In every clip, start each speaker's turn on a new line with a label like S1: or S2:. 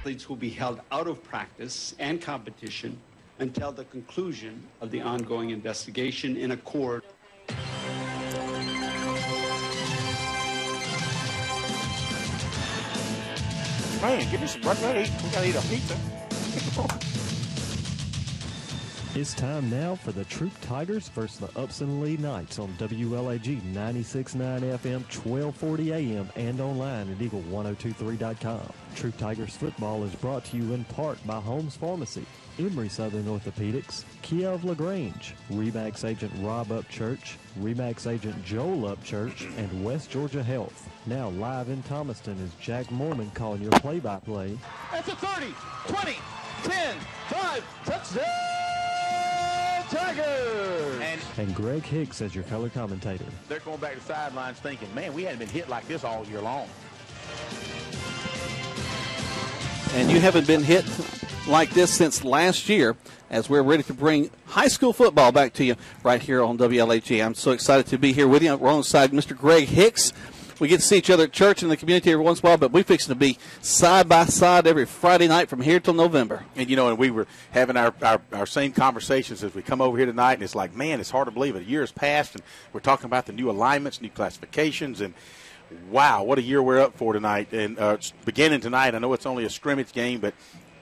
S1: athletes will be held out of practice and competition until the conclusion of the ongoing investigation in accord.
S2: Man, give me some bread. We gotta eat a pizza.
S3: It's time now for the Troup Tigers versus the Upson-Lee Knights on WLAG 96.9 FM, 1240 AM, and online at Eagle1023.com. Troup Tigers football is brought to you in part by Holmes Pharmacy, Emory Southern Orthopedics, Kiev LaGrange, Remax agent Rob Upchurch, Remax agent Joel Upchurch, and West Georgia Health. Now live in Thomaston is Jack Mormon calling your play-by-play.
S4: That's a 30, 20, 10, 5, touchdown Tigers!
S3: And Greg Hicks as your color commentator.
S2: They're going back to the sidelines thinking, man, we hadn't been hit like this all year long.
S5: And you haven't been hit like this since last year, as we're ready to bring high school football back to you right here on WLAG. I'm so excited to be here with you. We're alongside Mr. Greg Hicks. We get to see each other at church and the community every once in a while, but we're fixing to be side by side every Friday night from here till November.
S2: And, and we were having our same conversations as we come over here tonight, and it's like, man, it's hard to believe it. A year has passed, and we're talking about the new alignments, new classifications, and wow, what a year we're up for tonight. And beginning tonight, I know it's only a scrimmage game, but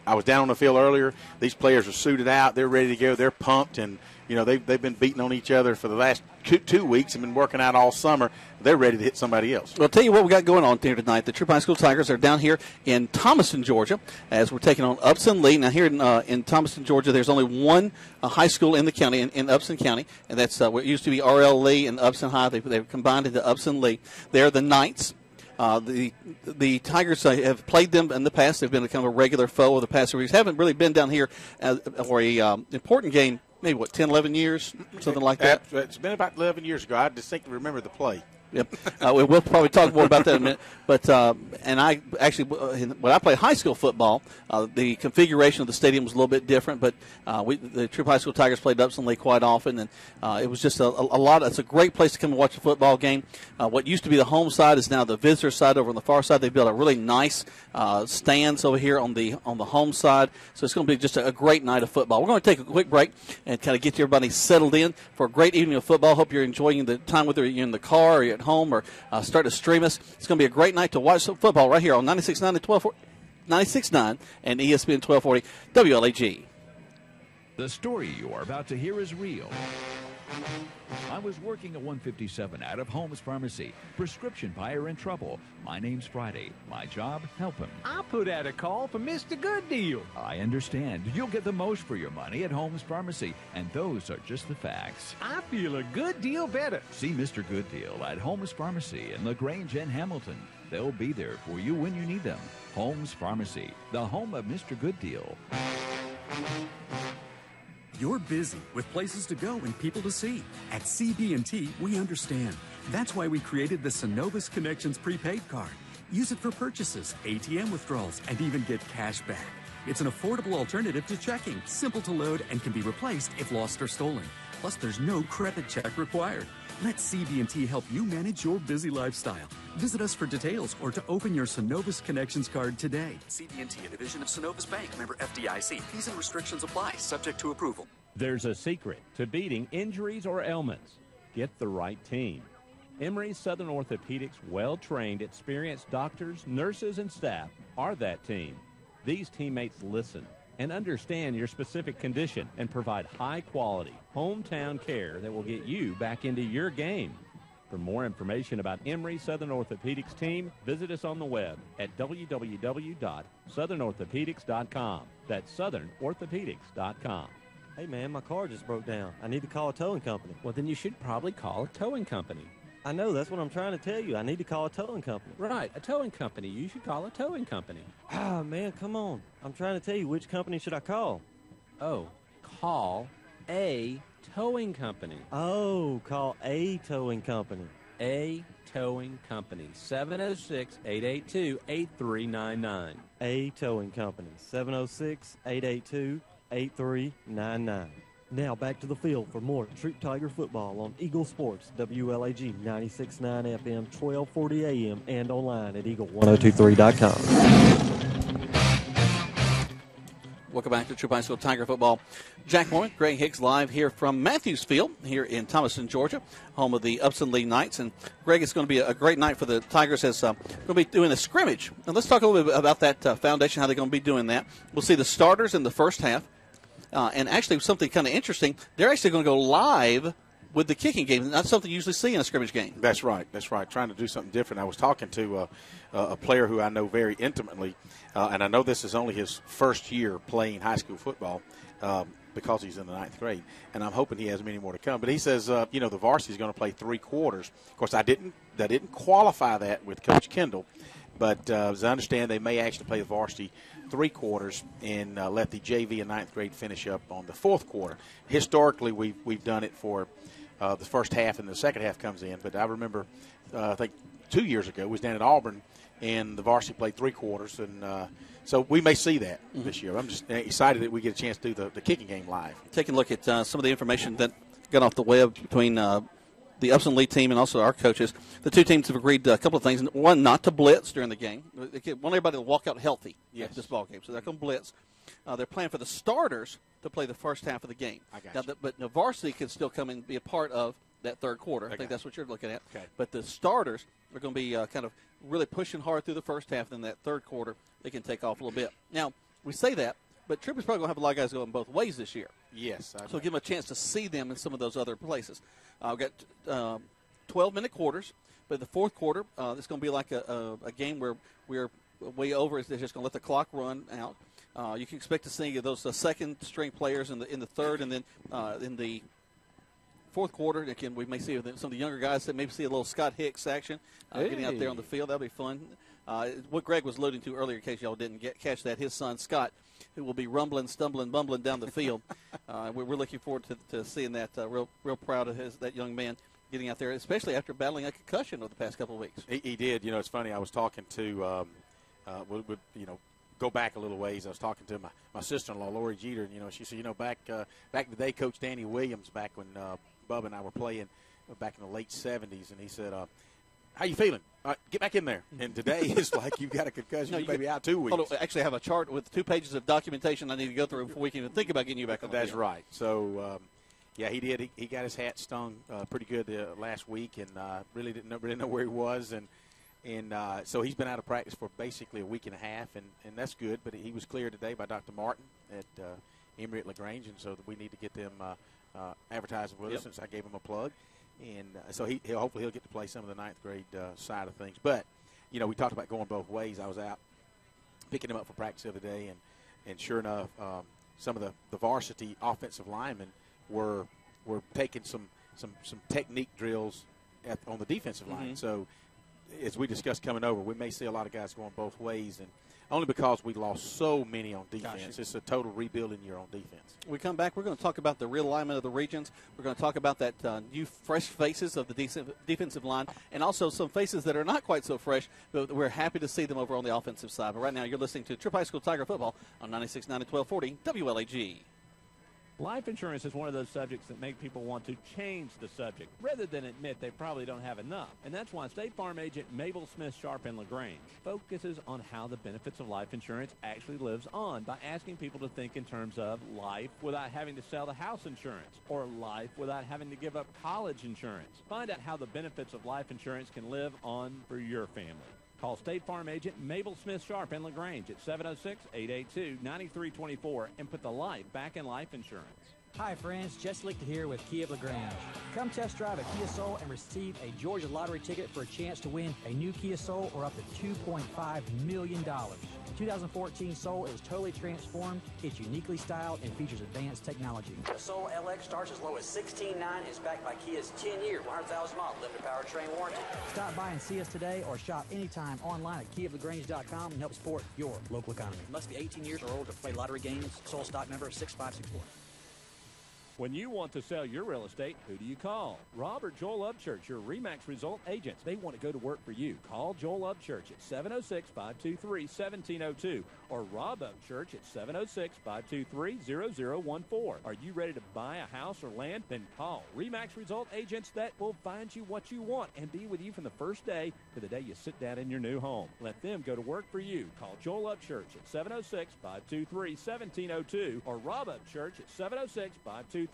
S2: I was down on the field earlier. These players are suited out. They're ready to go. They're pumped, and they've been beating on each other for the last two weeks and been working out all summer. They're ready to hit somebody else.
S5: Well, I'll tell you what we got going on here tonight. The Troup High School Tigers are down here in Thomaston, Georgia, as we're taking on Upson-Lee. Now, here in Thomaston, Georgia, there's only one high school in the county, in Upson County, and that's what used to be R.L. Lee and Upson High. They've combined into Upson-Lee. They're the Knights. The Tigers have played them in the past. They've been a kind of a regular foe of the past 3 weeks. Haven't really been down here for a important game. Maybe, 10, 11 years, something like that?
S2: It's been about 11 years ago. I distinctly remember the play.
S5: Yep. We'll probably talk more about that in a minute. But and I actually, when I played high school football, the configuration of the stadium was a little bit different. But the Troup High School Tigers played Upson-Lee quite often, and it was just a lot. It's a great place to come and watch a football game. What used to be the home side is now the visitor side. Over on the far side, they built a really nice stands over here on the home side. So it's going to be just a great night of football. We're going to take a quick break and kind of get everybody settled in for a great evening of football. Hope you're enjoying the time, whether you're in the car or you're at home or start to stream us. It's going to be a great night to watch some football right here on 96.9 and 96.9 and ESPN 1240 WLAG.
S6: The story you are about to hear is real. I was working at 157 out of Holmes Pharmacy. Prescription buyer in trouble. My name's Friday. My job, help him.
S7: I put out a call for Mr. Good Deal.
S6: I understand. You'll get the most for your money at Holmes Pharmacy, and those are just the facts.
S7: I feel a good deal better.
S6: See Mr. Good Deal at Holmes Pharmacy in LaGrange and Hamilton. They'll be there for you when you need them. Holmes Pharmacy, the home of Mr. Good Deal.
S8: You're busy with places to go and people to see. At CB&T, we understand. That's why we created the Synovus Connections prepaid card. Use it for purchases, ATM withdrawals, and even get cash back. It's an affordable alternative to checking, simple to load, and can be replaced if lost or stolen. Plus, there's no credit check required. Let CB&T help you manage your busy lifestyle. Visit us for details or to open your Synovus Connections card today. CB&T, a division of Synovus Bank, member FDIC. Fees and restrictions apply, subject to approval.
S9: There's a secret to beating injuries or ailments. Get the right team. Emory Southern Orthopedics' well-trained, experienced doctors, nurses, and staff are that team. These teammates listen and understand your specific condition and provide high-quality, hometown care that will get you back into your game. For more information about Emory Southern Orthopedics team, visit us on the web at www.southernorthopedics.com. That's southernorthopedics.com.
S10: Hey, man, my car just broke down. I need to call a towing company.
S9: Well, then you should probably call a towing company.
S10: I know. That's what I'm trying to tell you. I need to call a towing company.
S9: Right, a towing company. You should call a towing company.
S10: Ah, man, come on. I'm trying to tell you, which company should I call?
S9: Oh, call a towing company.
S10: Oh, call a towing company.
S9: A towing company. 706-882-8399.
S10: A towing company. 706-882-8399. Now back to the field for more Troup Tiger football on Eagle Sports, WLAG 96.9 FM, 1240 AM, and online at Eagle1023.com.
S5: Welcome back to Troup High School Tiger Football. Jack Mormon, Greg Hicks live here from Matthews Field here in Thomaston, Georgia, home of the Upson-Lee Knights. And, Greg, it's going to be a great night for the Tigers as going to be doing a scrimmage. And let's talk a little bit about that foundation, how they're going to be doing that. We'll see the starters in the first half. And actually something kind of interesting, they're actually going to go live with the kicking game. That's something you usually see in a scrimmage game.
S2: That's right. Trying to do something different. I was talking to a player who I know very intimately, and I know this is only his first year playing high school football because he's in the 9th grade, and I'm hoping he has many more to come. But he says, the varsity is going to play 3 quarters. Of course, I didn't qualify that with Coach Kendall, but as I understand, they may actually play the varsity 3 quarters and let the JV and 9th grade finish up on the 4th quarter. Historically, we've done it for the first half, and the second half comes in. But I remember, I think 2 years ago, was down at Auburn, and the varsity played 3 quarters. And so we may see that this year. I'm just excited that we get a chance to do the kicking game live.
S5: Taking a look at some of the information that got off the web between the Upson-Lee team and also our coaches. The two teams have agreed a couple of things. One, not to blitz during the game. They want everybody to walk out healthy at this ball game, so they're going to blitz. They're planning for the starters to play the first half of the game. But the varsity can still come and be a part of that 3rd quarter. I think that's what you're looking at.
S2: Okay.
S5: But the starters are going to be kind of really pushing hard through the first half. Then that 3rd quarter, they can take off a little bit. Now, we say that, but Troup is probably going to have a lot of guys going both ways this year.
S2: Yes.
S5: So give them a chance to see them in some of those other places. We've got 12-minute quarters, but the 4th quarter, it's going to be like a game where we're way over. They're just going to let the clock run out. You can expect to see those second-string players in the 3rd, and then in the 4th quarter, again, we may see some of the younger guys that maybe see a little Scott Hicks action getting out there on the field. That'll be fun. What Greg was alluding to earlier, in case y'all didn't catch that, his son Scott, who will be rumbling, stumbling, bumbling down the field. We're looking forward to seeing that. Real proud of that young man getting out there, especially after battling a concussion over the past couple of weeks.
S2: He did. It's funny. I was talking to, go back a little ways. I was talking to my sister-in-law, Lori Jeter, and, she said, back in the day, Coach Danny Williams, back when Bubba and I were playing back in the late 70s, and he said, how you feeling? Get back in there. And today it's like you've got a concussion. You may be out 2 weeks.
S5: I actually have a chart with 2 pages of documentation I need to go through before we can even think about getting you back on the
S2: That's
S5: field.
S2: right. So, he did. He got his hat stung pretty good last week, and really didn't know where he was, and so he's been out of practice for basically a week and a half, and that's good. But he was cleared today by Dr. Martin at Emory at LaGrange, and so we need to get them advertising with us since I gave him a plug. And so hopefully he'll get to play some of the 9th grade side of things. But, we talked about going both ways. I was out picking him up for practice the other day, and sure enough, some of the varsity offensive linemen were taking some technique drills on the defensive line. So as we discussed coming over, we may see a lot of guys going both ways, and only because we lost so many on defense.
S5: Gotcha.
S2: It's a total rebuilding year on defense.
S5: When we come back, we're going to talk about the realignment of the regions. We're going to talk about that new fresh faces of the defensive line, and also some faces that are not quite so fresh, but we're happy to see them over on the offensive side. But right now you're listening to Troup High School Tiger Football on 96.9 and 1240 WLAG.
S9: Life insurance is one of those subjects that make people want to change the subject rather than admit they probably don't have enough. And that's why State Farm agent Mabel Smith Sharp in LaGrange focuses on how the benefits of life insurance actually lives on by asking people to think in terms of life without having to sell the house insurance or life without having to give up college insurance. Find out how the benefits of life insurance can live on for your family. Call State Farm agent Mabel Smith Sharp in LaGrange at 706-882-9324 and put the life back in life insurance.
S11: Hi friends, Jesse Lichter here with Kia of LaGrange. Come test drive a Kia Soul and receive a Georgia lottery ticket for a chance to win a new Kia Soul or up to $2.5 million. The 2014 Soul is totally transformed. It's uniquely styled and features advanced technology. The Soul LX starts as low as $16,900 and is backed by Kia's 10-year, 100,000-mile limited powertrain warranty. Stop by and see us today or shop anytime online at KiaofLaGrange.com and help support your local economy. Must be 18 years or older to play lottery games. Soul stock number 6564.
S9: When you want to sell your real estate, who do you call? Rob or Joel Upchurch, your RE/MAX result agents. They want to go to work for you. Call Joel Upchurch at 706-523-1702 or Rob Upchurch at 706-523-0014. Are you ready to buy a house or land? Then call RE/MAX result agents that will find you what you want and be with you from the first day to the day you sit down in your new home. Let them go to work for you. Call Joel Upchurch at 706-523-1702 or Rob Upchurch at 706-523-0014.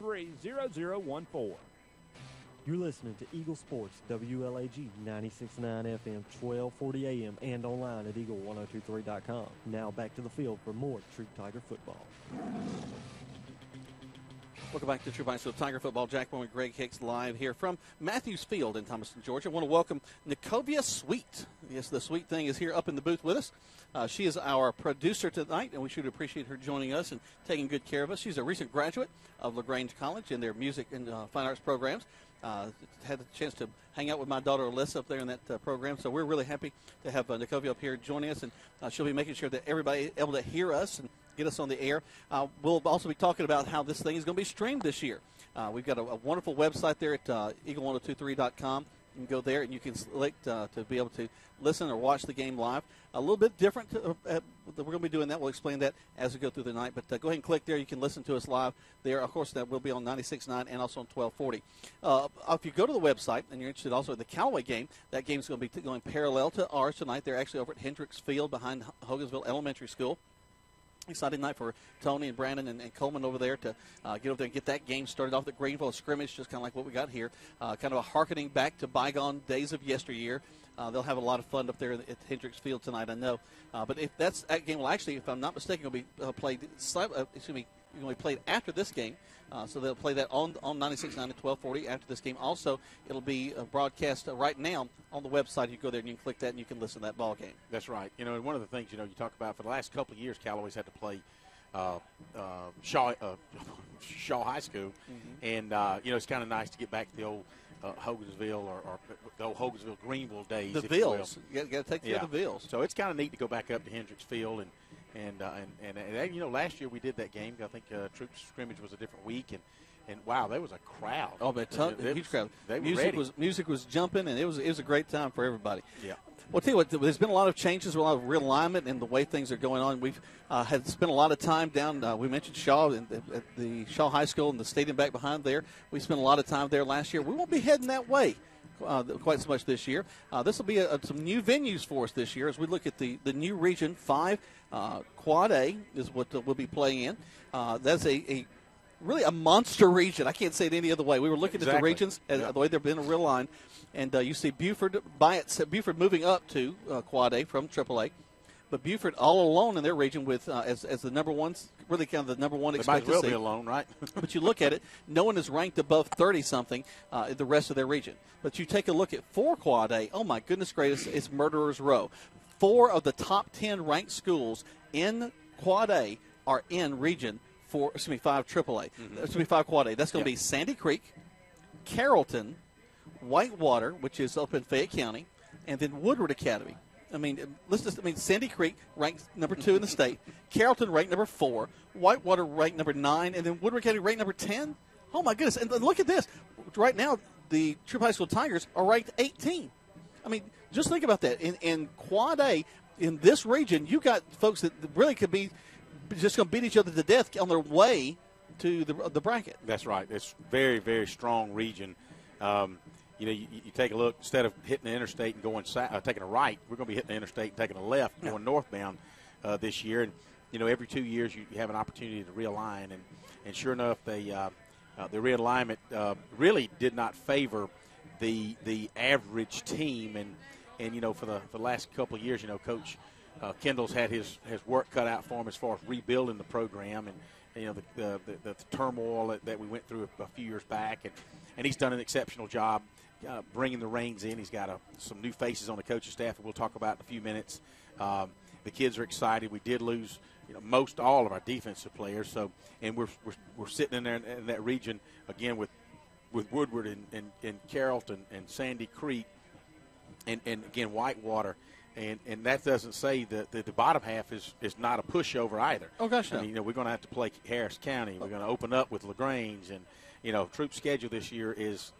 S10: You're listening to Eagle Sports, WLAG 96.9 FM, 1240 AM, and online at eagle1023.com. Now back to the field for more Troup Tiger football.
S5: Welcome back to Troup High School Tiger Football. Jack Bowen and Greg Hicks live here from Matthews Field in Thomaston, Georgia. I want to welcome Nicovia Sweet. Yes, the Sweet thing is here up in the booth with us. She is our producer tonight, and we should appreciate her joining us and taking good care of us. She's a recent graduate of LaGrange College in their music and fine arts programs. Had the chance to hang out with my daughter Alyssa up there in that program, so we're really happy to have Nicovia up here joining us, and she'll be making sure that everybody is able to hear us and get us on the air. We'll also be talking about how this thing is going to be streamed this year. We've got a wonderful website there at eagle1023.com. You can go there and you can select to be able to listen or watch the game live. A little bit different. We're going to be doing that. We'll explain that as we go through the night. But go ahead and click there. You can listen to us live there. Of course, that will be on 96.9 and also on 1240. If you go to the website and you're interested also in the Callaway game, that game is going to be going parallel to ours tonight. They're actually over at Hendricks Field behind Hogansville Elementary School. Exciting night for Tony and Brandon and Coleman over there to get over there and get that game started off. The Greenville Scrimmage, just kind of like what we got here. Kind of a hearkening back to bygone days of yesteryear. They'll have a lot of fun up there at Hendricks Field tonight, I know. But if that game will actually, if I'm not mistaken, will be played. Going to be played after this game. So they'll play that on 96.9 at 1240 after this game. Also, it'll be broadcast right now on the website. You go there and you can click that and you can listen to that ball game.
S2: That's right. You know, and one of the things, you talk about for the last couple of years, Callaway's had to play Shaw High School. Mm-hmm. And, it's kind of nice to get back to the old Hogansville or the old Hogansville-Greenville days.
S5: The Vills. You got to take care of the Vills.
S2: So it's kind of neat to go back up to Hendricks Field and last year we did that game. I think Troup Scrimmage was a different week, and wow, there was a crowd.
S5: Oh, but huge crowd. Music was jumping, and it was a great time for everybody.
S2: Yeah.
S5: Well, I'll tell you what, there's been a lot of changes, a lot of realignment in the way things are going on. We've had spent a lot of time down. We mentioned Shaw at the Shaw High School and the stadium back behind there. We spent a lot of time there last year. We won't be heading that way quite so much this year. This will be some new venues for us this year as we look at the new Region 5. Quad A is what we'll be playing in. That's really a monster region. I can't say it any other way. We were looking at the regions, the way they've been realigned, and you see Buford moving up to Quad A from AAA. But Buford all alone in their region with as the number one, really kind of the number one.
S2: They might as well be alone, right?
S5: But you look at it, no one is ranked above 30-something in the rest of their region. But you take a look at 4 Quad A, oh my goodness gracious, it's Murderer's Row. 4 of the top 10 ranked schools in Quad A are in Region 5 AAA. Mm-hmm. 5 Quad A. That's going to be Sandy Creek, Carrollton, Whitewater, which is up in Fayette County, and then Woodward Academy. Sandy Creek ranked number 2 in the state, Carrollton ranked number 4, Whitewater ranked number 9, and then Woodward Academy ranked number 10. Oh my goodness! And look at this. Right now, the Troup High School Tigers are ranked 18. I mean, just think about that. In Quad A, in this region, you got folks that really could be just going to beat each other to death on their way to the bracket.
S2: That's right. It's very, very strong region. You take a look, instead of hitting the interstate and going taking a right, we're going to be hitting the interstate and taking a left, going northbound this year. And, every 2 years you have an opportunity to realign. And sure enough, the realignment really did not favor the average team. And for the last couple of years, Coach Kendall's had his work cut out for him as far as rebuilding the program and the turmoil that we went through a few years back, and he's done an exceptional job bringing the reins in. He's got some new faces on the coaching staff that we'll talk about in a few minutes. The kids are excited. We did lose most all of our defensive players, and we're sitting in there in that region again with Woodward and Carrollton and Sandy Creek and again Whitewater And that doesn't say that the bottom half is not a pushover either.
S5: Oh, gosh, no.
S2: I mean, we're going to have to play Harris County. We're going to open up with LaGrange. And, Troop's schedule this year is,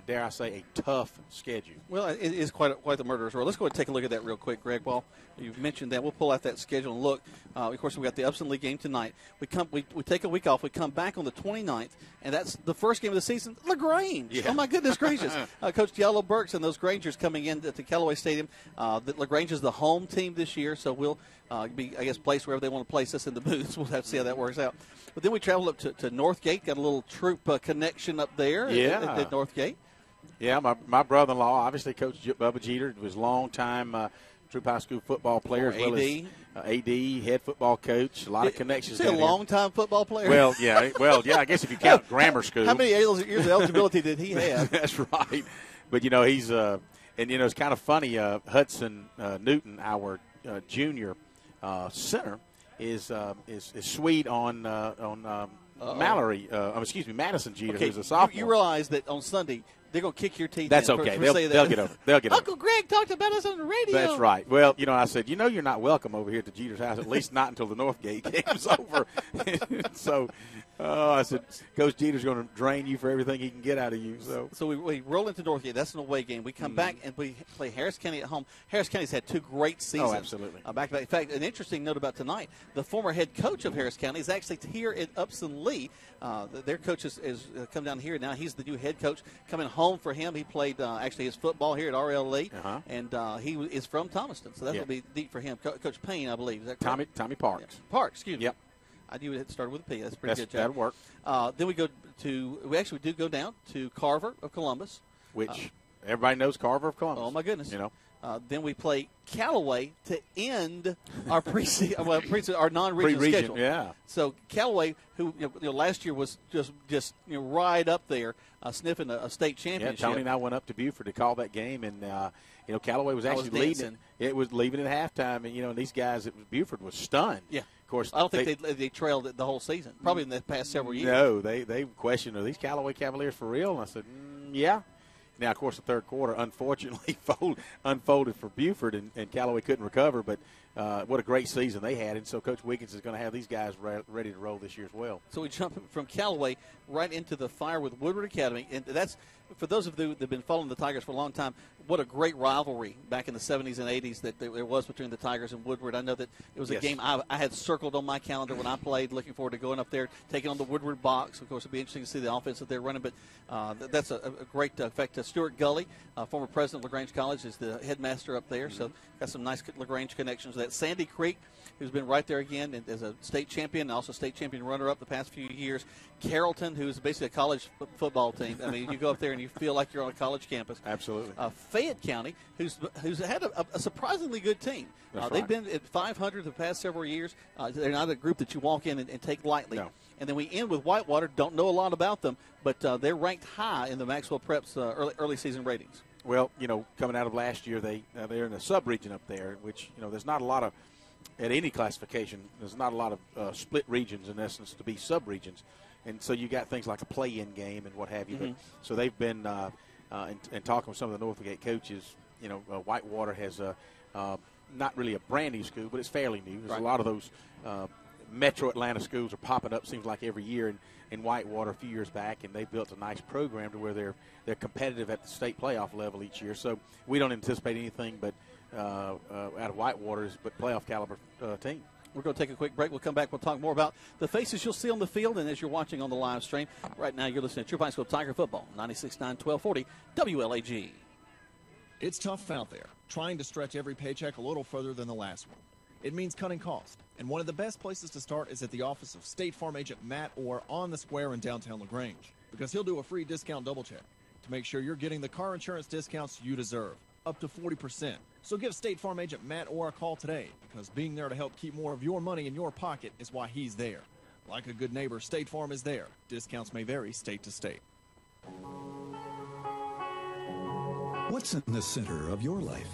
S2: dare I say, a tough schedule.
S5: Well, it is quite the murderer's row. Let's go ahead and take a look at that real quick, Greg. While you've mentioned that, we'll pull out that schedule and look. Of course, we've got the Upson-Lee game tonight. We take a week off. We come back on the 29th, and that's the first game of the season, LaGrange. Yeah. Oh, my goodness gracious. Coach Diallo Burks and those Grangers coming in at the Callaway Stadium. LaGrange is the home team this year, so we'll be, I guess, placed wherever they want to place us in the booths. We'll have to see how that works out. But then we travel up to Northgate, got a little Troup connection up there at Northgate.
S2: Yeah, my brother-in-law, obviously Coach Bubba Jeter, was a long-time Troup High School football player, as well as AD, head football coach. A lot of connections.
S5: Is he a long-time football player?
S2: Well, yeah. I guess if you count grammar school.
S5: How many years of eligibility did he have?
S2: That's right. But he's it's kind of funny. Hudson Newton, our junior center, is sweet on Mallory. Madison Jeter, who's a sophomore.
S5: You realize that on Sunday they're going to kick your teeth.
S2: That's okay. They'll get over. They'll get over.
S5: Uncle Greg talked about us on the radio.
S2: That's right. Well, I said, you're not welcome over here at the Jeter's house, at least not until the Northgate game's over. So I said, Coach Jeter's going to drain you for everything he can get out of you.
S5: So we roll into Northgate. That's an away game. We come back and we play Harris County at home. Harris County's had 2 great seasons.
S2: Oh, absolutely.
S5: Back-to-back. In fact, an interesting note about tonight, the former head coach of Harris County is actually here at Upson-Lee. Their coach has come down here. Now he's the new head coach. Coming home for him, he played actually his football here at RL Lee, and he is from Thomaston. So that will be deep for him. Coach Payne, I believe. Is that correct?
S2: Tommy Parks.
S5: Yeah. Parks, excuse me.
S2: Yep.
S5: I knew it started with a P. That's a pretty good job.
S2: That'll work.
S5: Then we do go down to Carver of Columbus.
S2: Which everybody knows Carver of Columbus.
S5: Oh, my goodness. Then we play Callaway to end our our non-regional schedule.
S2: Yeah.
S5: So Callaway, who last year was just right up there, sniffing a state championship.
S2: Yeah, Tony and I went up to Buford to call that game, and Callaway was actually leading. It was leaving at halftime, and these guys, Buford was stunned.
S5: Yeah.
S2: Of course,
S5: I don't think they trailed it the whole season. Probably in the past several years.
S2: No, they questioned, are these Callaway Cavaliers for real? And I said, yeah. Now, of course, the third quarter, unfortunately, unfolded for Buford, and Callaway couldn't recover. But what a great season they had. And so Coach Wiggins is going to have these guys ready to roll this year as well.
S5: So we jump from Callaway right into the fire with Woodward Academy. And that's, for those of you that have been following the Tigers for a long time, what a great rivalry back in the 70s and 80s that there was between the Tigers and Woodward. I know that it was a game I had circled on my calendar when I played, looking forward to going up there, taking on the Woodward box. Of course, it would be interesting to see the offense that they're running. But that's a great effect. Stuart Gully, former president of LaGrange College, is the headmaster up there. So got some nice LaGrange connections. That Sandy Creek, who's been right there again as a state champion and also state champion runner-up the past few years. Carrollton, who's basically a college football team. I mean, you go up there and you feel like you're on a college campus.
S2: Absolutely.
S5: Fayette County, who's had a surprisingly good team. They've been at 500 the past several years. They're not a group that you walk in and take lightly.
S2: No.
S5: And then we end with Whitewater. Don't know a lot about them, but they're ranked high in the Maxwell Prep's early season ratings.
S2: Well, coming out of last year, they're in a sub-region up there, which, there's not a lot of, at any classification, there's not a lot of split regions, in essence, to be sub-regions. And so you got things like a play-in game and what have you. But, so they've been, and talking with some of the Northgate coaches, Whitewater has not really a brand new school, but it's fairly new. There's a lot of those metro Atlanta schools are popping up, seems like every year, in Whitewater a few years back, and they built a nice program to where they're competitive at the state playoff level each year. So we don't anticipate anything but out of Whitewater's but playoff caliber team.
S5: We're going to take a quick break. We'll come back. We'll talk more about the faces you'll see on the field and as you're watching on the live stream. Right now, you're listening to Troup High School Tiger Football, 96.9, 1240, WLAG.
S12: It's tough out there, trying to stretch every paycheck a little further than the last one. It means cutting costs. And one of the best places to start is at the office of State Farm agent Matt Orr on the square in downtown LaGrange, because he'll do a free discount double check to make sure you're getting the car insurance discounts you deserve, up to 40%. So give State Farm agent Matt Orr a call today, because being there to help keep more of your money in your pocket is why he's there. Like a good neighbor, State Farm is there. Discounts may vary state to state.
S13: What's in the center of your life?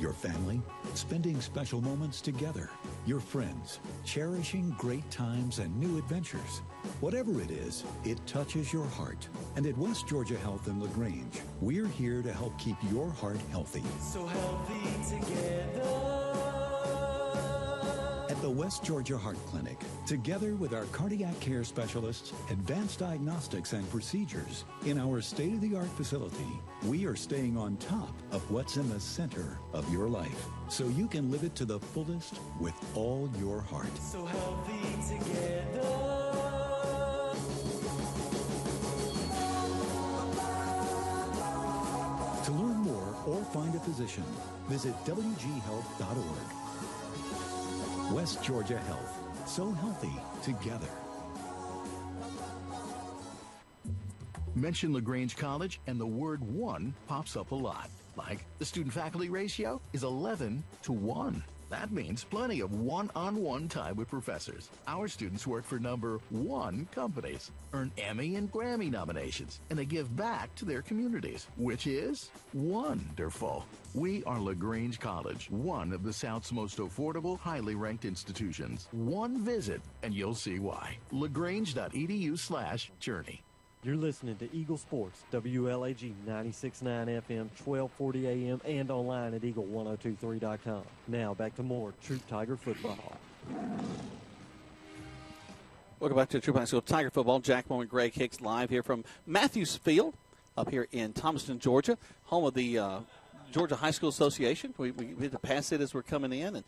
S13: Your family, spending special moments together, your friends, cherishing great times and new adventures. Whatever it is, it touches your heart. And at West Georgia Health in LaGrange, we're here to help keep your heart healthy.
S14: So healthy together.
S13: At the West Georgia Heart Clinic, together with our cardiac care specialists, advanced diagnostics and procedures, in our state-of-the-art facility, we are staying on top of what's in the center of your life, so you can live it to the fullest with all your heart.
S14: So healthy together.
S13: To learn more or find a physician, visit wghealth.org. West Georgia Health. So healthy together.
S15: Mention LaGrange College and the word one pops up a lot. Like the student-faculty ratio is 11 to 1. That means plenty of one-on-one time with professors. Our students work for number one companies, earn Emmy and Grammy nominations, and they give back to their communities, which is wonderful. We are LaGrange College, one of the South's most affordable, highly ranked institutions. One visit, and you'll see why. LaGrange.edu/journey.
S10: You're listening to Eagle Sports, WLAG 96.9 FM, 1240 AM, and online at eagle1023.com. Now back to more Troup Tiger football.
S5: Welcome back to Troup High School Tiger football. Jack Moore and Greg Hicks live here from Matthews Field up here in Thomaston, Georgia, home of the Georgia High School Association. We had to pass it as we're coming in, and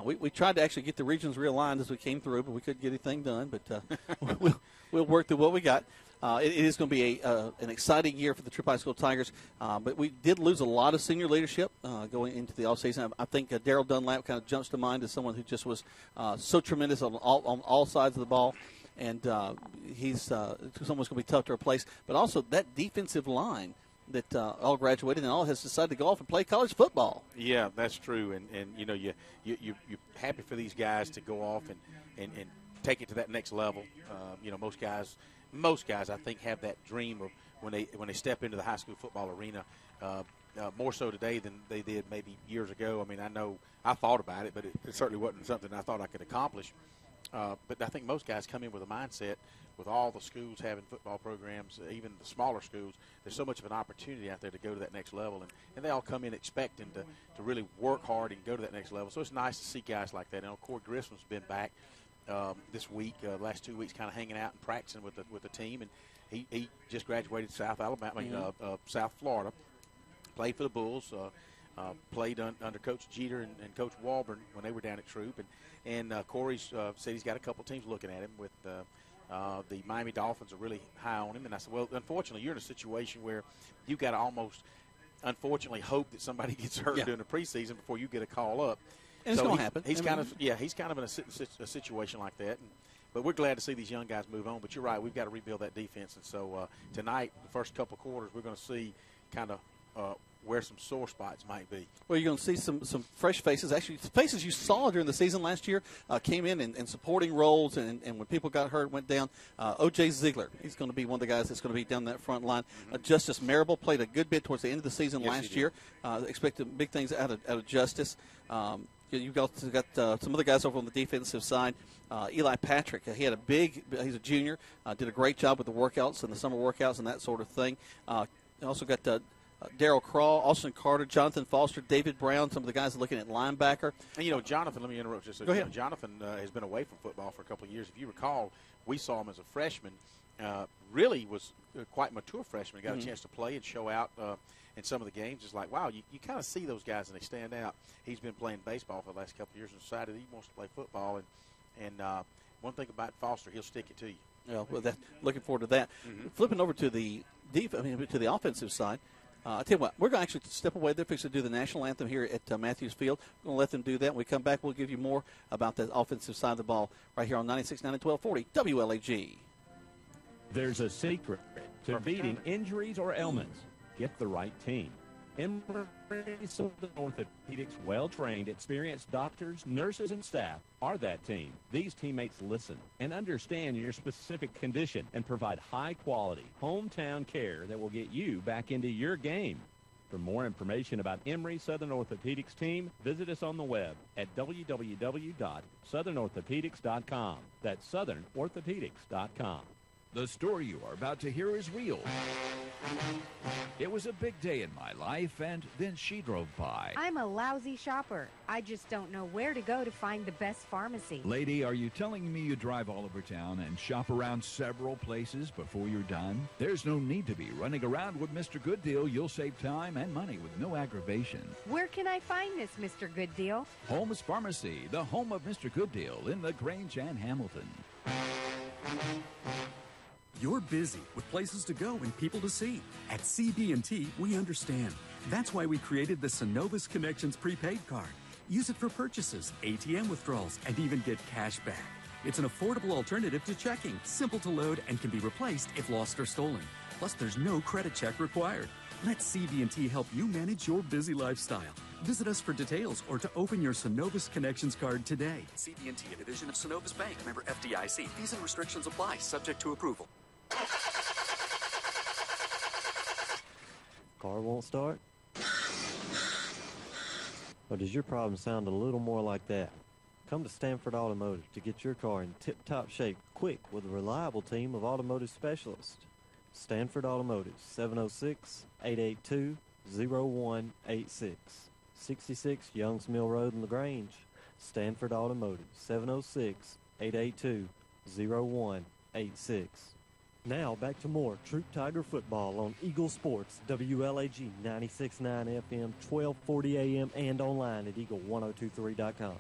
S5: we tried to actually get the regions realigned as we came through, but we couldn't get anything done. But we'll work through what we got. It is going to be an exciting year for the Troup High School Tigers, but we did lose a lot of senior leadership going into the offseason. I think Darryl Dunlap kind of jumps to mind as someone who just was so tremendous on all sides of the ball, and he's someone's going to be tough to replace. But also that defensive line that all graduated and all has decided to go off and play college football.
S2: Yeah, that's true, and you know you're happy for these guys to go off and take it to that next level. You know, most guys I think have that dream of when they step into the high school football arena, more so today than they did maybe years ago. I mean, I know I thought about it, but it certainly wasn't something I thought I could accomplish. But I think most guys come in with a mindset, with all the schools having football programs, even the smaller schools, there's so much of an opportunity out there to go to that next level. And they all come in expecting to really work hard and go to that next level. So it's nice to see guys like that. You know, Corey Grissom's been back this week, last 2 weeks, kind of hanging out and practicing with the team, and he just graduated South Alabama, South Florida, played for the Bulls, played under Coach Jeter and Coach Walburn when they were down at Troup, and Corey said he's got a couple teams looking at him. With the Miami Dolphins are really high on him, and I said, well, unfortunately, you're in a situation where you got to almost, unfortunately, hope that somebody gets hurt during the preseason before you get a call up.
S5: And it's going to happen.
S2: He's kind of in a situation like that. But we're glad to see these young guys move on. But you're right, we've got to rebuild that defense. And so tonight, the first couple of quarters, we're going to see kind of where some sore spots might be.
S5: Well, you're going to see some fresh faces. Actually, faces you saw during the season last year came in supporting roles, and when people got hurt, went down. O.J. Ziegler, he's going to be one of the guys that's going to be down that front line. Justice Marable played a good bit towards the end of the season last year. Expected big things out of Justice. You've got some other guys over on the defensive side. Eli Patrick, he's a junior, did a great job with the workouts and the summer workouts and that sort of thing. You also got Darryl Craw, Austin Carter, Jonathan Foster, David Brown, some of the guys looking at linebacker.
S2: And, you know, Jonathan, let me interrupt just a second.
S5: Go ahead.
S2: Jonathan has been away from football for a couple of years. If you recall, we saw him as a freshman. Really was quite mature freshman. Got a chance to play and show out in some of the games. It's like, wow, you kind of see those guys and they stand out. He's been playing baseball for the last couple of years and decided he wants to play football. And one thing about Foster, he'll stick it to you.
S5: Yeah, well, looking forward to that. Flipping over to the to the offensive side, I tell you what, we're going to actually step away. They're fixing to do the national anthem here at Matthews Field. We're going to let them do that. When we come back, we'll give you more about the offensive side of the ball right here on 96.9 and 1240 WLAG.
S9: There's a secret to beating injuries or ailments. Get the right team. Emory Southern Orthopedics' well-trained, experienced doctors, nurses, and staff are that team. These teammates listen and understand your specific condition and provide high-quality, hometown care that will get you back into your game. For more information about Emory Southern Orthopedics team, visit us on the web at www.southernorthopedics.com. That's southernorthopedics.com.
S6: The story you are about to hear is real. It was a big day in my life, and then she drove by.
S16: I'm a lousy shopper. I just don't know where to go to find the best pharmacy.
S6: Lady, are you telling me you drive all over town and shop around several places before you're done? There's no need to be running around with Mr. Good Deal. You'll save time and money with no aggravation.
S16: Where can I find this Mr. Good Deal?
S6: Holmes Pharmacy, the home of Mr. Good Deal in LaGrange and Hamilton.
S8: You're busy with places to go and people to see. At CB&T, we understand. That's why we created the Synovus Connections prepaid card. Use it for purchases, ATM withdrawals, and even get cash back. It's an affordable alternative to checking, simple to load, and can be replaced if lost or stolen. Plus, there's no credit check required. Let CB&T help you manage your busy lifestyle. Visit us for details or to open your Synovus Connections card today. CB&T, a division of Synovus Bank, member FDIC. Fees and restrictions apply, subject to approval.
S10: Car won't start? Or does your problem sound a little more like that? Come to Stanford Automotive to get your car in tip-top shape quick with a reliable team of automotive specialists. Stanford Automotive, 706-882-0186. 66 Youngs Mill Road in LaGrange. Stanford Automotive, 706-882-0186. Now back to more Troup Tiger football on Eagle Sports, WLAG 96.9 FM, 1240 AM, and online at eagle1023.com.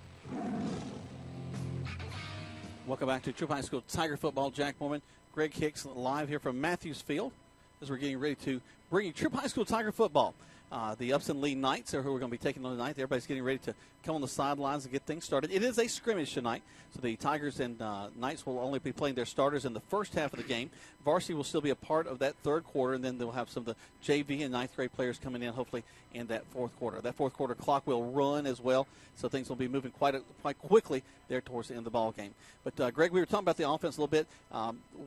S5: Welcome back to Troup High School Tiger football. Jack Mormon, Greg Hicks live here from Matthews Field as we're getting ready to bring you Troup High School Tiger football. The Upson-Lee Knights are who we're going to be taking on tonight. Everybody's getting ready to come on the sidelines and get things started. It is a scrimmage tonight, so the Tigers and Knights will only be playing their starters in the first half of the game. Varsity will still be a part of that third quarter, and then they'll have some of the JV and ninth grade players coming in, hopefully, in that fourth quarter. That fourth quarter clock will run as well, so things will be moving quite quickly there towards the end of the ball game. But, Greg, we were talking about the offense a little bit.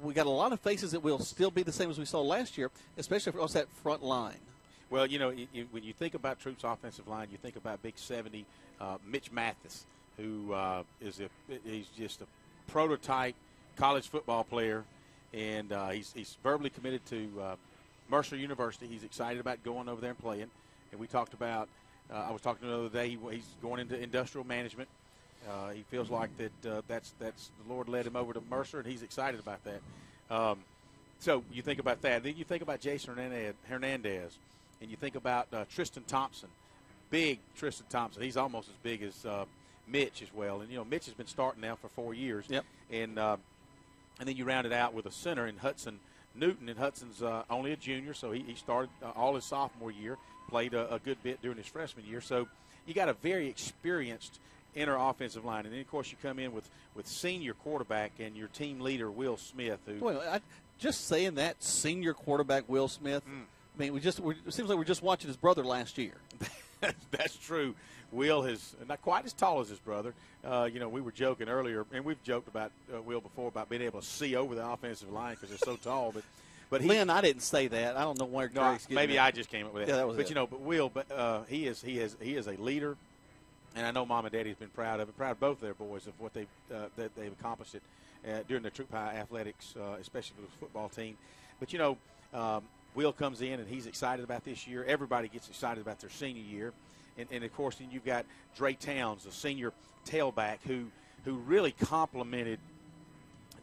S5: We got a lot of faces that will still be the same as we saw last year, especially across that front line.
S2: Well, you know, when you think about Troup's offensive line, you think about Big 70, Mitch Mathis, who he's just a prototype college football player, and he's verbally committed to Mercer University. He's excited about going over there and playing. And we talked about, I was talking to him the other day, he's going into industrial management. He feels like that's the Lord led him over to Mercer, and he's excited about that. So you think about that. Then you think about Jason Hernandez. And you think about Tristan Thompson, big Tristan Thompson. He's almost as big as Mitch as well. And, you know, Mitch has been starting now for 4 years.
S5: Yep.
S2: And then you round it out with a center in Hudson Newton. And Hudson's only a junior, so he started all his sophomore year, played a good bit during his freshman year. So you got a very experienced inner offensive line. And then, of course, you come in with senior quarterback and your team leader, Will Smith.
S5: Just saying that, senior quarterback Will Smith – I mean, it seems like we're just watching his brother last year.
S2: That's true. Will is not quite as tall as his brother. You know, we were joking earlier, and we've joked about Will before about being able to see over the offensive line because they're so tall. But
S5: Lynn, I didn't say that. I don't know where Greg's getting
S2: maybe
S5: that.
S2: I just came up with that.
S5: Yeah, that was
S2: but
S5: it.
S2: You know, but Will, he is a leader, and I know Mom and Daddy's been proud of both their boys of what they've accomplished during the Troup High athletics, especially for the football team. But you know. Will comes in, and he's excited about this year. Everybody gets excited about their senior year. And of course, then you've got Dre Towns, the senior tailback, who really complimented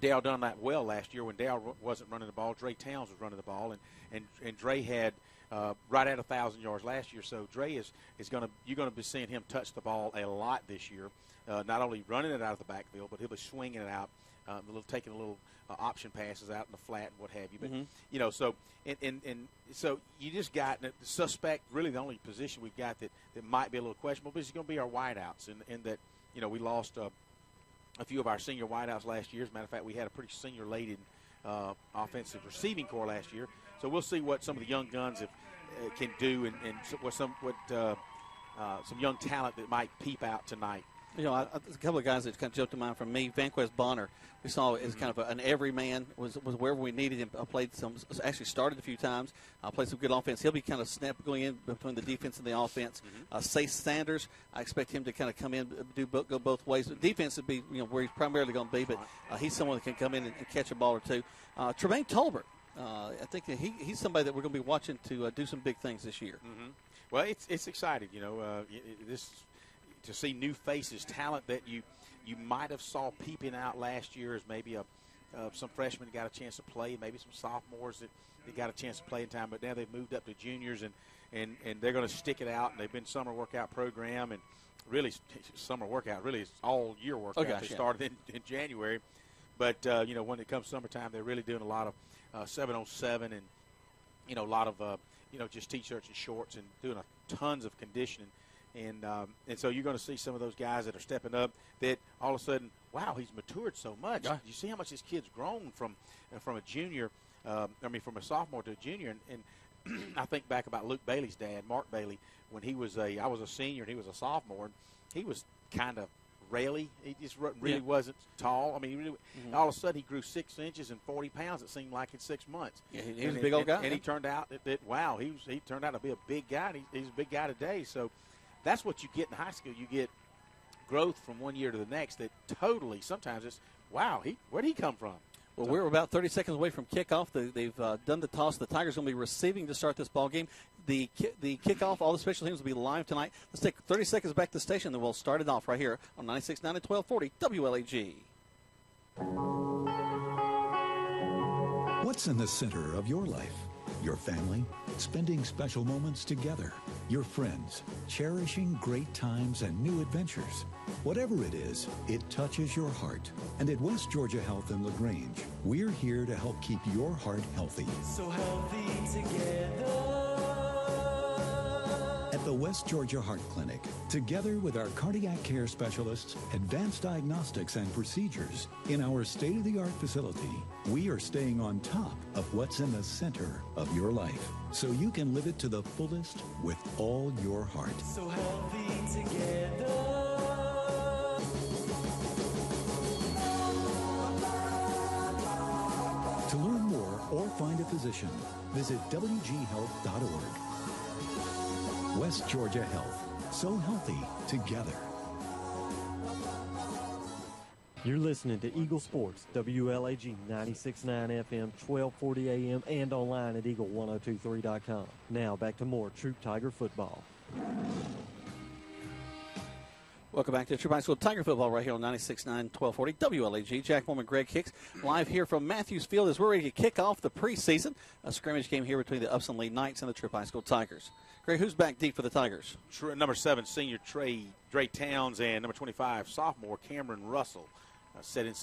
S2: Dale Dunlap well last year. When Dale wasn't running the ball, Dre Towns was running the ball. And Dre had right at 1,000 yards last year. So Dre you're going to be seeing him touch the ball a lot this year, not only running it out of the backfield, but he'll be swinging it out, taking a little option passes out in the flat and what have you. But, you know, so so you just got the suspect, really the only position we've got that might be a little questionable, but it's going to be our wideouts. And that, you know, we lost a few of our senior wideouts last year. As a matter of fact, we had a pretty senior-laden offensive receiving corps last year. So we'll see what some of the young guns can do and what some young talent that might peep out tonight.
S5: You know, there's a couple of guys that kind of jumped to mind from me. Vanquez Bonner, we saw as kind of an everyman, was wherever we needed him. Actually started a few times, played some good offense. He'll be kind of going in between the defense and the offense. Sace Sanders, I expect him to kind of come in, go both ways. The defense would be where he's primarily going to be, but he's someone that can come in and catch a ball or two. Tremaine Tolbert, I think that he's somebody that we're going to be watching to do some big things this year.
S2: Well, it's exciting, to see new faces, talent that you might have saw peeping out last year as maybe some freshmen got a chance to play, maybe some sophomores that got a chance to play in time, but now they've moved up to juniors and they're going to stick it out. And they've been summer workout program, and really summer workout really is all year workout. They started in January, but when it comes summertime, they're really doing a lot of 707 and a lot of just t-shirts and shorts and doing tons of conditioning. And so you're going to see some of those guys that are stepping up that all of a sudden, wow, he's matured so much. Yeah. You see how much this kid's grown from a junior, from a sophomore to a junior. And I think back about Luke Bailey's dad, Mark Bailey, when I was a senior and he was a sophomore. And he was kind of raily. He just really wasn't tall. I mean, really, all of a sudden he grew 6 inches and 40 pounds. It seemed like in 6 months.
S5: Yeah, he was a big old guy.
S2: And he turned out he turned out to be a big guy. And he's a big guy today. So that's what you get in high school. You get growth from one year to the next that totally, sometimes it's, wow, where'd he come from?
S5: Well, we're about 30 seconds away from kickoff. They've done the toss. The Tigers will be receiving to start this ball game. The kickoff, all the special teams will be live tonight. Let's take 30 seconds back to the station, then we'll start it off right here on 96.9 and 1240 WLAG.
S13: What's in the center of your life? Your family, spending special moments together, your friends, cherishing great times and new adventures. Whatever it is, it touches your heart. And at West Georgia Health in LaGrange, we're here to help keep your heart healthy.
S14: So healthy together.
S13: At the West Georgia Heart Clinic, together with our cardiac care specialists, advanced diagnostics and procedures, in our state-of-the-art facility, we are staying on top of what's in the center of your life, so you can live it to the fullest with all your heart.
S14: So healthy together.
S13: To learn more or find a physician, visit wghealth.org. West Georgia Health. So healthy together.
S3: You're listening to Eagle Sports, WLAG 96.9 FM, 1240 AM, and online at eagle1023.com. Now back to more Troup Tiger football.
S5: Welcome back to Troup High School Tiger football right here on 96.9, 1240 WLAG. Jack Mormon, Greg Hicks, live here from Matthews Field as we're ready to kick off the preseason. A scrimmage game here between the Upson-Lee Knights and the Troup High School Tigers. Greg, who's back deep for the Tigers?
S2: Number 7, senior Dre Towns, and number 25, sophomore Cameron Russell, sitting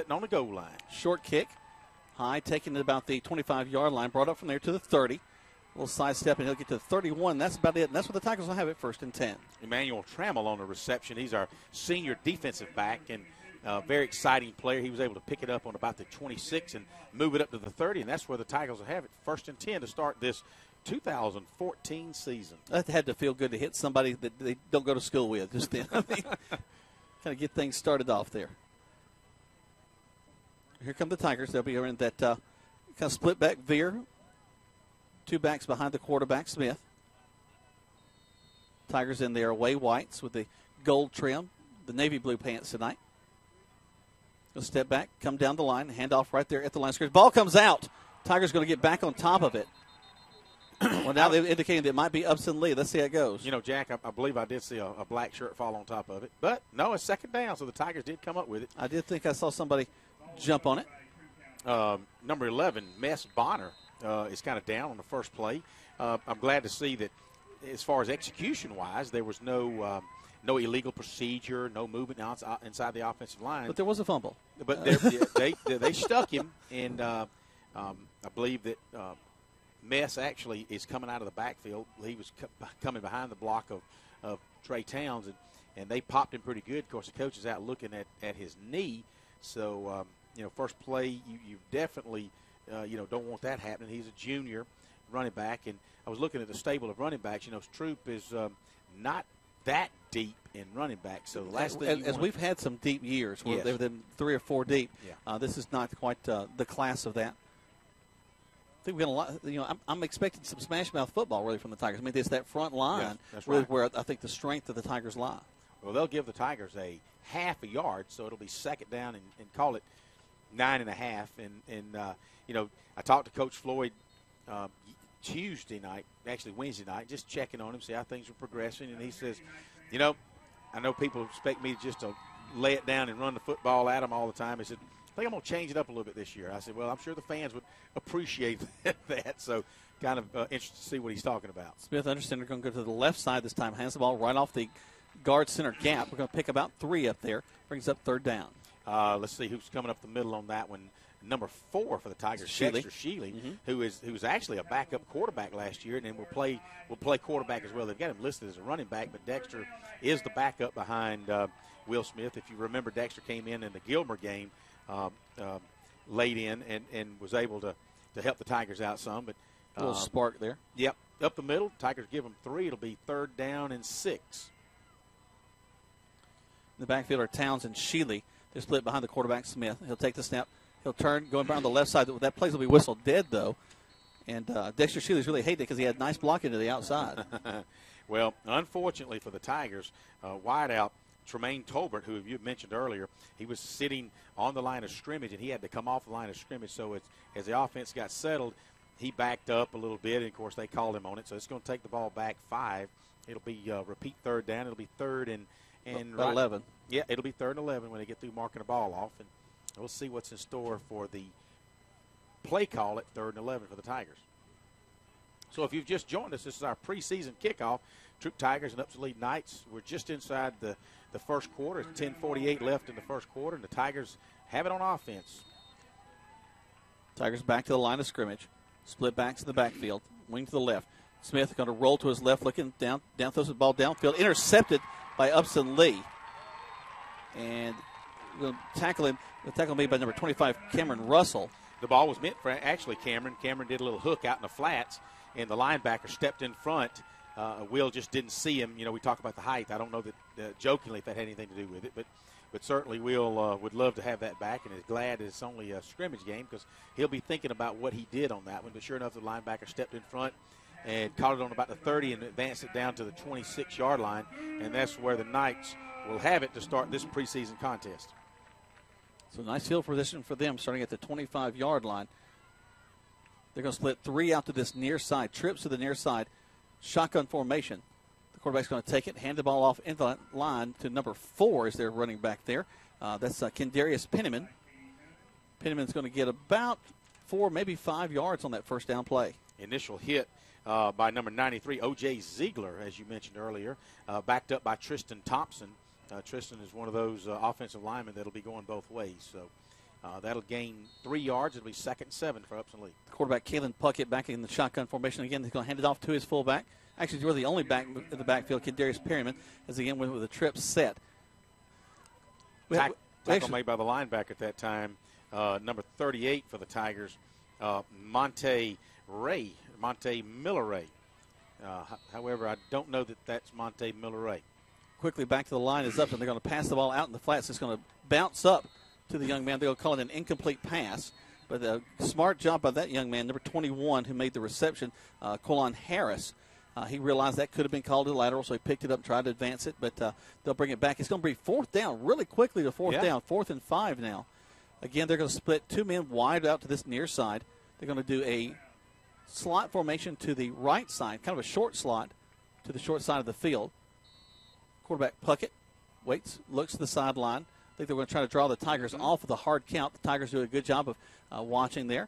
S2: on the goal line.
S5: Short kick, high, taken at about the 25-yard line, brought up from there to the 30. A little sidestep, and he'll get to the 31. That's about it, and that's what the Tigers will have it 1st and 10.
S2: Emmanuel Trammell on the reception. He's our senior defensive back, and very exciting player. He was able to pick it up on about the 26 and move it up to the 30, and that's where the Tigers will have it 1st and 10 to start this 2014 season.
S5: That had to feel good to hit somebody that they don't go to school with just then. I mean, kind of get things started off there. Here come the Tigers. They'll be in that kind of split back veer. 2 backs behind the quarterback, Smith. Tigers in their away whites with the gold trim, the navy blue pants tonight. Go step back, come down the line, hand off right there at the line of scrimmage. Ball comes out. Tigers going to get back on top of it. Well, now they've indicated it might be Upson-Lee. Let's see how it goes.
S2: Jack, I believe I did see a black shirt fall on top of it. But, no, it's 2nd down, so the Tigers did come up with it.
S5: I did think I saw somebody jump on it.
S2: Number 11, Mess Bonner, is kind of down on the first play. I'm glad to see that as far as execution-wise, there was no illegal procedure, no movement inside the offensive line.
S5: But there was a fumble.
S2: But they stuck him, and I believe that Mess actually is coming out of the backfield. He was coming behind the block of Trey Towns, and they popped him pretty good. Of course, the coach is out looking at his knee. So, first play, you definitely don't want that happening. He's a junior running back, and I was looking at the stable of running backs. Troup is not that deep running back. So the last thing
S5: as we've had some deep years where they've been 3 or 4 deep, this is not quite the class of that. I think we're going to, I'm expecting some smash mouth football really from the Tigers. I mean, it's that front line really where I think the strength of the Tigers lie.
S2: Well, they'll give the Tigers a half a yard, so it'll be second down and call it 9.5. And I talked to Coach Floyd Tuesday night, actually Wednesday night, just checking on him, see how things were progressing. And he says, I know people expect me just to lay it down and run the football at them all the time. He said, I think I'm going to change it up a little bit this year. I said, well, I'm sure the fans would appreciate that. So kind of interested to see what he's talking about.
S5: Smith Understand are going to go to the left side this time. Hands the ball right off the guard center gap. We're going to pick about 3 up there. Brings up 3rd down.
S2: Let's see who's coming up the middle on that one. Number 4 for the Tigers, Dexter Sheely, who was actually a backup quarterback last year, and then will play quarterback as well. They've got him listed as a running back, but Dexter is the backup behind Will Smith. If you remember, Dexter came in the Gilmer game late in and was able to help the Tigers out some. But
S5: a little spark there.
S2: Yep, up the middle. Tigers give them 3. It'll be 3rd down and 6.
S5: The backfield are Towns and Sheely. They're split behind the quarterback, Smith. He'll take the snap. He'll turn, going around the left side. That place will be whistled dead, though. And Dexter Sheely's really hated it because he had nice blocking to the outside.
S2: Well, unfortunately for the Tigers, wideout Tremaine Tolbert, who you mentioned earlier, he was sitting on the line of scrimmage, and he had to come off the line of scrimmage. So as the offense got settled, he backed up a little bit, and, of course, they called him on it. So it's going to take the ball back 5. It'll be repeat 3rd down. It'll be 3rd and
S5: 11.
S2: Yeah, it'll be 3rd and 11 when they get through marking the ball off. And we'll see what's in store for the play call at 3rd and 11 for the Tigers. So if you've just joined us, this is our preseason kickoff. Troup Tigers and Upson-Lee Knights. We're just inside the first quarter. It's 10:48 left in the first quarter, and the Tigers have it on offense.
S5: Tigers back to the line of scrimmage. Split backs in the backfield. Wing to the left. Smith going to roll to his left, looking down, throws the ball downfield. Intercepted by Upson-Lee. And we're going to tackle him. The tackle made by number 25, Cameron Russell.
S2: The ball was meant for actually Cameron. Cameron did a little hook out in the flats, and the linebacker stepped in front. Will just didn't see him. We talk about the height. I don't know that jokingly if that had anything to do with it, but certainly Will would love to have that back, and is glad it's only a scrimmage game because he'll be thinking about what he did on that one. But sure enough, the linebacker stepped in front and caught it on about the 30 and advanced it down to the 26-yard line, and that's where the Knights will have it to start this preseason contest.
S5: So nice field position for them starting at the 25-yard line. They're going to split 3 out to this near side. Trips to the near side. Shotgun formation. The quarterback's going to take it, hand the ball off into the line to number 4 as their running back there. That's Kendarius Penniman. Penniman's going to get about 4, maybe 5 yards on that first down play.
S2: Initial hit by number 93, O.J. Ziegler, as you mentioned earlier, backed up by Tristan Thompson. Tristan is one of those offensive linemen that'll be going both ways. So that'll gain 3 yards. It'll be 2nd and 7 for Upson-Lee.
S5: Quarterback Kalen Puckett back in the shotgun formation. Again, he's going to hand it off to his fullback. Actually, we're the only back in the backfield, Kendarius Perryman, as again with a trip set.
S2: Tackle made by the linebacker at that time, number 38 for the Tigers, Monte Miller-Ray. However, I don't know that that's Monte Miller-Ray.
S5: Quickly back to the line is Upton. They're going to pass the ball out in the flats. It's going to bounce up to the young man. They're going to call it an incomplete pass. But a smart job by that young man, number 21, who made the reception, Colon Harris. He realized that could have been called a lateral, so he picked it up and tried to advance it. But they'll bring it back. It's going to be 4th down really quickly to 4th down. 4th and 5 now. Again, they're going to split 2 men wide out to this near side. They're going to do a slot formation to the right side, kind of a short slot to the short side of the field. Quarterback Puckett waits, looks to the sideline. I think they're going to try to draw the Tigers off of the hard count. The Tigers do a good job of watching there.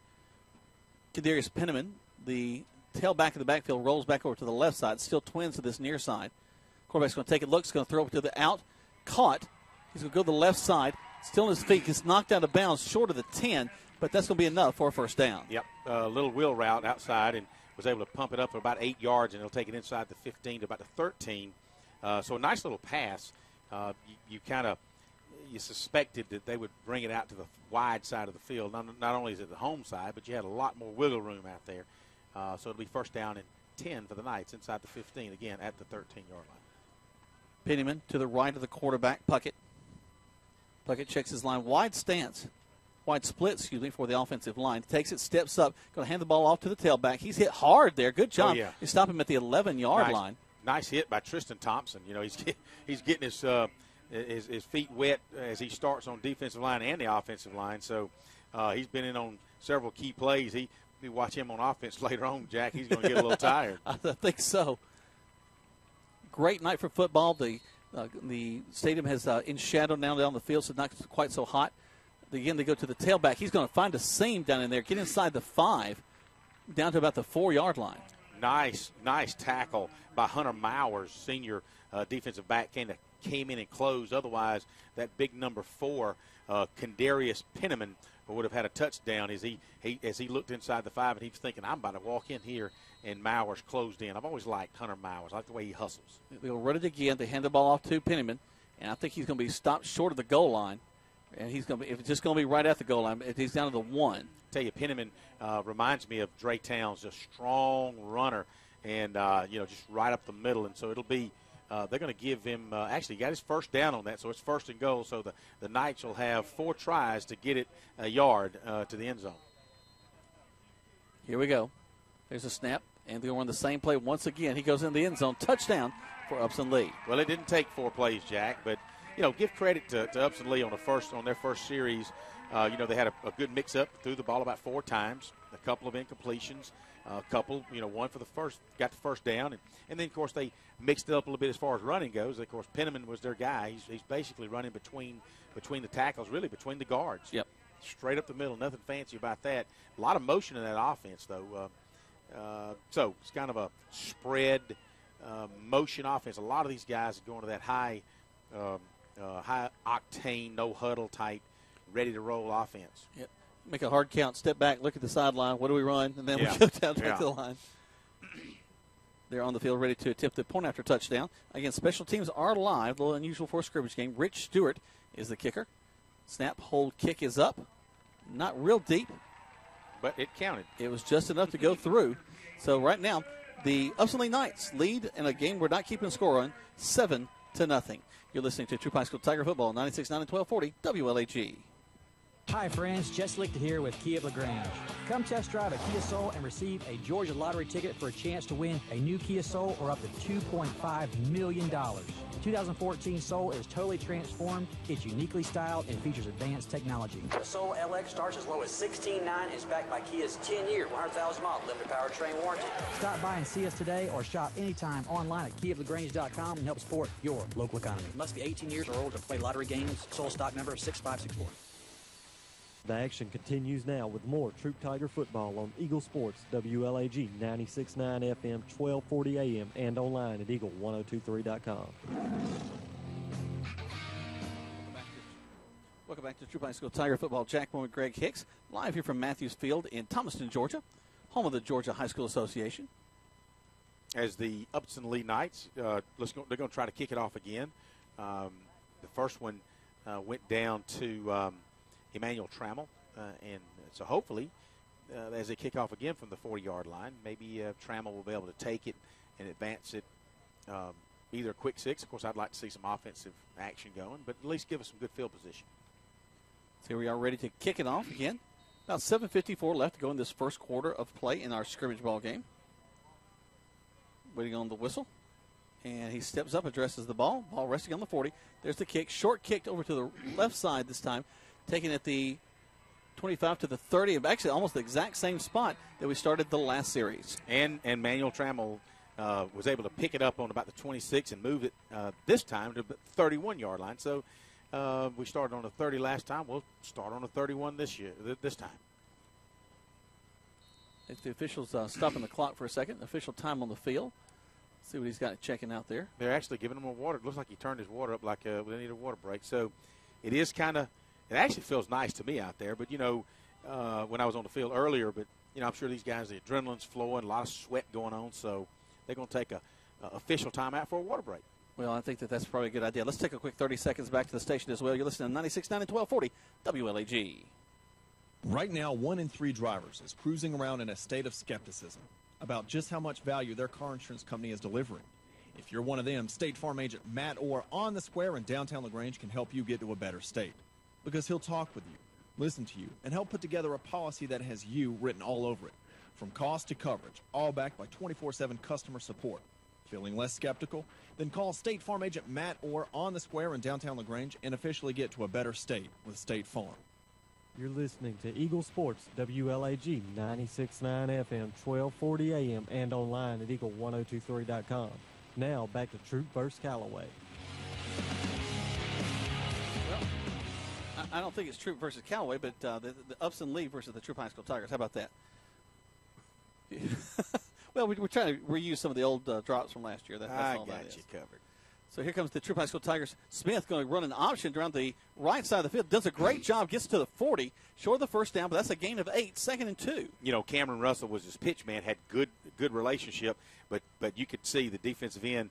S5: Kendarius Penniman, the tailback of the backfield, rolls back over to the left side. Still twins to this near side. Quarterback's going to take it, looks, going to throw it to the out. Caught. He's going to go to the left side. Still on his feet. Gets knocked out of bounds short of the 10, but that's going to be enough for a first down.
S2: Yep. A little wheel route outside and was able to pump it up for about 8 yards, and he'll take it inside the 15 to about the 13. So a nice little pass. You suspected that they would bring it out to the wide side of the field. Not only is it the home side, but you had a lot more wiggle room out there. So it'll be 1st down and 10 for the Knights inside the 15, again, at the 13-yard line.
S5: Pennyman to the right of the quarterback, Puckett. Puckett checks his line. Wide split, for the offensive line. Takes it, steps up, going to hand the ball off to the tailback. He's hit hard there. Good job.
S2: Oh, yeah.
S5: You stop him at the 11-yard line.
S2: Nice hit by Tristan Thompson. You know, he's getting his feet wet as he starts on defensive line and the offensive line. So he's been in on several key plays. If you watch him on offense later on, Jack, he's going to get a little tired.
S5: I think so. Great night for football. The stadium has in shadow now down the field, so not quite so hot. Again, they go to the tailback. He's going to find a seam down in there, get inside the 5, down to about the 4-yard line.
S2: Nice tackle by Hunter Mowers, senior defensive back, came in and closed. Otherwise, that big number 4, Kendarius Penniman, would have had a touchdown as he looked inside the 5, and he was thinking, I'm about to walk in here, and Mowers closed in. I've always liked Hunter Mowers. I like the way he hustles.
S5: They'll run it again. They hand the ball off to Penniman, and I think he's going to be stopped short of the goal line. And he's going to be, if it's just going to be right at the goal line, he's down to the 1.
S2: Tell you, Penniman reminds me of Dre Towns, a strong runner, and just right up the middle. And so it'll be they're going to give him actually he got his first down on that, so it's 1st and goal. So the Knights will have 4 tries to get it a yard to the end zone.
S5: Here we go. There's a snap, and they're going to run the same play once again. He goes in the end zone, touchdown for Upson-Lee.
S2: Well, it didn't take 4 plays, Jack, but give credit to Upson-Lee on their first series. They had a good mix-up, threw the ball about 4 times, a couple of incompletions, a couple, one for got the first down. And then, of course, they mixed it up a little bit as far as running goes. Of course, Penniman was their guy. He's basically running between the tackles, really between the guards.
S5: Yep.
S2: Straight up the middle, nothing fancy about that. A lot of motion in that offense, though. So it's kind of a spread motion offense. A lot of these guys are going to that high octane, no huddle type, ready to roll offense.
S5: Yep. Make a hard count, step back, look at the sideline. What do we run? And then we go down to the line. They're on the field ready to attempt the point after touchdown. Again, special teams are live. A little unusual for a scrimmage game. Rich Stewart is the kicker. Snap, hold, kick is up. Not real deep,
S2: but it counted.
S5: It was just enough to go through. So right now, the Upson-Lee Knights lead in a game we're not keeping score on, 7-0. You're listening to Troup High School Tiger Football, 96.9 and 1240 WLAG.
S11: Hi, friends. Jess Lichter here with Kia of LaGrange. Come test drive a Kia Soul and receive a Georgia lottery ticket for a chance to win a new Kia Soul or up to $2.5 million. The 2014 Soul is totally transformed. It's uniquely styled and features advanced technology. The Soul LX starts as low as $16,900 and is backed by Kia's 10-year, 100,000-mile limited powertrain warranty. Stop by and see us today or shop anytime online at KiaofLaGrange.com and help support your local economy. Must be 18 years or older to play lottery games. Soul stock number 6564.
S3: The action continues now with more Troup Tiger football on Eagle Sports, WLAG 96.9 FM, 1240 AM, and online at eagle1023.com.
S5: Welcome back to Troup High School Tiger Football. Jack Moore and Greg Hicks, live here from Matthews Field in Thomaston, Georgia, home of the Georgia High School Association.
S2: As the Upson-Lee Knights, they're going to try to kick it off again. The first one went down to Emmanuel Trammell, and so hopefully as they kick off again from the 40-yard line, maybe Trammell will be able to take it and advance it either a quick 6. Of course, I'd like to see some offensive action going, but at least give us some good field position.
S5: So here we are ready to kick it off again. About 7:54 left to go in this first quarter of play in our scrimmage ball game. Waiting on the whistle. And he steps up, addresses the ball. Ball resting on the 40. There's the kick. Short kicked over to the left side this time. Taken at the 25 to the 30, actually almost the exact same spot that we started the last series.
S2: And Manuel Trammell was able to pick it up on about the 26 and move it this time to the 31-yard line. So we started on the 30 last time. We'll start on the 31 this time.
S5: If the officials stopping the clock for a second, official time on the field. See what he's got checking out there.
S2: They're actually giving him a water. It looks like he turned his water up like they need a water break. So it is kind of. It actually feels nice to me out there, but, when I was on the field earlier, but, I'm sure these guys, the adrenaline's flowing, a lot of sweat going on, so they're going to take a official timeout for a water break.
S5: Well, I think that's probably a good idea. Let's take a quick 30 seconds back to the station as well. You're listening to 96.9 and 1240 WLAG.
S12: Right now, 1 in 3 drivers is cruising around in a state of skepticism about just how much value their car insurance company is delivering. If you're one of them, State Farm agent Matt Orr on the square in downtown LaGrange can help you get to a better state. Because he'll talk with you, listen to you, and help put together a policy that has you written all over it. From cost to coverage, all backed by 24/7 customer support. Feeling less skeptical? Then call State Farm agent Matt Orr on the square in downtown LaGrange and officially get to a better state with State Farm.
S10: You're listening to Eagle Sports, WLAG 96.9 FM, 1240 AM, and online at eagle1023.com. Now, back to Troup versus Callaway.
S5: I don't think it's Troup versus Callaway, but the Upson-Lee versus the Troup High School Tigers. How about that? Well, we're trying to reuse some of the old drops from last year. That's all that is.
S2: I got you covered.
S5: So here comes the Troup High School Tigers. Smith going to run an option around the right side of the field. Does a great job. Gets to the 40. Short of the first down, but that's a gain of 8. 2nd and 2.
S2: You know, Cameron Russell was his pitch man, had good relationship, but you could see the defensive end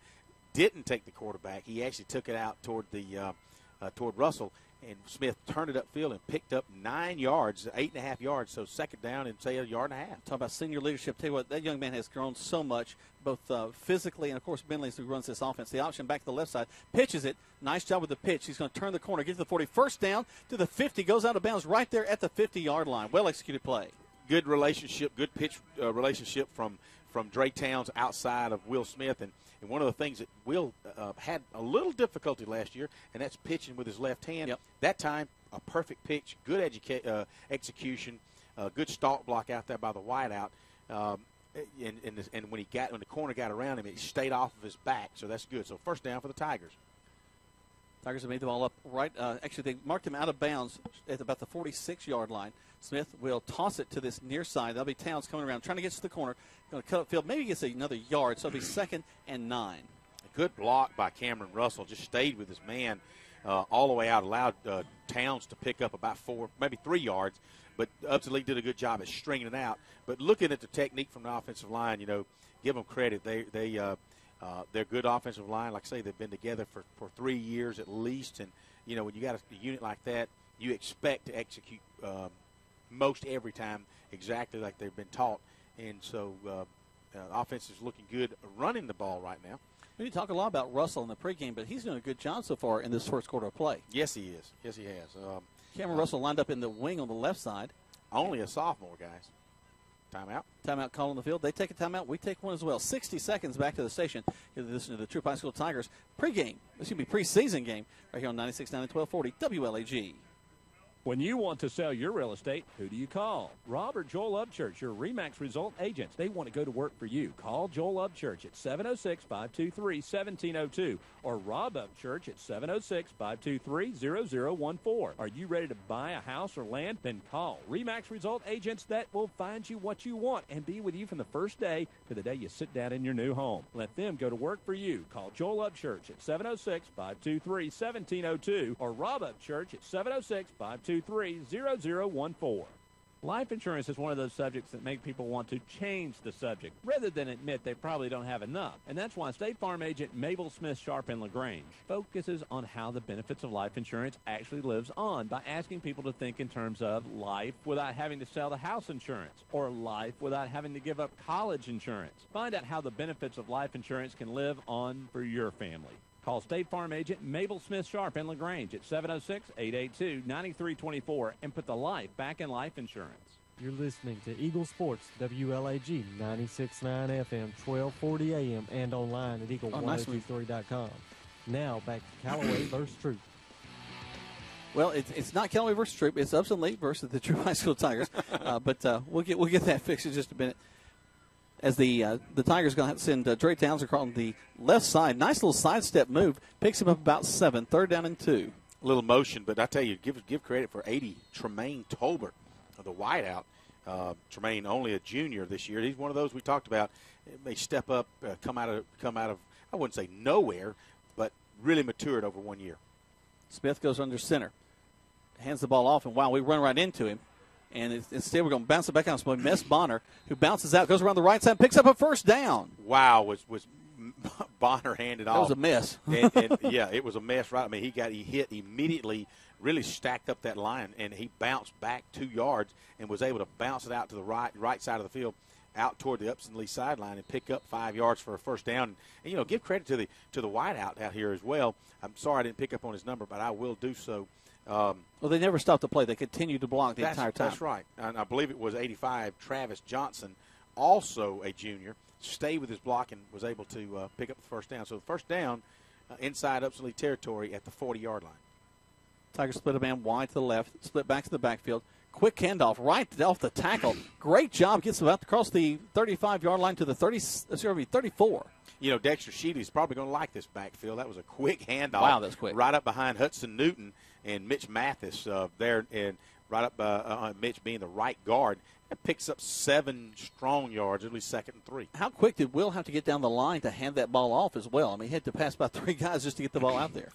S2: didn't take the quarterback. He actually took it out toward Russell, and Smith turned it upfield and picked up 9 yards, 8.5 yards. So 2nd down and say a yard and a half.
S5: Talk about senior leadership. Tell you what, that young man has grown so much, both physically and, of course, mentally as he runs this offense. The option back to the left side, pitches it. Nice job with the pitch. He's going to turn the corner, get to the 40. First down to the 50, goes out of bounds right there at the 50-yard line. Well-executed play.
S2: Good relationship, good pitch relationship from Dre Towns outside of Will Smith. And one of the things that Will had a little difficulty last year, and that's pitching with his left hand.
S5: Yep.
S2: That time, a perfect pitch, good execution, good stalk block out there by the wideout. And when the corner got around him, it stayed off of his back, so that's good. So 1st down for the Tigers.
S5: Tigers have made the ball up right. Actually, they marked him out of bounds at about the 46-yard line. Smith will toss it to this near side. That'll be Towns coming around, trying to get to the corner. Going to cut up field. Maybe gets another yard, so it'll be 2nd and 9.
S2: A good block by Cameron Russell. Just stayed with his man all the way out. Allowed Towns to pick up about 4, maybe 3 yards. But Upson-Lee did a good job at stringing it out. But looking at the technique from the offensive line, you know, give them credit. They're good offensive line. Like I say, they've been together for 3 years at least. And, you know, when you got a unit like that, you expect to execute most every time exactly like they've been taught. And so offense is looking good running the ball right now.
S5: We talk a lot about Russell in the pregame, but he's doing a good job so far in this first quarter of play.
S2: Yes, he is. Yes, he has.
S5: Cameron Russell lined up in the wing on the left side.
S2: Only a sophomore, guys. Timeout.
S5: Timeout call on the field. They take a timeout. We take one as well. 60 seconds back to the station. You're listening to the Troup High School Tigers preseason game right here on 96.9 and 1240 WLAG.
S9: When you want to sell your real estate, who do you call? Rob or Joel Upchurch, your RE/MAX result agents. They want to go to work for you. Call Joel Upchurch at 706-523-1702 or Rob Upchurch at 706-523-0014. Are you ready to buy a house or land? Then call RE/MAX result agents that will find you what you want and be with you from the first day to the day you sit down in your new home. Let them go to work for you. Call Joel Upchurch at 706-523-1702 or Rob Upchurch at 706-523-0014. Life insurance is one of those subjects that make people want to change the subject rather than admit they probably don't have enough. And that's why State Farm agent Mabel Smith Sharp in LaGrange focuses on how the benefits of life insurance actually lives on by asking people to think in terms of life without having to sell the house insurance or life without having to give up college insurance. Find out how the benefits of life insurance can live on for your family. Call State Farm agent Mabel Smith Sharp in LaGrange at 706-882-9324 and put the life back in life insurance.
S10: You're listening to Eagle Sports, WLAG 96.9 FM, 1240 AM, and online at eagle1023.com. Now back to Callaway versus Troup.
S5: Well, it's not Callaway versus Troup. It's Upson-Lee versus the Troup High School Tigers. But we'll get that fixed in just a minute. As the Tigers going to have to send Dre Towns across the left side. Nice little sidestep move. Picks him up about 7. 3rd down and 2.
S2: A little motion, but I tell you, give credit for 80 Tremaine Tolbert, the wideout. Tremaine only a junior this year. He's one of those we talked about. May step up, come out of I wouldn't say nowhere, but really matured over 1 year.
S5: Smith goes under center, hands the ball off, and wow, we run right into him. And instead, we're going to bounce it back out. So Miss Bonner, who bounces out, goes around the right side, picks up a 1st down.
S2: Wow, was Bonner handed off?
S5: That was a mess.
S2: and yeah, it was a mess, right? I mean, he hit immediately, really stacked up that line, and he bounced back 2 yards and was able to bounce it out to the right side of the field. out toward the Upson-Lee sideline and pick up 5 yards for a first down. And give credit to the wideout out here as well. I'm sorry I didn't pick up on his number, but I will do so.
S5: Well, they never stopped the play. They continued to block the entire time.
S2: That's right. And I believe it was 85, Travis Johnson, also a junior, stayed with his block and was able to pick up the first down. So the first down inside Upson-Lee territory at the 40-yard line.
S5: Tigers split a man wide to the left, split back to the backfield. Quick handoff right off the tackle. Great job. Gets about across the 35-yard line to the 34.
S2: Dexter Sheely's probably going to like this backfield. That was a quick handoff.
S5: Wow, that's quick.
S2: Right up behind Hudson Newton and Mitch Mathis there, and right up Mitch being the right guard. That picks up 7 strong yards, at least 2nd and 3.
S5: How quick did Will have to get down the line to hand that ball off as well? I mean, he had to pass by 3 guys just to get the ball out there.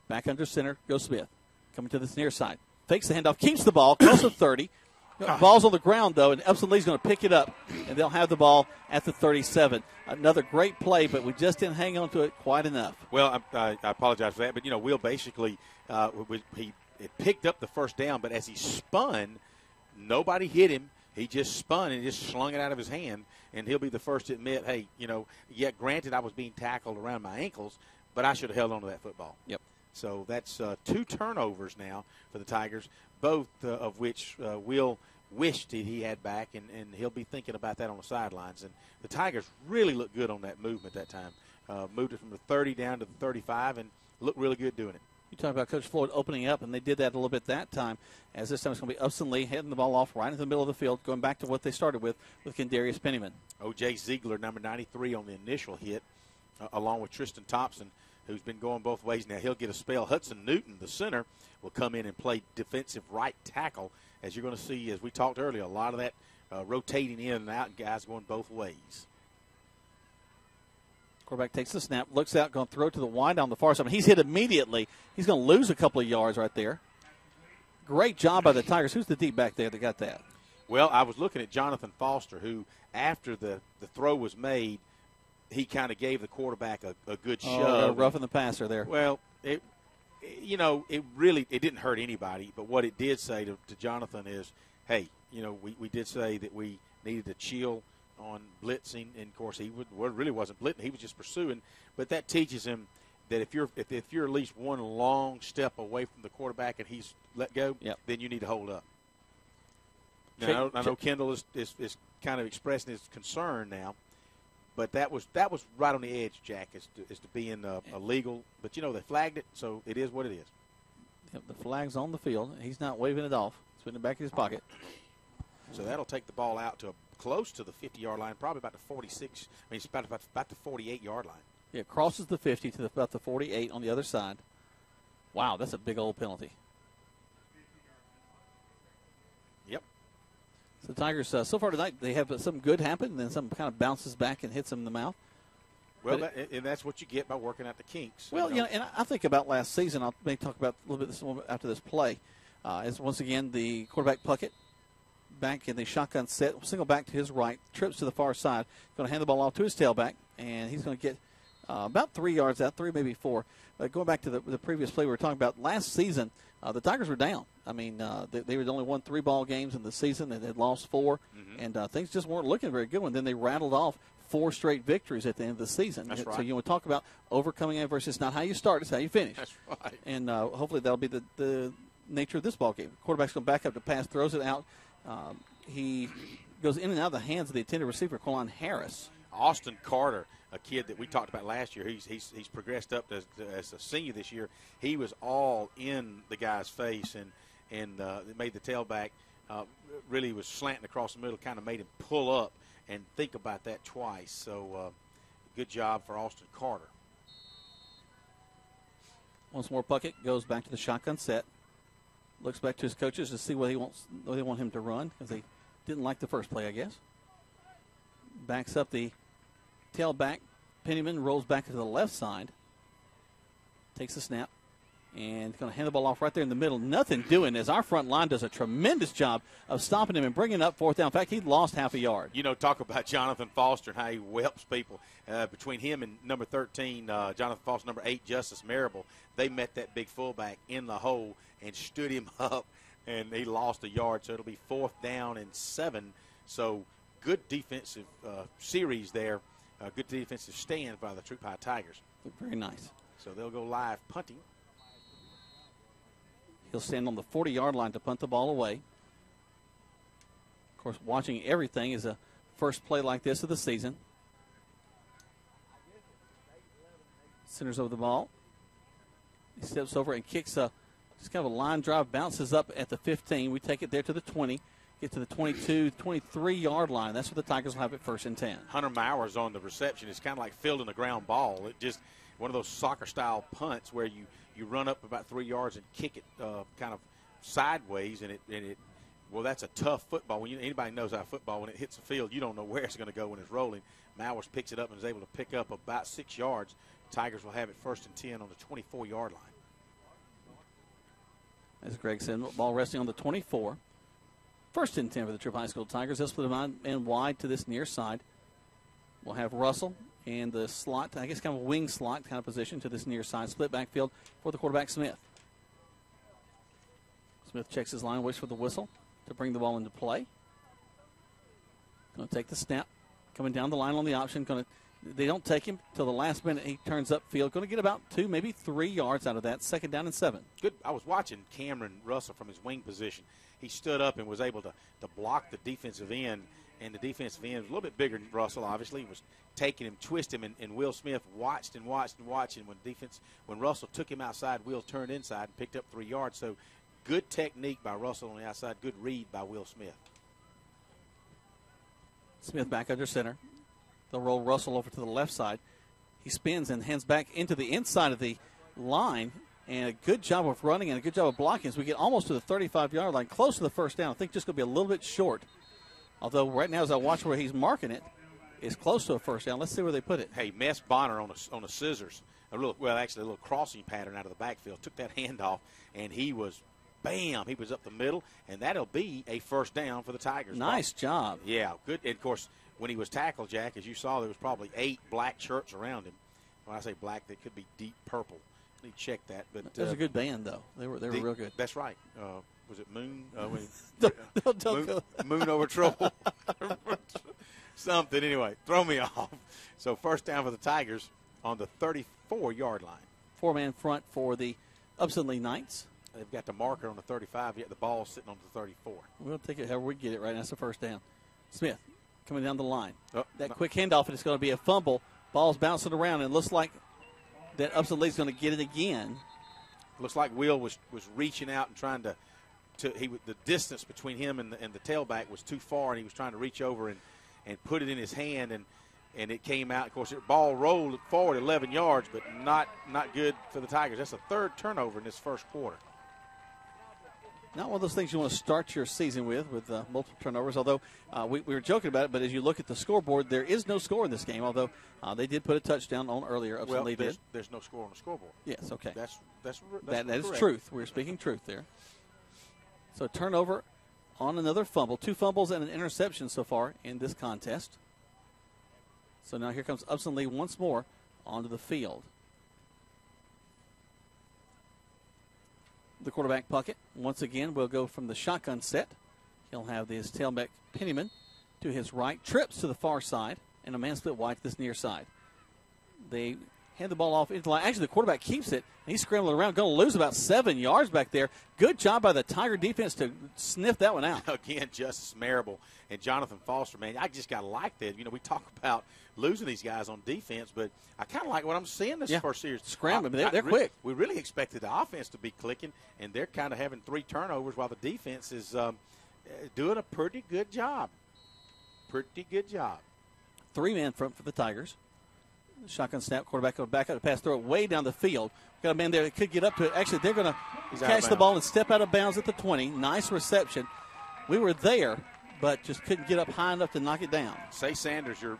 S5: Back under center goes Smith. Coming to this near side. Fakes the handoff, keeps the ball, close to 30. Ball's on the ground, though, and Upson-Lee's going to pick it up, and they'll have the ball at the 37. Another great play, but we just didn't hang on to it quite enough.
S2: Well, I apologize for that, but, Will basically he picked up the first down, but as he spun, nobody hit him. He just spun and just slung it out of his hand, and he'll be the first to admit, hey, granted I was being tackled around my ankles, but I should have held on to that football.
S5: Yep.
S2: So that's 2 turnovers now for the Tigers, both of which Will wished he had back, and he'll be thinking about that on the sidelines. And the Tigers really looked good on that movement that time. Moved it from the 30 down to the 35 and looked really good doing it.
S5: You talk about Coach Floyd opening up, and they did that a little bit that time, as this time it's going to be Upson-Lee heading the ball off right in the middle of the field, going back to what they started with Kendarius Pennyman.
S2: O.J. Ziegler, number 93 on the initial hit, along with Tristan Thompson, who's been going both ways. Now he'll get a spell. Hudson Newton, the center, will come in and play defensive right tackle. As you're going to see, as we talked earlier, a lot of that rotating in and out, guys going both ways.
S5: Quarterback takes the snap, looks out, going to throw to the wide on the far side. He's hit immediately. He's going to lose a couple of yards right there. Great job by the Tigers. Who's the deep back there that got that?
S2: Well, I was looking at Jonathan Foster, who, after the throw was made, he kind of gave the quarterback a good shove.
S5: Roughing the passer there.
S2: Well, it didn't hurt anybody, but what it did say to Jonathan is, hey, we did say that we needed to chill on blitzing, and of course he really wasn't blitzing, he was just pursuing. But that teaches him that if you're at least one long step away from the quarterback and he's let go, then you need to hold up. Now, I know Kendall is kind of expressing his concern now. But that was right on the edge, Jack, as to being illegal. But, they flagged it, so it is what it is.
S5: Yep, the flag's on the field. He's not waving it off. It's putting it back in his pocket.
S2: So that'll take the ball out to close to the 50-yard line, probably about the 46. I mean, it's about the 48-yard line.
S5: Yeah, crosses the 50 to about the 48 on the other side. Wow, that's a big old penalty.
S2: Yep.
S5: So the Tigers, so far tonight, they have something good happen, and then something kind of bounces back and hits them in the mouth.
S2: Well, and that's what you get by working out the kinks.
S5: Well, and I think about last season. I'll maybe talk about a little bit after this play. As once again, the quarterback Puckett back in the shotgun set, single back to his right, trips to the far side, going to hand the ball off to his tailback, and he's going to get about 3 yards out, 3 maybe 4. But going back to the previous play we were talking about, last season, the Tigers were down. I mean, they had only won 3 ball games in the season and had lost 4, and things just weren't looking very good. And then they rattled off 4 straight victories at the end of the season.
S2: That's right.
S5: So you want to talk about overcoming adversity. It's not how you start, it's how you finish.
S2: That's right.
S5: And hopefully that'll be the nature of this ball game. Quarterback's going to back up to pass, throws it out. He goes in and out of the hands of the intended receiver, Quillan Harris.
S2: Austin Carter, a kid that we talked about last year, he's progressed up as a senior this year. He was all in the guy's face and it made the tailback really was slanting across the middle, kind of made him pull up and think about that twice. So good job for Austin Carter.
S5: Once more, Puckett goes back to the shotgun set. Looks back to his coaches to see what they want him to run, because they didn't like the first play, I guess. Backs up the tailback. Pennyman rolls back to the left side. Takes the snap. And going to hand the ball off right there in the middle. Nothing doing, as our front line does a tremendous job of stopping him and bringing up 4th down. In fact, he lost half a yard.
S2: Talk about Jonathan Foster and how he whelps people. Between him and number 13, Jonathan Foster, number 8, Justice Marable, they met that big fullback in the hole and stood him up, and he lost a yard. So it'll be 4th down and 7. So good defensive series there, good defensive stand by the Troup High Tigers.
S5: Very nice.
S2: So they'll go live punting.
S5: He'll stand on the 40-yard line to punt the ball away. Of course, watching everything is a first play like this of the season. Centers over the ball. He steps over and kicks a just kind of a line drive, bounces up at the 15. We take it there to the 20, get to the 22, 23-yard line. That's where the Tigers will have it 1st and 10.
S2: Hunter Mowers on the reception. It's kind of like fielding a ground ball. It just one of those soccer-style punts where you run up about 3 yards and kick it kind of sideways, and it well, that's a tough football. When anybody knows how football, when it hits the field, you don't know where it's going to go when it's rolling. Mowers picks it up and is able to pick up about 6 yards. Tigers will have it 1st and 10 on the 24-yard line.
S5: As Greg said, ball resting on the 24. 1st and 10 for the Troup High School Tigers. They'll split them in wide to this near side. We'll have Russell and the slot, I guess kind of a wing slot kind of position to this near side. Split backfield for the quarterback, Smith. Smith checks his line, waits for the whistle to bring the ball into play. Going to take the snap. Coming down the line on the option. They don't take him till the last minute. He turns upfield. Going to get about 2, maybe 3 yards out of that. 2nd down and 7.
S2: Good. I was watching Cameron Russell from his wing position. He stood up and was able to block the defensive end, and the defensive end was a little bit bigger than Russell, obviously. He was taking him, twisting him, and Will Smith watched and watched and watched. And when Russell took him outside, Will turned inside and picked up 3 yards. So good technique by Russell on the outside. Good read by Will Smith.
S5: Smith back under center. They'll roll Russell over to the left side. He spins and hands back into the inside of the line. And a good job of running and a good job of blocking as we get almost to the 35-yard line, close to the 1st down. I think just going to be a little bit short. Although right now as I watch where he's marking it, it's close to a 1st down. Let's see where they put it.
S2: Hey, Mess Bonner on a scissors, a little crossing pattern out of the backfield, took that handoff, and he was, bam, he was up the middle, and that'll be a 1st down for the Tigers.
S5: Nice job.
S2: Yeah, good. And, of course, when he was tackled, Jack, as you saw, there was probably 8 black shirts around him. When I say black, they could be deep purple. Let me check that. But
S5: it was a good band, though. They were real good.
S2: That's right. Was it Moon?
S5: Don't
S2: Moon over trouble. Something. Anyway, throw me off. So 1st down for the Tigers on the 34-yard line.
S5: 4-man front for the Upson-Lee Knights.
S2: They've got the marker on the 35, yet the ball's sitting on the 34.
S5: We'll take it however we get it right now. That's the 1st down. Smith coming down the line.
S2: That
S5: quick handoff, and it's going to be a fumble. Ball's bouncing around, and it looks like that Upson-Lee's going to get it again.
S2: Looks like Will was reaching out and trying the distance between him and the tailback was too far, and he was trying to reach over and put it in his hand, and it came out. Of course, the ball rolled forward 11 yards, but not good for the Tigers. That's the 3rd turnover in this 1st quarter.
S5: Not one of those things you want to start your season with multiple turnovers, although we were joking about it, but as you look at the scoreboard, there is no score in this game, although they did put a touchdown on earlier. Upson-Lee did.
S2: There's no score on the scoreboard.
S5: Yes, okay.
S2: That
S5: is truth. We're speaking truth there. So turnover on another fumble. 2 fumbles and an interception so far in this contest. So now here comes Upson-Lee once more onto the field. The quarterback Puckett once again will go from the shotgun set. He'll have his tailback Pennyman to his right, trips to the far side, and a man split wide to this near side. They hand the ball off into the line. Actually, the quarterback keeps it, and he's scrambling around, going to lose about 7 yards back there. Good job by the Tiger defense to sniff that one out.
S2: Again, Justice Marable and Jonathan Foster, man, I just got to like that. You know, we talk about losing these guys on defense, but I kind of like what I'm seeing this first series.
S5: Scrambling, they're quick.
S2: We really expected the offense to be clicking, and they're kind of having 3 turnovers while the defense is doing a pretty good job. Pretty good job.
S5: 3-man front for the Tigers. Shotgun snap, quarterback will back up the pass, throw it way down the field. Got a man there that could get up to it. Actually, they're going to catch the ball and step out of bounds at the 20. Nice reception. We were there, but just couldn't get up high enough to knock it down.
S2: Say Sanders, your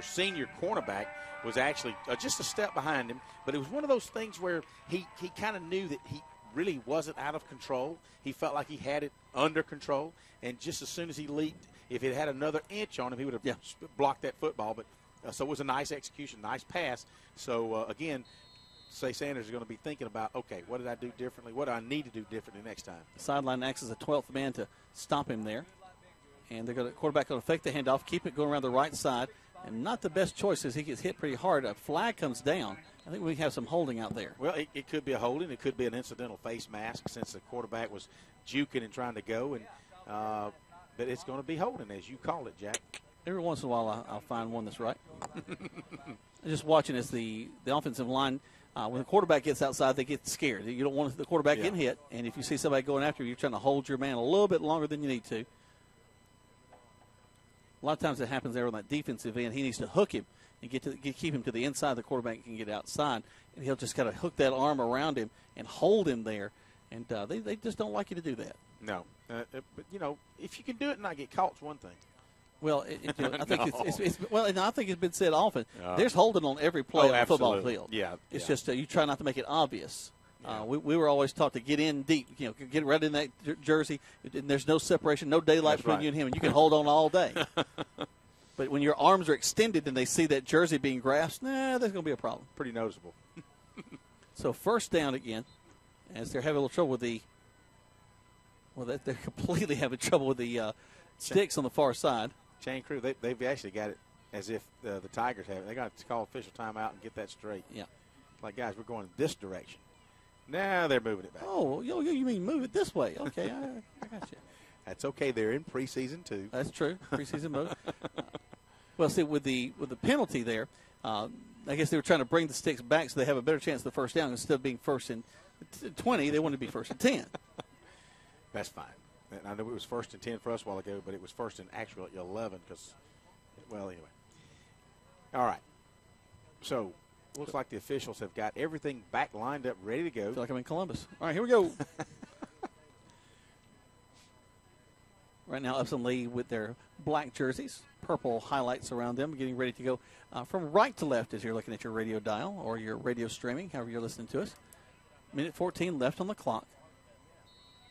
S2: senior cornerback, was actually just a step behind him, but it was one of those things where he kind of knew that he really wasn't out of control. He felt like he had it under control, and just as soon as he leaped, if it had another inch on him, he would have blocked that football. But so it was a nice execution, nice pass. So, again, Say Sanders is going to be thinking about, okay, what did I do differently? What do I need to do differently next time?
S5: Sideline acts as a 12th man to stop him there. And quarterback going to fake the handoff, keep it going around the right side. And not the best choice as he gets hit pretty hard. A flag comes down. I think we have some holding out there.
S2: Well, it could be a holding. It could be an incidental face mask since the quarterback was juking and trying to go. But it's going to be holding, as you call it, Jack.
S5: Every once in a while I'll find one that's right. Just watching as the offensive line, when the quarterback gets outside, they get scared. You don't want the quarterback getting hit. And if you see somebody going after you, you're trying to hold your man a little bit longer than you need to. A lot of times it happens there on that defensive end. He needs to hook him and keep him to the inside. The quarterback can get outside, and he'll just kind of hook that arm around him and hold him there. And they just don't like you to do that.
S2: No. But, if you can do it and not get caught, it's one thing.
S5: Well, I think and I think it's been said often. There's holding on every play on the football field.
S2: Yeah.
S5: It's just you try not to make it obvious. We were always taught to get in deep, get right in that jersey. And there's no separation, no daylight between you and him, and you can hold on all day. But when your arms are extended and they see that jersey being grasped, there's going to be a problem.
S2: Pretty noticeable.
S5: So first down again, as they're having a little trouble with they're completely having trouble with the sticks on the far side.
S2: Chain crew, they've actually got it as if the Tigers have it. They got to call official timeout and get that straight.
S5: Yeah.
S2: Like, guys, we're going this direction. Now they're moving it back.
S5: Oh, you mean move it this way. Okay, I got you.
S2: That's okay. They're in preseason, too.
S5: That's true, preseason mode. Well, see, with the penalty there, I guess they were trying to bring the sticks back so they have a better chance of the first down. Instead of being first and 20, they wanted to be first and 10.
S2: That's fine. And I know it was first and 10 for us a while ago, but it was first and actual 11 because, well, anyway. All right. So, looks like the officials have got everything back lined up, ready to go.
S5: I feel like I'm in Columbus. All right, here we go. Right now, Upson-Lee with their black jerseys, purple highlights around them, getting ready to go from right to left as you're looking at your radio dial or your radio streaming, however you're listening to us. Minute 14 left on the clock.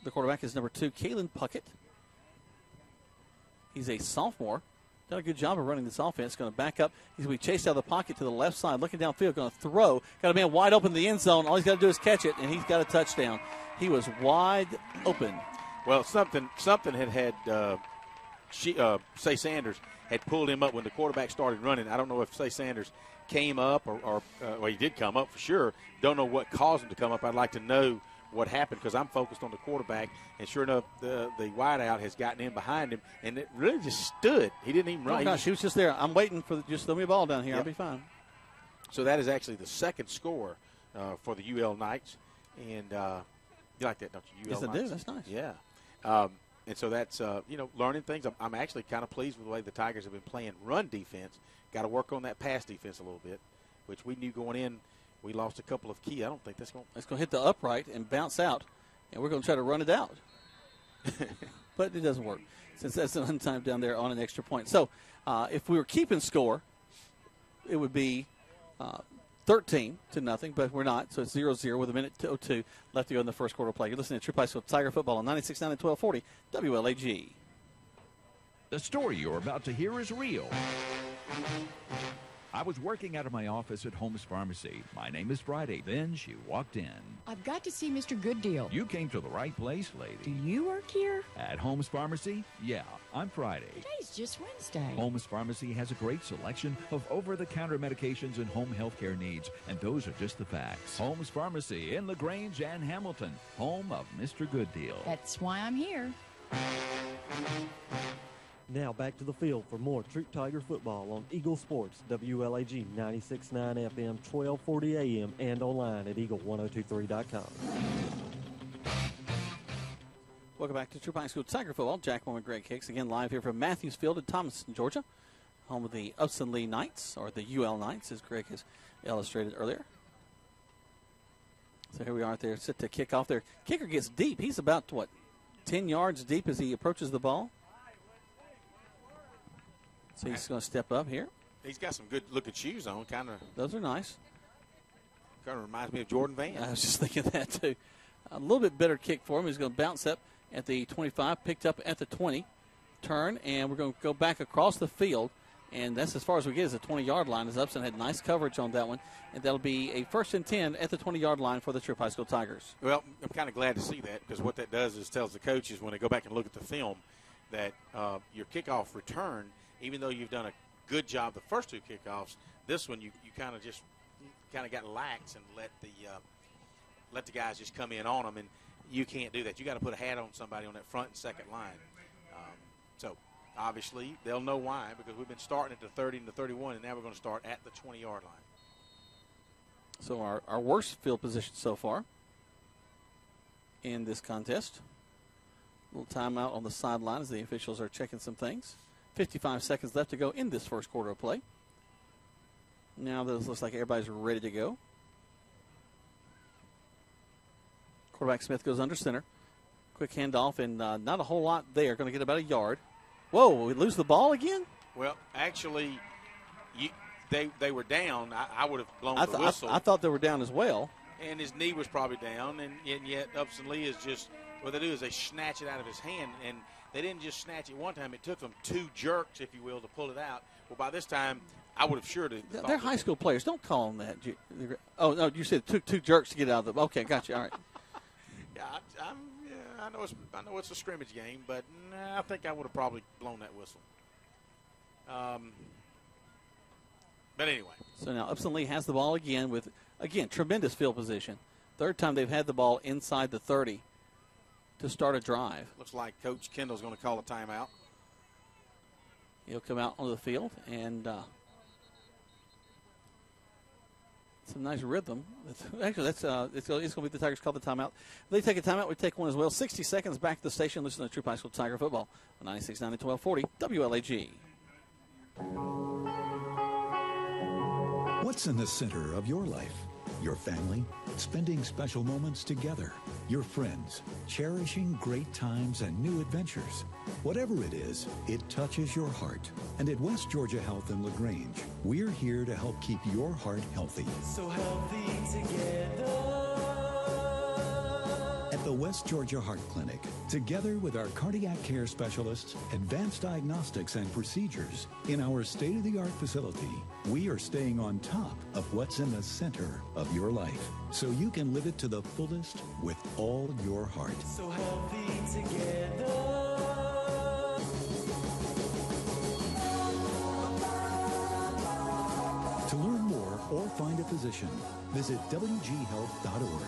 S5: The quarterback is number 2, Kalen Puckett. He's a sophomore. Done a good job of running this offense. Going to back up. He's going to be chased out of the pocket to the left side, looking downfield, going to throw. Got a man wide open in the end zone. All he's got to do is catch it, and he's got a touchdown. He was wide open.
S2: Well, something had Say Sanders had pulled him up when the quarterback started running. I don't know if Say Sanders came up or he did come up for sure. Don't know what caused him to come up. I'd like to know what happened because I'm focused on the quarterback, and sure enough, the wideout has gotten in behind him, and it really just stood. He didn't even run.
S5: Oh, gosh, he was just there. I'm waiting for just throw me a ball down here. I'll be fine.
S2: So that is actually the second score for the UL Knights, and you like that, don't you? UL
S5: Yes, I
S2: Knights?
S5: do. That's nice.
S2: Yeah. And so that's, learning things. I'm actually kind of pleased with the way the Tigers have been playing run defense. Got to work on that pass defense a little bit, which we knew going in. We lost a couple of key. I don't think that's going to.
S5: It's going to hit the upright and bounce out, and we're going to try to run it out. But it doesn't work since that's an untimed down there on an extra point. So if we were keeping score, it would be 13-0, but we're not. So it's 0-0 with a minute 2:02 left to go in the first quarter play. You're listening to Troup High School Tiger Football on 96.9 and 1240 WLAG.
S6: The story you're about to hear is real. I was working out of my office at Holmes Pharmacy. My name is Friday. Then she walked in.
S17: I've got to see Mr. Gooddeal.
S6: You came to the right place, lady.
S17: Do you work here?
S6: At Holmes Pharmacy? Yeah, I'm Friday.
S17: Today's just Wednesday.
S6: Holmes Pharmacy has a great selection of over-the-counter medications and home health care needs, and those are just the facts. Holmes Pharmacy in LaGrange and Hamilton, home of Mr. Gooddeal.
S17: That's why I'm here.
S3: Now back to the field for more Troup Tiger football on Eagle Sports, WLAG 96.9 FM, 1240 AM, and online at eagle1023.com.
S5: Welcome back to Troup High School Tiger football. Jack Moore and Greg Hicks again live here from Matthews Field in Thomaston, Georgia, home of the Upson-Lee Knights, or the UL Knights, as Greg has illustrated earlier. So here we are there, set to kick off there. Kicker gets deep. He's about, 10 yards deep as he approaches the ball. So he's going to step up here.
S2: He's got some good-looking shoes on, kind of.
S5: Those are nice.
S2: Kind of reminds me of Jordan Van.
S5: I was just thinking that, too. A little bit better kick for him. He's going to bounce up at the 25, picked up at the 20, turn, and we're going to go back across the field. And that's as far as we get is the 20-yard line, as Upson had nice coverage on that one. And that'll be a 1st and 10 at the 20-yard line for the Troup High School Tigers.
S2: Well, I'm kind of glad to see that because what that does is tells the coaches when they go back and look at the film that your kickoff return, even though you've done a good job the first 2 kickoffs, this one you kind of got lax and let the guys just come in on them, and you can't do that. You got to put a hat on somebody on that front and second line. So obviously they'll know why, because we've been starting at the 30 and the 31, and now we're going to start at the 20-yard line.
S5: So our worst field position so far in this contest. A little timeout on the sideline as the officials are checking some things. 55 seconds left to go in this first quarter of play. Now this looks like everybody's ready to go. Quarterback Smith goes under center. Quick handoff, and not a whole lot there. Going to get about a yard. Whoa, we lose the ball again?
S2: Well, actually, they were down. I would have blown the whistle.
S5: I thought they were down as well.
S2: And his knee was probably down, and yet Upson-Lee is just, what they do is they snatch it out of his hand, and they didn't just snatch it one time. It took them 2 jerks, if you will, to pull it out. Well, by this time, I would have sure to.
S5: They're high school players. Don't call them that. Oh, no, you said it took 2 jerks to get out of the. Okay, gotcha. All right.
S2: Yeah, I know it's a scrimmage game, but I think I would have probably blown that whistle. But anyway.
S5: So now Upson-Lee has the ball again with, tremendous field position. Third time they've had the ball inside the 30 to start a drive.
S2: Looks like Coach Kendall's going to call a timeout.
S5: He'll come out onto the field, and some nice rhythm. Actually, it's going to be the Tigers call the timeout. They take a timeout. We take one as well. 60 seconds back to the station. Listen to Troup High School Tiger Football on 96.9 and 1240 WLAG.
S13: What's in the center of your life? Your family, spending special moments together, your friends, cherishing great times and new adventures. Whatever it is, it touches your heart. And at West Georgia Health in LaGrange, we're here to help keep your heart healthy.
S14: So healthy together.
S13: At the West Georgia Heart Clinic, together with our cardiac care specialists, advanced diagnostics and procedures, in our state-of-the-art facility, we are staying on top of what's in the center of your life, so you can live it to the fullest with all your heart.
S14: So healthy together.
S13: To learn more or find a physician, visit wghealth.org.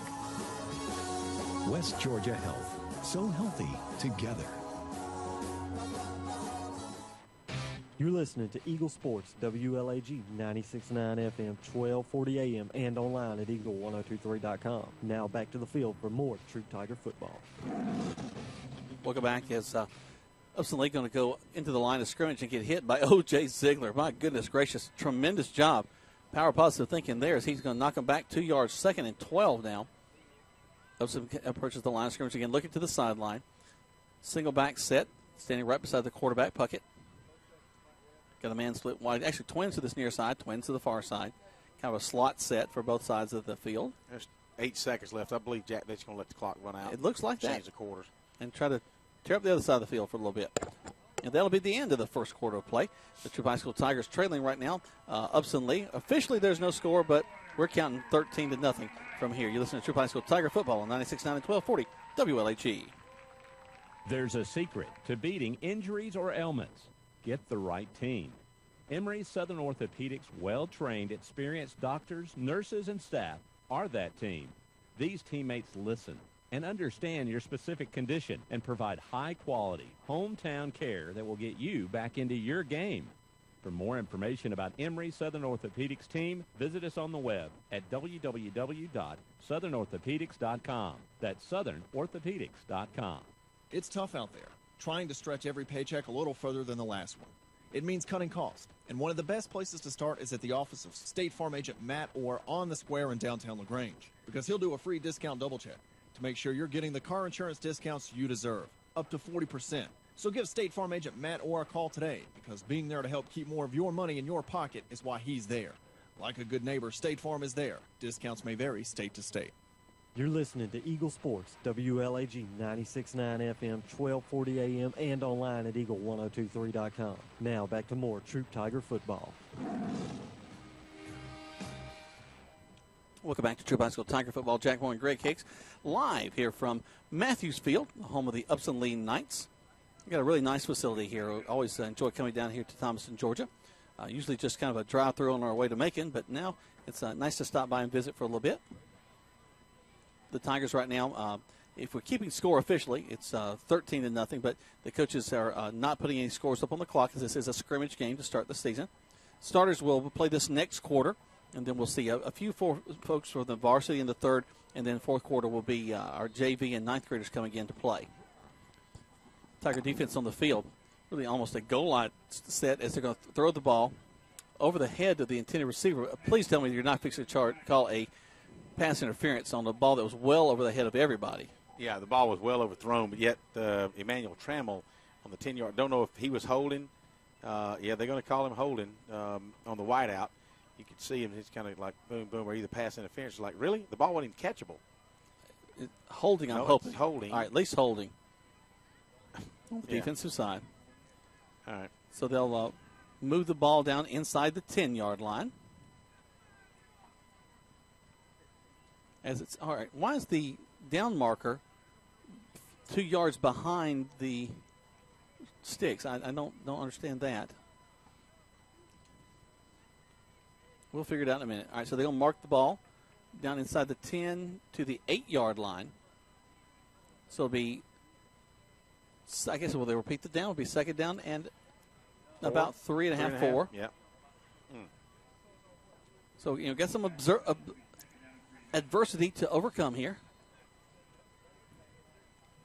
S13: West Georgia Health. So healthy together.
S3: You're listening to Eagle Sports, WLAG 96.9 FM, 1240 AM, and online at eagle1023.com. Now back to the field for more Troup Tiger football.
S5: Welcome back as Upson-Lee going to go into the line of scrimmage and get hit by O.J. Ziegler. My goodness gracious, tremendous job. Power positive thinking there as he's going to knock him back 2 yards, 2nd and 12 now. Upson approaches the line of scrimmage again, looking to the sideline. Single back set, standing right beside the quarterback, Puckett. Got a man split wide. Actually, twins to this near side, twins to the far side. Kind of a slot set for both sides of the field.
S2: There's 8 seconds left. I believe Jack Bates going to let the clock run out.
S5: It looks like that.
S2: Change the quarters.
S5: And try to tear up the other side of the field for a little bit. And that'll be the end of the first quarter of play. The Troup High School Tigers trailing right now. Upson-Lee. Officially, there's no score, but we're counting 13-0 from here. You listen to Troup High School Tiger Football on 96.9 and 1240 WLAG.
S9: There's a secret to beating injuries or ailments. Get the right team. Emory Southern Orthopedics' well-trained, experienced doctors, nurses, and staff are that team. These teammates listen and understand your specific condition and provide high-quality, hometown care that will get you back into your game. For more information about Emory Southern Orthopedics team, visit us on the web at www.southernorthopedics.com. That's southernorthopedics.com.
S12: It's tough out there, trying to stretch every paycheck a little further than the last one. It means cutting costs, and one of the best places to start is at the office of State Farm agent Matt Orr on the square in downtown LaGrange, because he'll do a free discount double check to make sure you're getting the car insurance discounts you deserve, up to 40%. So give State Farm agent Matt Orr a call today, because being there to help keep more of your money in your pocket is why he's there. Like a good neighbor, State Farm is there. Discounts may vary state to state.
S3: You're listening to Eagle Sports, WLAG 96.9 FM, 1240 AM, and online at eagle1023.com. Now back to more Troup Tiger football.
S5: Welcome back to Troup High School Tiger Football. Jack Moore and Greg Hicks live here from Matthews Field, home of the Upson-Lee Knights. We've got a really nice facility here. I always enjoy coming down here to Thomaston, Georgia. Usually just kind of a drive-through on our way to Macon, but now it's nice to stop by and visit for a little bit. The Tigers right now, if we're keeping score officially, it's 13-0, but the coaches are not putting any scores up on the clock, as this is a scrimmage game to start the season. Starters will play this next quarter, and then we'll see a few folks from the varsity in the third, and then fourth quarter will be our JV and ninth graders coming in to play. Tiger defense on the field, really almost a goal line set as they're going to throw the ball over the head of the intended receiver. Please tell me you're not fixing to call a pass interference on the ball that was well over the head of everybody.
S2: Yeah, the ball was well overthrown, but yet Emmanuel Trammell on the 10-yard, don't know if he was holding. They're going to call him holding on the wideout. You could see him, he's kind of like boom, boom, or either pass interference. Like, really? The ball wasn't even catchable.
S5: Holding, I'm hoping.
S2: Holding.
S5: All right, at least holding. On the defensive side.
S2: All right.
S5: So they'll move the ball down inside the 10-yard line. As it's all right. Why is the down marker 2 yards behind the sticks? I don't understand that. We'll figure it out in a minute. All right, so they're going to mark the ball down inside the 10 to the 8-yard line. So it'll be, I guess, will they repeat the down? It'll be second down and about 3.5, 4.
S2: Yeah.
S5: So, got some adversity to overcome here.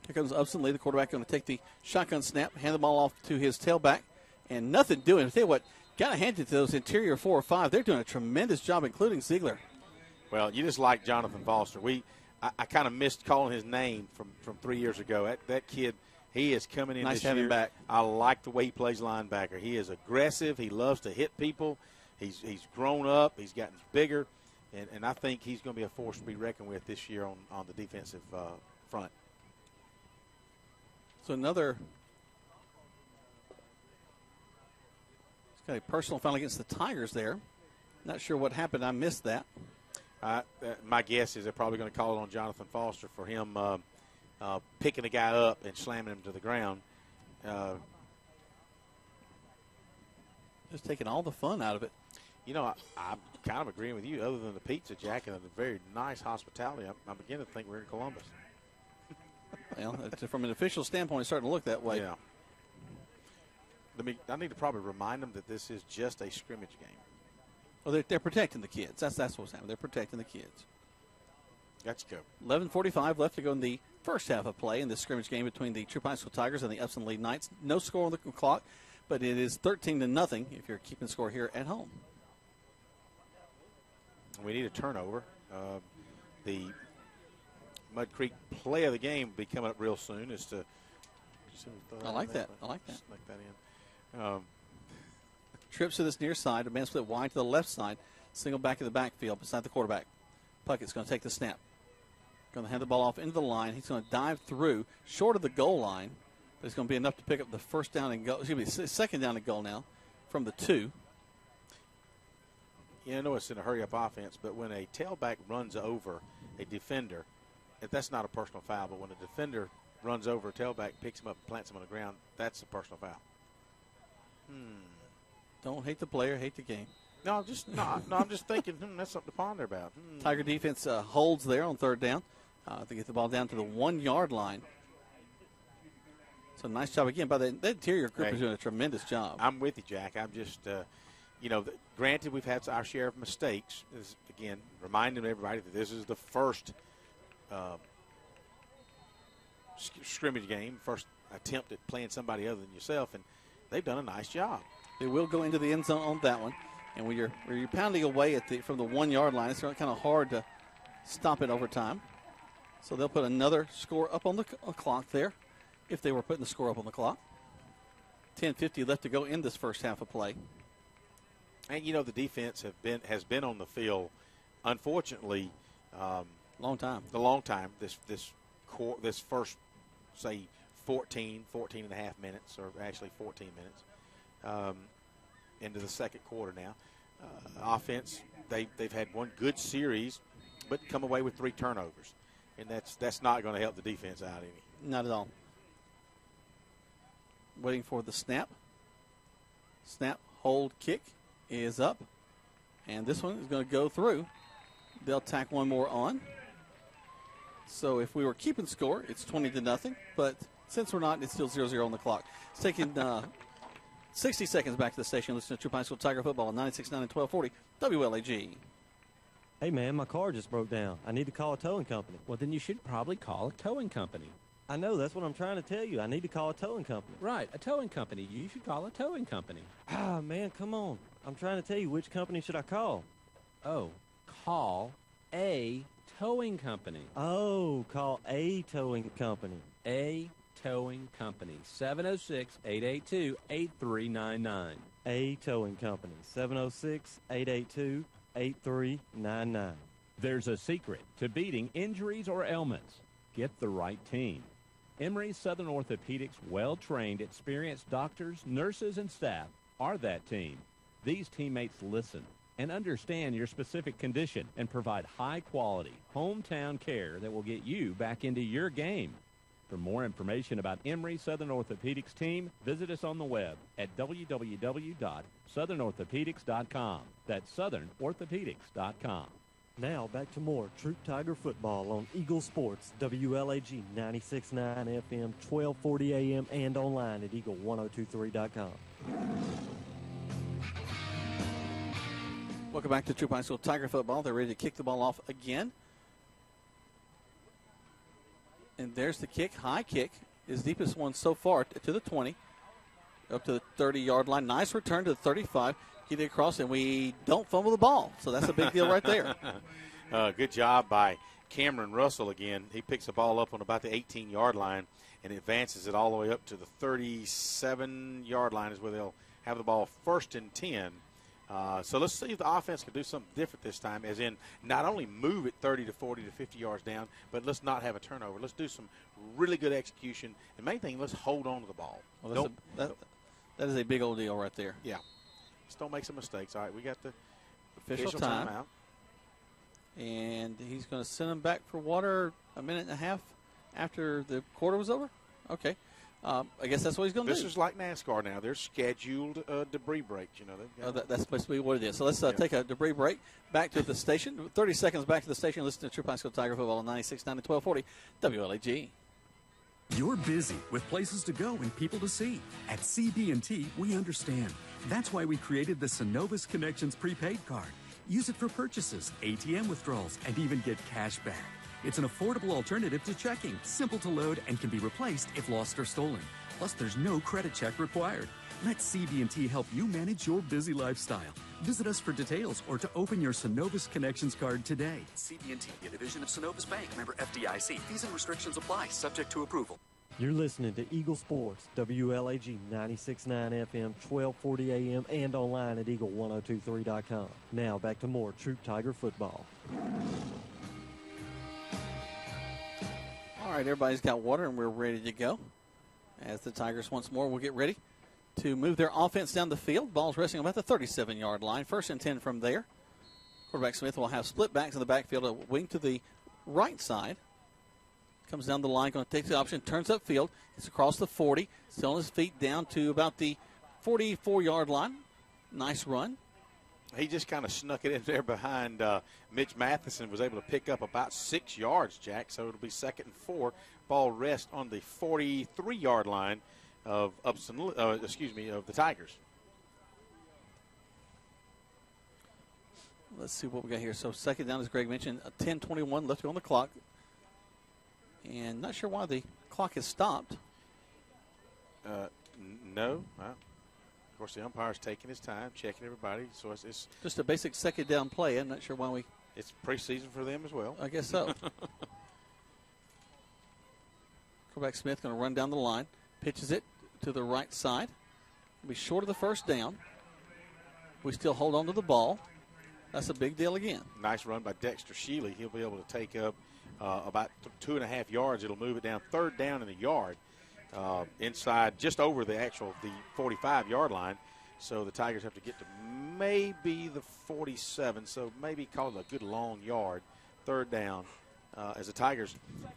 S5: Here comes Upson-Lee, the quarterback, going to take the shotgun snap, hand the ball off to his tailback, and nothing doing. I'll tell you what, got to hand it to those interior 4 or 5. They're doing a tremendous job, including Ziegler.
S2: Well, you just like Jonathan Foster. I kind of missed calling his name from 3 years ago. That kid, he is coming in
S5: nice
S2: this
S5: to have
S2: year.
S5: him back.
S2: I like the way he plays linebacker. He is aggressive. He loves to hit people. He's grown up. He's gotten bigger. And I think he's going to be a force to be reckoned with this year on the defensive front.
S5: So another – it's got a personal foul against the Tigers there. Not sure what happened. I missed that.
S2: My guess is they're probably going to call it on Jonathan Foster for him picking a guy up and slamming him to the ground.
S5: Just taking all the fun out of it.
S2: I'm kind of agreeing with you. Other than the pizza, Jack, and the very nice hospitality, I'm beginning to think we're in Columbus.
S5: Well, from an official standpoint, it's starting to look that way.
S2: Yeah. I need to probably remind them that this is just a scrimmage game.
S5: Well, they're protecting the kids. That's what's happening. They're protecting the kids.
S2: Got you covered.
S5: 11:45 left to go in the first half of play in this scrimmage game between the Troup High School Tigers and the Upson-Lee Knights. No score on the clock, but it is 13-0 if you're keeping score here at home.
S2: We need a turnover. The Mud Creek play of the game will be coming up real soon.
S5: I like that. I like that.
S2: Snuck that in.
S5: Trips to this near side. A man split wide to the left side. Single back in the backfield beside the quarterback. Puckett's going to take the snap. Going to hand the ball off into the line. He's going to dive through short of the goal line, but it's going to be enough to pick up the first down and goal. Excuse me, second down and goal now from the 2.
S2: I know it's in a hurry-up offense, but when a tailback runs over a defender, if that's not a personal foul, but when a defender runs over a tailback, picks him up and plants him on the ground, that's a personal foul.
S5: Don't hate the player, hate the game.
S2: No, I'm just thinking that's something to ponder about.
S5: Tiger defense holds there on third down to get the ball down to the 1-yard line. So nice job again by the interior group is doing a tremendous job.
S2: I'm with you, Jack. I'm just, granted we've had our share of mistakes. Again, reminding everybody that this is the first scrimmage game, first attempt at playing somebody other than yourself, and they've done a nice job.
S5: They will go into the end zone on that one. And when you're pounding away from the 1-yard line, it's kind of hard to stop it over time. So they'll put another score up on the clock there, if they were putting the score up on the clock. 10:50 left to go in this first half of play.
S2: And the defense has been on the field, unfortunately,
S5: long time.
S2: This first, say, 14 and a half minutes, or actually 14 minutes. Into the second quarter now. Offense, they've had one good series, but come away with 3 turnovers. And that's not going to help the defense out any.
S5: Not at all. Waiting for the snap. Snap, hold, kick is up. And this one is going to go through. They'll tack one more on. So if we were keeping score, it's 20-0. But since we're not, it's still 0-0 on the clock. It's taking 60 seconds back to the station. Listen to Troup High School Tiger football on 96.9 and 1240 WLAG.
S10: Hey, man, my car just broke down. I need to call a towing company.
S9: Well, then you should probably call a towing company.
S10: I know. That's what I'm trying to tell you. I need to call a towing company.
S9: Right, a towing company. You should call a towing company.
S10: Ah, man, come on. I'm trying to tell you, which company should I call?
S9: Oh, call a towing company.
S10: Oh, call a towing company.
S9: A towing company. 706-882-8399.
S10: A towing company. 706-882-8399.
S9: There's a secret to beating injuries or ailments. Get the right team. Emory Southern Orthopedics' well-trained, experienced doctors, nurses, and staff are that team. These teammates listen and understand your specific condition and provide high-quality, hometown care that will get you back into your game. For more information about Emory Southern Orthopedics team, visit us on the web at www.southernorthopedics.com. That's southernorthopedics.com.
S10: Now back to more Troup Tiger football on Eagle Sports, WLAG 96.9 FM, 1240 AM, and online at eagle1023.com.
S5: Welcome back to Troup High School Tiger football. They're ready to kick the ball off again. And there's the kick. High kick. His deepest one so far to the 20. Up to the 30-yard line. Nice return to the 35. Get it across, and we don't fumble the ball. So that's a big deal right there.
S2: Good job by Cameron Russell again. He picks the ball up on about the 18-yard line and advances it all the way up to the 37-yard line is where they'll have the ball 1st and 10. So let's see if the offense can do something different this time, as in not only move it 30 to 40 to 50 yards down, but let's not have a turnover. Let's do some really good execution. The main thing, let's hold on to the ball.
S5: Well, that is a big old deal right there.
S2: Yeah. Just don't make some mistakes. All right, we got the
S5: official timeout. And he's going to send them back for water a minute and a half after the quarter was over? Okay. I guess that's what he's going to do.
S2: This is like NASCAR now. They're scheduled debris breaks. You know,
S5: that's supposed to be what it is. So let's take a debris break. Back to the station. 30 seconds back to the station. Listen to Troup High School Tiger football on 96.9 and 1240 WLAG.
S8: You're busy with places to go and people to see. At CB&T, we understand. That's why we created the Synovus Connections prepaid card. Use it for purchases, ATM withdrawals, and even get cash back. It's an affordable alternative to checking, simple to load, and can be replaced if lost or stolen. Plus, there's no credit check required. Let CB&T help you manage your busy lifestyle. Visit us for details or to open your Synovus Connections card today.
S18: CB&T, a division of Synovus Bank, member FDIC. Fees and restrictions apply, subject to approval.
S10: You're listening to Eagle Sports, WLAG 96.9 FM, 1240 AM, and online at eagle1023.com. Now back to more Troup Tiger football.
S5: All right, everybody's got water, and we're ready to go. As the Tigers once more will get ready to move their offense down the field. Ball's resting about the 37-yard line. 1st and 10 from there. Quarterback Smith will have split backs in the backfield, a wing to the right side. Comes down the line, going to take the option, turns upfield, gets across the 40, still on his feet down to about the 44-yard line. Nice run.
S2: He just kind of snuck it in there behind Mitch Matheson, was able to pick up about 6 yards, Jack. So it'll be 2nd and 4. Ball rest on the 43-yard line of of the Tigers.
S5: Let's see what we got here. So 2nd down, as Greg mentioned, 10:21 left on the clock. And not sure why the clock has stopped.
S2: No. Well, of course, the umpire's taking his time, checking everybody. So it's
S5: just a basic 2nd down play. I'm not sure why we.
S2: It's preseason for them as well.
S5: I guess so. Quarterback Smith going to run down the line, pitches it to the right side. Be short of the 1st down. We still hold on to the ball. That's a big deal again.
S2: Nice run by Dexter Shealy. He'll be able to take up about 2.5 yards. It'll move it down 3rd down in the yard. Inside just over the 45-yard line. So the Tigers have to get to maybe the 47, so maybe call it a good long yard. 3rd down as the Tigers,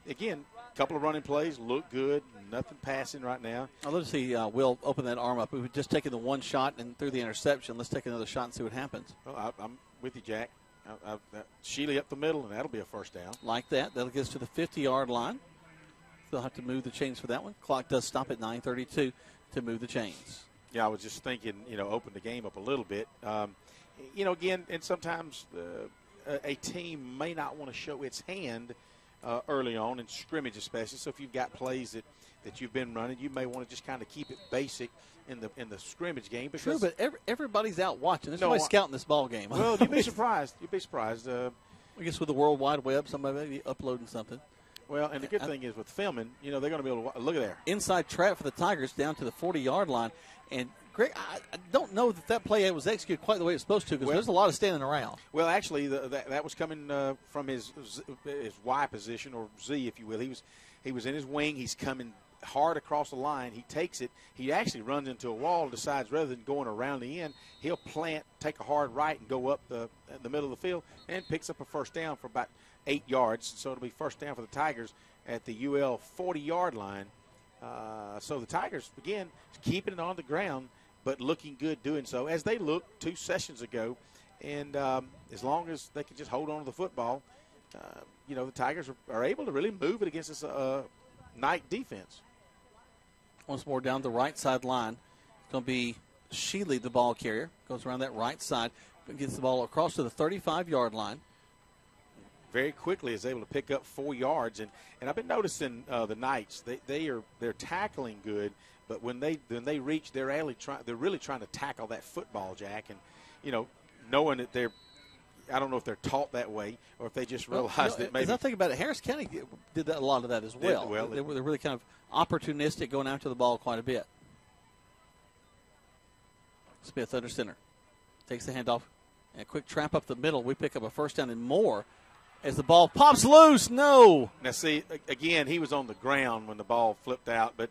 S2: again, a couple of running plays, look good, nothing passing right now.
S5: Let's see, Will open that arm up. We've just taken the one shot and threw the interception. Let's take another shot and see what happens.
S2: Well, I'm with you, Jack. Sheely up the middle, and that'll be a first down.
S5: Like that. That'll get us to the 50-yard line. They'll have to move the chains for that one. Clock does stop at 9:32 to move the chains.
S2: Yeah, I was just thinking, open the game up a little bit. Again, and sometimes a team may not want to show its hand early on in scrimmage especially. So if you've got plays that you've been running, you may want to just kind of keep it basic in the scrimmage game.
S5: True, but everybody's out watching. There's nobody scouting this ball game.
S2: Well, you'd be surprised. You'd be surprised.
S5: I guess with the World Wide Web, somebody may be uploading something.
S2: Well, and the good thing is with filming, they're going to be able to look at there.
S5: Inside trap for the Tigers down to the 40-yard line. And, Greg, I don't know that play was executed quite the way it's supposed to because there's a lot of standing around.
S2: Well, actually, that was coming from his Y position, or Z, if you will. He was in his wing. He's coming hard across the line. He takes it. He actually runs into a wall and decides rather than going around the end, he'll take a hard right and go up the middle of the field and picks up a first down for about 8 yards. So it'll be first down for the Tigers at the UL 40-yard line. So the Tigers, again, keeping it on the ground, but looking good doing so, as they looked 2 sessions ago. And as long as they can just hold on to the football, the Tigers are able to really move it against this Knight defense.
S5: Once more down the right side line. It's going to be Sheely, the ball carrier. Goes around that right side, gets the ball across to the 35-yard line.
S2: Very quickly is able to pick up 4 yards, and I've been noticing the Knights. They're tackling good, but when they reach, they're really trying to tackle that football, Jack, and knowing that I don't know if they're taught that way or if they just realize that maybe.
S5: As I think about it, Harris County did a lot of that as well. They're really kind of opportunistic, going after the ball quite a bit. Smith under center, takes the handoff, and a quick trap up the middle. We pick up a first down and more. As the ball pops loose, no.
S2: Now, see, again, he was on the ground when the ball flipped out. But,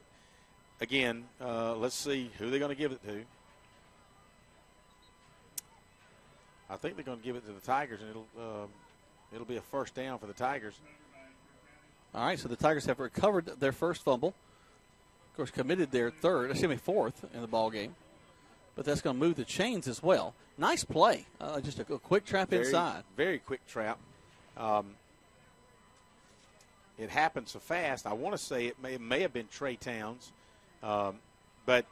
S2: again, let's see who they're going to give it to. I think they're going to give it to the Tigers, and it'll be a first down for the Tigers.
S5: All right, so the Tigers have recovered their first fumble. Of course, committed their fourth in the ball game. But that's going to move the chains as well. Nice play. Just a quick trap inside.
S2: Very quick trap. It happened so fast. I want to say it may have been Trey Towns, but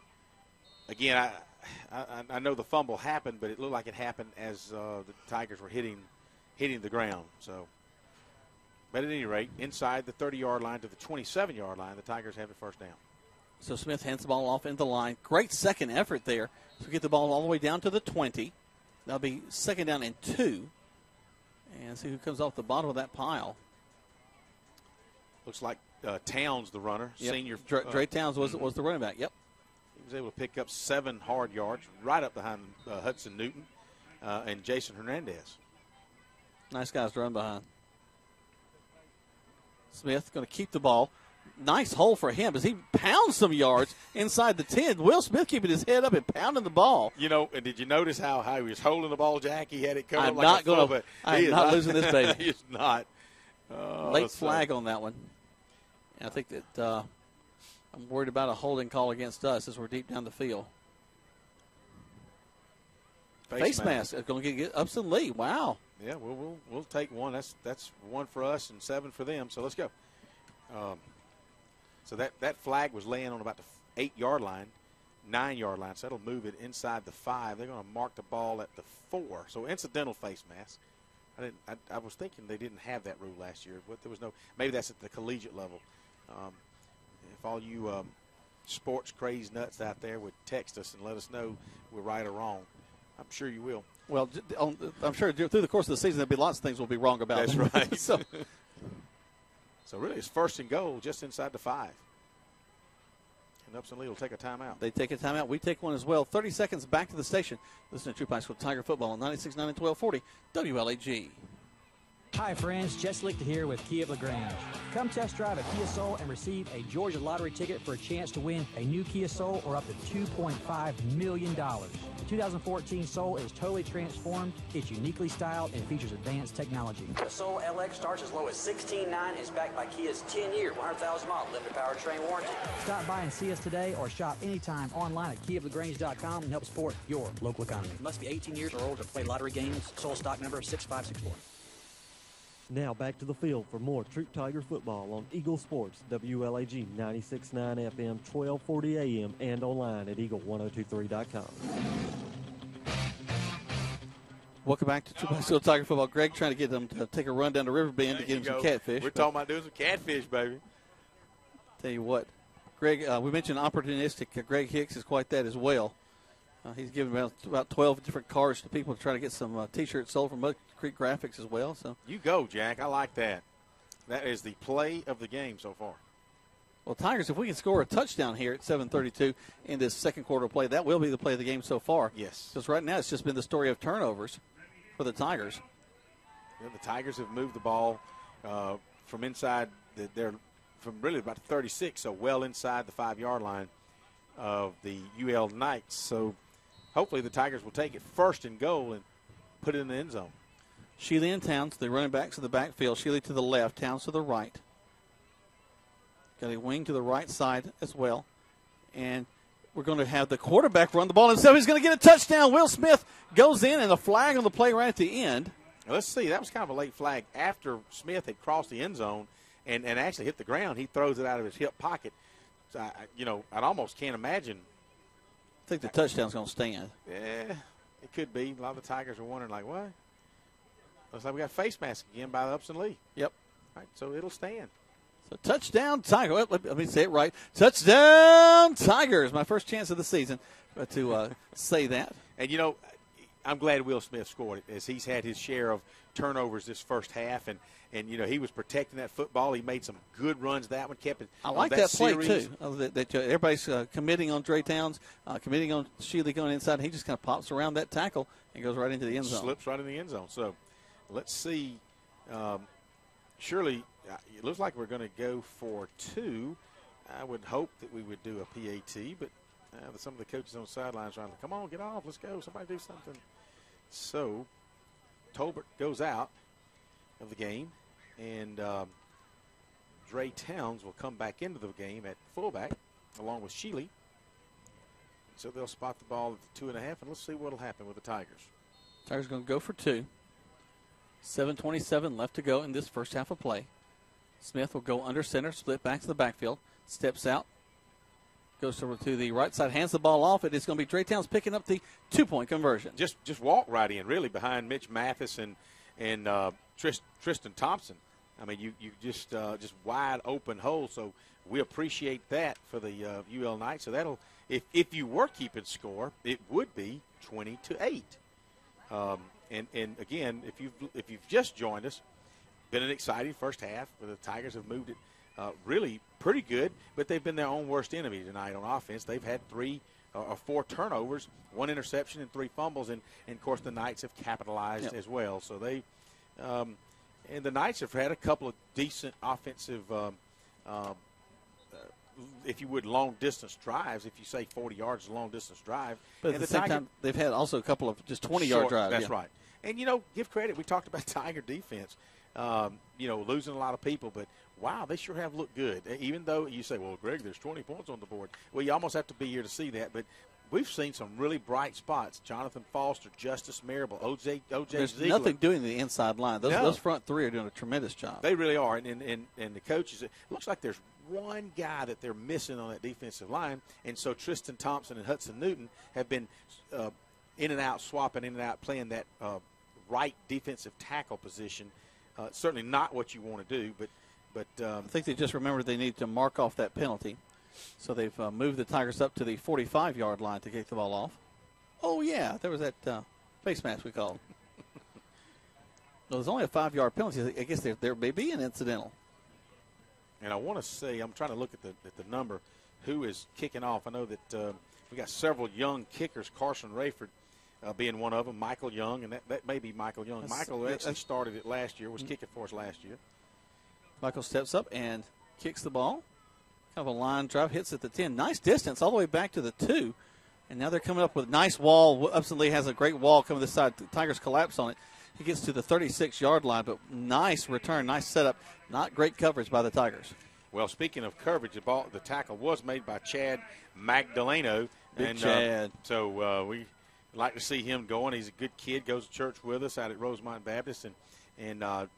S2: again, I know the fumble happened, but it looked like it happened as the Tigers were hitting the ground. So, but at any rate, inside the 30-yard line to the 27-yard line, the Tigers have the first down.
S5: So Smith hands the ball off in the line. Great second effort there to get the ball all the way down to the 20. That'll be second down and 2. And see who comes off the bottom of that pile.
S2: Looks like Towns, the runner,
S5: yep.
S2: senior.
S5: Dre Towns was the running back, yep.
S2: He was able to pick up 7 hard yards right up behind Hudson Newton and Jason Hernandez.
S5: Nice guys to run behind. Smith going to keep the ball. Nice hole for him as he pounds some yards inside the 10. Will Smith keeping his head up and pounding the ball.
S2: And did you notice how he was holding the ball, Jack? He had it covered
S5: I'm
S2: like
S5: I'm not losing this baby.
S2: He is not.
S5: Late flag on that one. And I think that I'm worried about a holding call against us as we're deep down the field. Face mask is going to get Upson-Lee. Wow.
S2: Yeah, we'll take one. That's 1 for us and 7 for them. So let's go. So that flag was laying on about the 8-yard line, 9-yard line. So that'll move it inside the 5. They're going to mark the ball at the 4. So incidental face mask. I was thinking they didn't have that rule last year. But there was no. Maybe that's at the collegiate level. If all you sports crazy nuts out there would text us and let us know we're right or wrong, I'm sure you will.
S5: Well, I'm sure through the course of the season there'll be lots of things we'll be wrong about.
S2: That's right.
S5: So
S2: really it's first and goal just inside the 5. And Upson-Lee will take a timeout.
S5: They take a timeout. We take one as well. 30 seconds back to the station. Listen to Troup High School Tiger Football on 96.9 and 1240 WLAG.
S11: Hi friends, Jess Lichter here with Kia of LaGrange. Come test drive a Kia Soul and receive a Georgia lottery ticket for a chance to win a new Kia Soul or up to $2.5 million. The 2014 Soul is totally transformed, it's uniquely styled, and features advanced technology. The Soul LX starts as low as $16,900 and is backed by Kia's 10-year, 100,000-mile limited powertrain warranty. Stop by and see us today or shop anytime online at KiaofLaGrange.com and help support your local economy. Must be 18 years or older to play lottery games. Soul stock number 6564.
S3: Now back to the field for more Troop Tiger football on Eagle Sports, WLAG 96.9 FM, 1240 AM, and online at eagle1023.com.
S5: Welcome back to Troop High School Tiger football. Greg trying to get them to take a run down to River Bend to get him some catfish.
S2: We're talking about doing some catfish, baby.
S5: Tell you what, Greg, we mentioned opportunistic. Greg Hicks is quite that as well. He's giving about 12 different cards to people to try to get some T-shirts sold from Mud Creek Graphics as well. So
S2: you go, Jack. I like that. That is the play of the game so far.
S5: Well, Tigers, if we can score a touchdown here at 7:32 in this second quarter play, that will be the play of the game so far.
S2: Yes.
S5: Because right now it's just been the story of turnovers for the Tigers.
S2: Yeah, the Tigers have moved the ball from inside. They're from really about 36, so well inside the 5-yard line of the UL Knights. So hopefully the Tigers will take it first and goal and put it in the end zone.
S5: Shealy and Towns, the running backs in the backfield. Shealy to the left, Towns to the right. Got a wing to the right side as well. And we're going to have the quarterback run the ball himself. He's going to get a touchdown. Will Smith goes in, and a flag on the play right at the end.
S2: Now let's see. That was kind of a late flag after Smith had crossed the end zone and actually hit the ground. He throws it out of his hip pocket. So, I almost can't imagine.
S5: I think the touchdown's going to stand.
S2: Yeah, it could be. A lot of the Tigers are wondering, like, what? Looks like we got face mask again by the Upson-Lee.
S5: Yep.
S2: All right, so it'll stand.
S5: So touchdown Tigers. Let me say it right. Touchdown Tigers. My first chance of the season to say that.
S2: And, I'm glad Will Smith scored it, as he's had his share of turnovers this first half. And he was protecting that football. He made some good runs. That one kept it.
S5: I like that play, too. That everybody's committing on Dre Towns, committing on Shealy going inside. And he just kind of pops around that tackle and goes right into the end zone.
S2: Slips right in the end zone. So let's see. Surely it looks like we're going to go for 2. I would hope that we would do a PAT, but some of the coaches on the sidelines are like, come on, get off, let's go, somebody do something. So Tolbert goes out of the game, and Dre Towns will come back into the game at fullback along with Shealy. So they'll spot the ball at the 2.5, and let's see what will happen with the Tigers.
S5: Tigers going to go for 2. 7:27 left to go in this first half of play. Smith will go under center, split back to the backfield, steps out, goes over to the right side, hands the ball off. It is going to be Dre Towns picking up the 2-point conversion.
S2: Just walk right in, really, behind Mitch Mathis and Tristan Thompson. I mean, you just wide open hole. So we appreciate that for the UL Knights. So that'll, if you were keeping score, it would be 20-8. And again, if you've just joined us, been an exciting first half where the Tigers have moved it really pretty good, but they've been their own worst enemy tonight on offense. They've had 3 or 4 turnovers, 1 interception, and 3 fumbles, and of course the Knights have capitalized as well. So they and the Knights have had a couple of decent offensive, if you would, long-distance drives. If you say 40 yards is a long-distance drive.
S5: But at the same time, they've had also a couple of just 20-yard drives.
S2: That's right. And, give credit. We talked about Tiger defense, losing a lot of people. But, wow, they sure have looked good. Even though you say, well, Greg, there's 20 points on the board. Well, you almost have to be here to see that. But we've seen some really bright spots. Jonathan Foster, Justice Marable, O.J.
S5: There's
S2: Ziegler.
S5: nothing doing the inside line. Those front 3 are doing a tremendous job.
S2: They really are. And the coaches, it looks like there's one guy that they're missing on that defensive line. And so Tristan Thompson and Hudson Newton have been in and out, swapping in and out, playing that right defensive tackle position. Certainly not what you want to do, but
S5: I think they just remembered they need to mark off that penalty. So they've moved the Tigers up to the 45-yard line to kick the ball off. Oh, yeah, there was that face mask we called. Well, there's only a 5-yard penalty. I guess there may be an incidental.
S2: And I want to say, I'm trying to look at the number, who is kicking off. I know that we got several young kickers. Carson Rayford being one of them. Michael Young, and that may be Michael Young. Michael actually started it last year, was kicking for us last year.
S5: Michael steps up and kicks the ball. Kind of a line drive, hits at the 10. Nice distance all the way back to the 2. And now they're coming up with a nice wall. Upson-Lee has a great wall coming this side. The Tigers collapse on it. He gets to the 36-yard line, but nice return, nice setup. Not great coverage by the Tigers.
S2: Well, speaking of coverage, the tackle was made by Chad Magdaleno.
S5: Big Chad.
S2: So we like to see him going. He's a good kid, goes to church with us out at Rosemont Baptist, and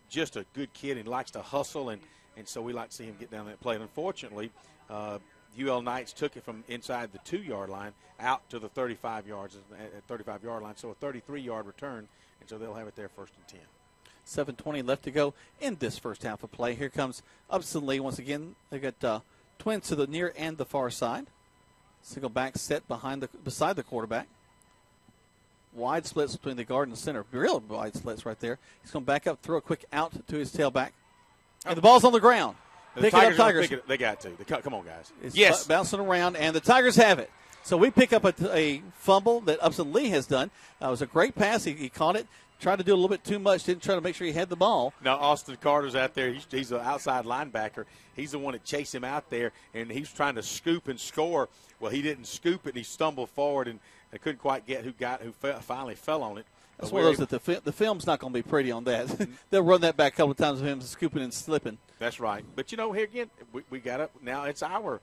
S2: just a good kid and likes to hustle, and so we like to see him get down that play. And unfortunately, UL Knights took it from inside the 2-yard line out to the 35-yard line, so a 33-yard return, and so they'll have it there first and 10.
S5: 7:20 left to go in this first half of play. Here comes Upson-Lee once again. They got twins to the near and the far side. Single back set beside the quarterback. Wide splits between the guard and the center. Real wide splits right there. He's going to back up, throw a quick out to his tailback. And the ball's on the ground. Pick it up, Tigers.
S2: They got to. Come on, guys.
S5: It's bouncing around, and the Tigers have it. So we pick up a fumble that Upson-Lee has done. It was a great pass. He caught it. Tried to do a little bit too much. Didn't try to make sure he had the ball.
S2: Now, Austin Carter's out there. He's an outside linebacker. He's the one that chased him out there, and he's trying to scoop and score. Well, he didn't scoop it, and he stumbled forward, and they couldn't quite get who finally fell on it.
S5: That's one of those that the film's not going to be pretty on that. They'll run that back a couple of times of him scooping and slipping.
S2: That's right. But, here again, we got up. Now it's our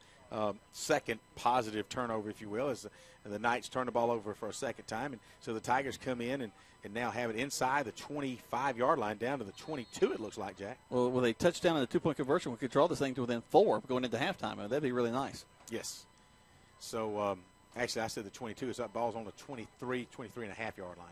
S2: second positive turnover, if you will, as the Knights turn the ball over for a second time. And so the Tigers come in and now have it inside the 25-yard line down to the 22, it looks like, Jack.
S5: Well, with a touchdown and a two-point conversion, we could draw this thing to within 4 going into halftime. That'd be really nice.
S2: Yes. So, actually, I said the 22. So that ball's on the 23.5-yard line.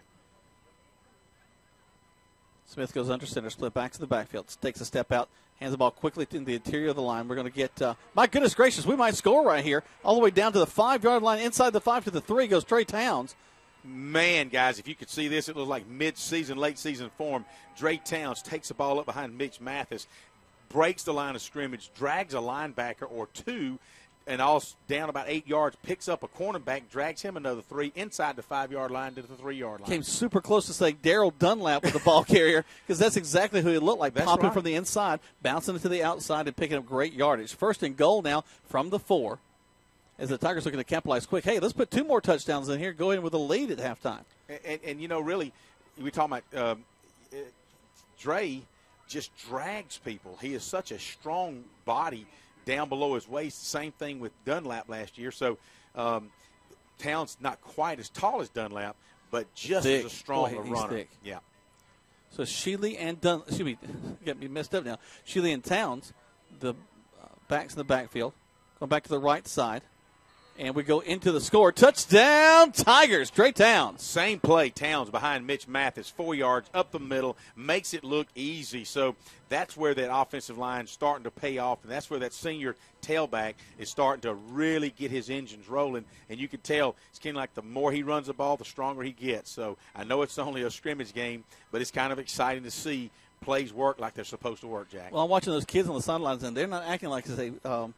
S5: Smith goes under center, split back to the backfield, takes a step out, hands the ball quickly in the interior of the line. We're going to get, my goodness gracious, we might score right here. All the way down to the 5-yard line, inside the 5 to the 3 goes Trey Towns.
S2: Man, guys, if you could see this, it was like mid-season, late-season form. Dre Towns takes the ball up behind Mitch Mathis, breaks the line of scrimmage, drags a linebacker or two, and all down about 8 yards, picks up a cornerback, drags him another 3 inside the 5-yard line to the 3-yard line.
S5: Came super close to say Daryl Dunlap with the ball carrier, because that's exactly who he looked like, popping from the inside, bouncing to the outside, and picking up great yardage. First and goal now from the 4. As the Tigers looking to capitalize quick. Hey, let's put 2 more touchdowns in here, go in with a lead at halftime.
S2: And really, we're talking about Dre just drags people. He is such a strong body down below his waist. Same thing with Dunlap last year. So Towns not quite as tall as Dunlap, but just as a strong runner.
S5: Thick.
S2: Yeah.
S5: So Shealy and get me messed up now. Shealy and Towns, the backs in the backfield, going back to the right side. And we go into the score. Touchdown, Tigers. Trey Towns.
S2: Same play. Towns behind Mitch Mathis, 4 yards up the middle, makes it look easy. So that's where that offensive line is starting to pay off, and that's where that senior tailback is starting to really get his engines rolling. And you can tell it's kind of like the more he runs the ball, the stronger he gets. So I know it's only a scrimmage game, but it's kind of exciting to see plays work like they're supposed to work, Jack.
S5: Well, I'm watching those kids on the sidelines, and they're not acting like it's a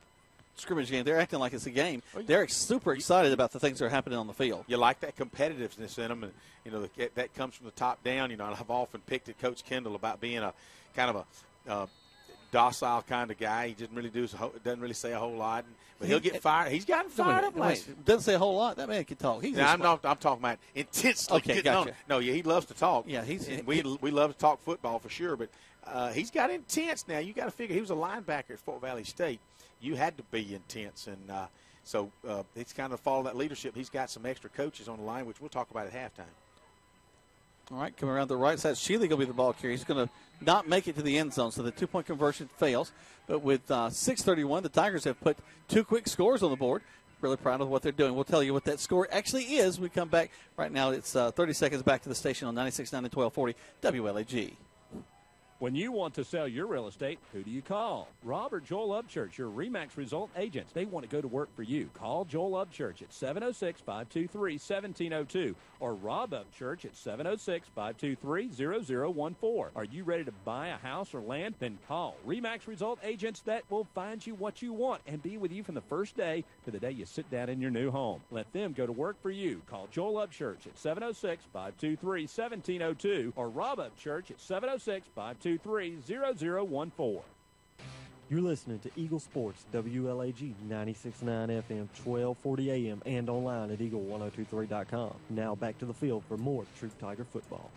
S5: scrimmage game. They're acting like it's a game. They're super excited about the things that are happening on the field.
S2: You like that competitiveness in them, and that comes from the top down. I've often picked at Coach Kendall about being a kind of a docile kind of guy. He doesn't really say a whole lot, but he'll get fired. He's gotten fired up.
S5: Doesn't say a whole lot. That man can talk.
S2: I'm talking about intensely.
S5: Okay, gotcha.
S2: No, he loves to talk.
S5: Yeah,
S2: we love to talk football for sure, but he's got intense now. You got to figure he was a linebacker at Fort Valley State. You had to be intense, and so it's kind of follow that leadership. He's got some extra coaches on the line, which we'll talk about at halftime.
S5: All right, coming around the right side, Shealy going to be the ball carrier. He's going to not make it to the end zone, so the 2-point conversion fails. But with 6:31, the Tigers have put 2 quick scores on the board. Really proud of what they're doing. We'll tell you what that score actually is. We come back. Right now it's 30 seconds back to the station on 96.9 and 1240 WLAG.
S9: When you want to sell your real estate, who do you call? Rob or Joel Upchurch, your RE/MAX result agents. They want to go to work for you. Call Joel Upchurch at 706-523-1702 or Rob Upchurch at 706-523-0014. Are you ready to buy a house or land? Then call RE/MAX result agents that will find you what you want and be with you from the first day to the day you sit down in your new home. Let them go to work for you. Call Joel Upchurch at 706-523-1702 or Rob Upchurch at 706-523-0014.
S3: You're listening to Eagle Sports, WLAG 96.9 FM, 1240 AM, and online at eagle1023.com. Now back to the field for more Troop Tiger football.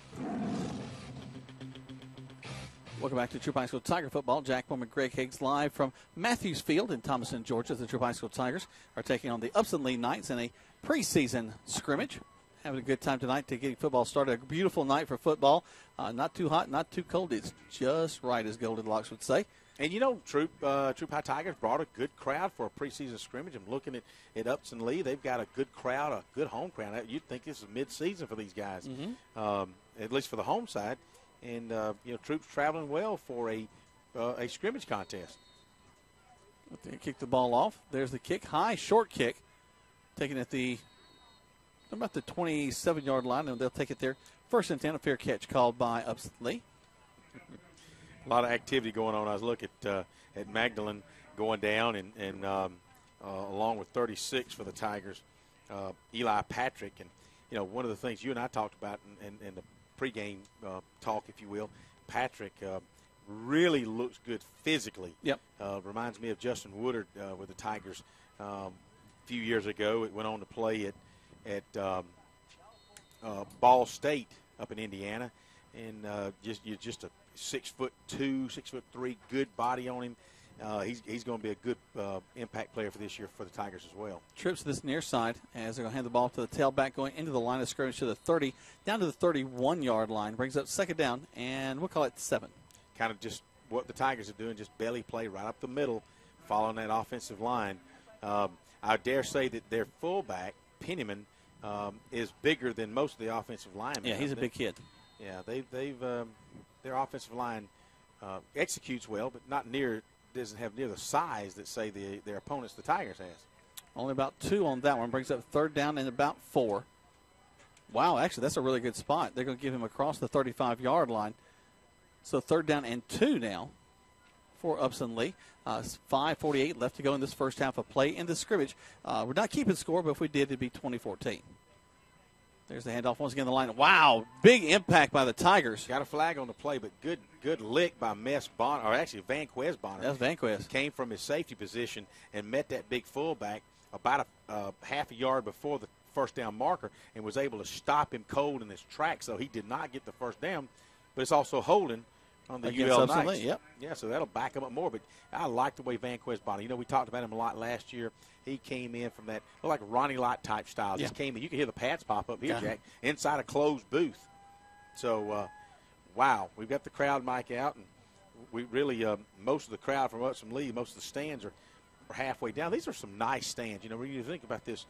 S5: Welcome back to Troop High School Tiger football. Jack Bowman, Greg Higgs live from Matthews Field in Thomaston, Georgia. The Troop High School Tigers are taking on the Upson-Lee Knights in a preseason scrimmage. Having a good time tonight to get football started. A beautiful night for football. Not too hot, not too cold. It's just right, as Goldilocks would say.
S2: And, you know, Troop High Tigers brought a good crowd for a preseason scrimmage. I'm looking at Upson-Lee. They've got a good crowd, a good home crowd. You'd think this is mid-season for these guys, at least for the home side. And, you know, Troop's traveling well for a scrimmage contest.
S5: They kick the ball off. There's the kick. High, short kick. Taken at about the 27-yard line, and they'll take it there. First and 10, a fair catch called by Upson-Lee.
S2: A lot of activity going on. I was looking at Magdalene going down, and along with 36 for the Tigers, Eli Patrick. And, you know, one of the things you and I talked about in the pregame talk, if you will, Patrick really looks good physically.
S5: Yep.
S2: Reminds me of Justin Woodard with the Tigers a few years ago. It went on to play at Ball State up in Indiana, and just a 6'2", 6'3", good body on him. He's going to be a good impact player for this year for the Tigers as well.
S5: Trips to this near side as they're going to hand the ball to the tailback going into the line of scrimmage to the 30, down to the 31-yard line. Brings up second down, and we'll call it 7.
S2: Kind of just what the Tigers are doing, just belly play right up the middle, following that offensive line. I dare say that their fullback, Pennyman, is bigger than most of the offensive linemen.
S5: Yeah, he's a big kid.
S2: Yeah, their offensive line executes well, but doesn't have near the size that, say, their opponents, the Tigers, has.
S5: Only about 2 on that one. Brings up third down and about 4. Wow, actually, that's a really good spot. They're going to give him across the 35-yard line. So third down and 2 now for Upson-Lee. 5:48 left to go in this first half of play in the scrimmage. We're not keeping score, but if we did, it'd be 20-14. There's the handoff once again. The line. Wow, big impact by the Tigers.
S2: Got a flag on the play, but good lick by Bonner, or actually Vanquez Bonner.
S5: That's Vanquez.
S2: Came from his safety position and met that big fullback about a half a yard before the first down marker and was able to stop him cold in his track, so he did not get the first down. But it's also holding on the UL Knights.
S5: Yep.
S2: Yeah, so that'll back him up more. But I like the way Vanquez Bonner. You know, we talked about him a lot last year. He came in from that like Ronnie Lott type style. Just came in. You can hear the pads pop up here, Jack, inside a closed booth. So, wow, we've got the crowd mic out, and we really most of the crowd from Upson-Lee, most of the stands are halfway down. These are some nice stands. You know, when you think about this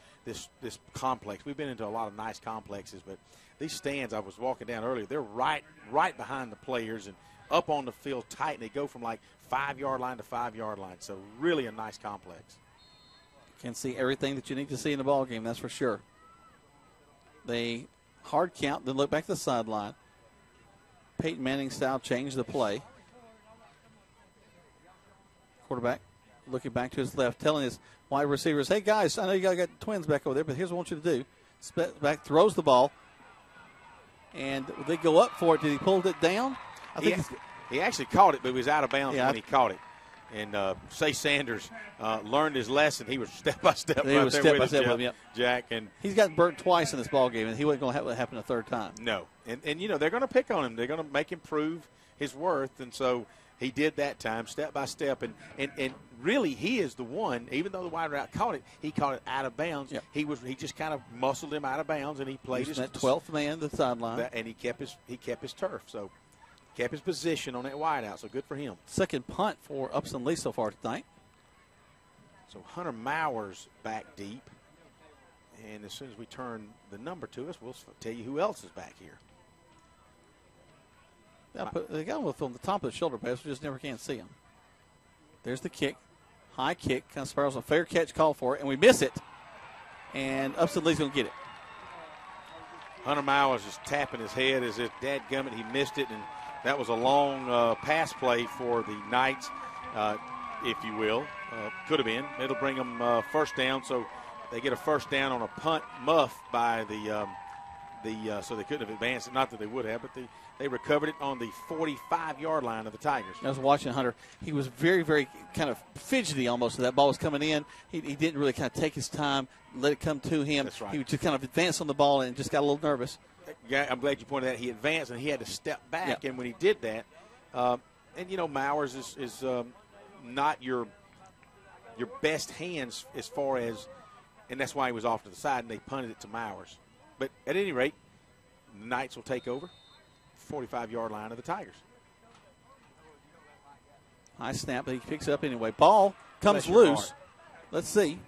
S2: complex, we've been into a lot of nice complexes, but these stands, I was walking down earlier, they're right behind the players and up on the field tight, and they go from like 5-yard line to 5-yard line. So really a nice complex.
S5: Can see everything that you need to see in the ball game, that's for sure. They hard count, then look back to the sideline. Peyton Manning style change the play. Quarterback looking back to his left, telling his wide receivers, hey, guys, I know you got twins back over there, but here's what I want you to do. Step back, throws the ball, and they go up for it. Did he pull it down? I think
S2: he actually caught it, but he was out of bounds when he caught it. And Say Sanders learned his lesson. He was step by step with him, Jack. And
S5: he's gotten burnt twice in this ball game, and he wasn't going to have it happen a third time.
S2: No. And you know, they're going to pick on him. They're going to make him prove his worth. And so he did that time, step by step. And really, he is the one, even though the wide route caught it, he caught it out of bounds.
S5: Yep.
S2: He just kind of muscled him out of bounds, and he played his
S5: that 12th man to the sideline.
S2: And he kept his turf. So kept his position on that wide out, so good for him.
S5: Second punt for Upson-Lee so far tonight.
S2: So Hunter Mowers back deep. And as soon as we turn the number to us, we'll tell you who else is back here.
S5: They got him on the top of the shoulder pads. We just never can see him. There's the kick. High kick. Kind of spirals a fair catch call for it, and we miss it. And Upson-Lee's going to get it.
S2: Hunter Mowers is tapping his head as if dadgummit he missed it, and that was a long pass play for the Knights, if you will. Could have been. It'll bring them first down, so they get a first down on a punt muff by so they couldn't have advanced it. Not that they would have, but they recovered it on the 45-yard line of the Tigers.
S5: I was watching Hunter. He was very, very kind of fidgety almost as that ball was coming in. He didn't really kind of take his time, let it come to him.
S2: That's right.
S5: He would just kind of advance on the ball and just got a little nervous.
S2: Yeah, I'm glad you pointed that. He advanced, and he had to step back. And when he did that, Mowers is not your best hands as far as, and that's why he was off to the side, and they punted it to Mowers. But at any rate, the Knights will take over 45-yard line of the Tigers.
S5: High snap, but he picks up anyway. Ball comes loose. Let's see.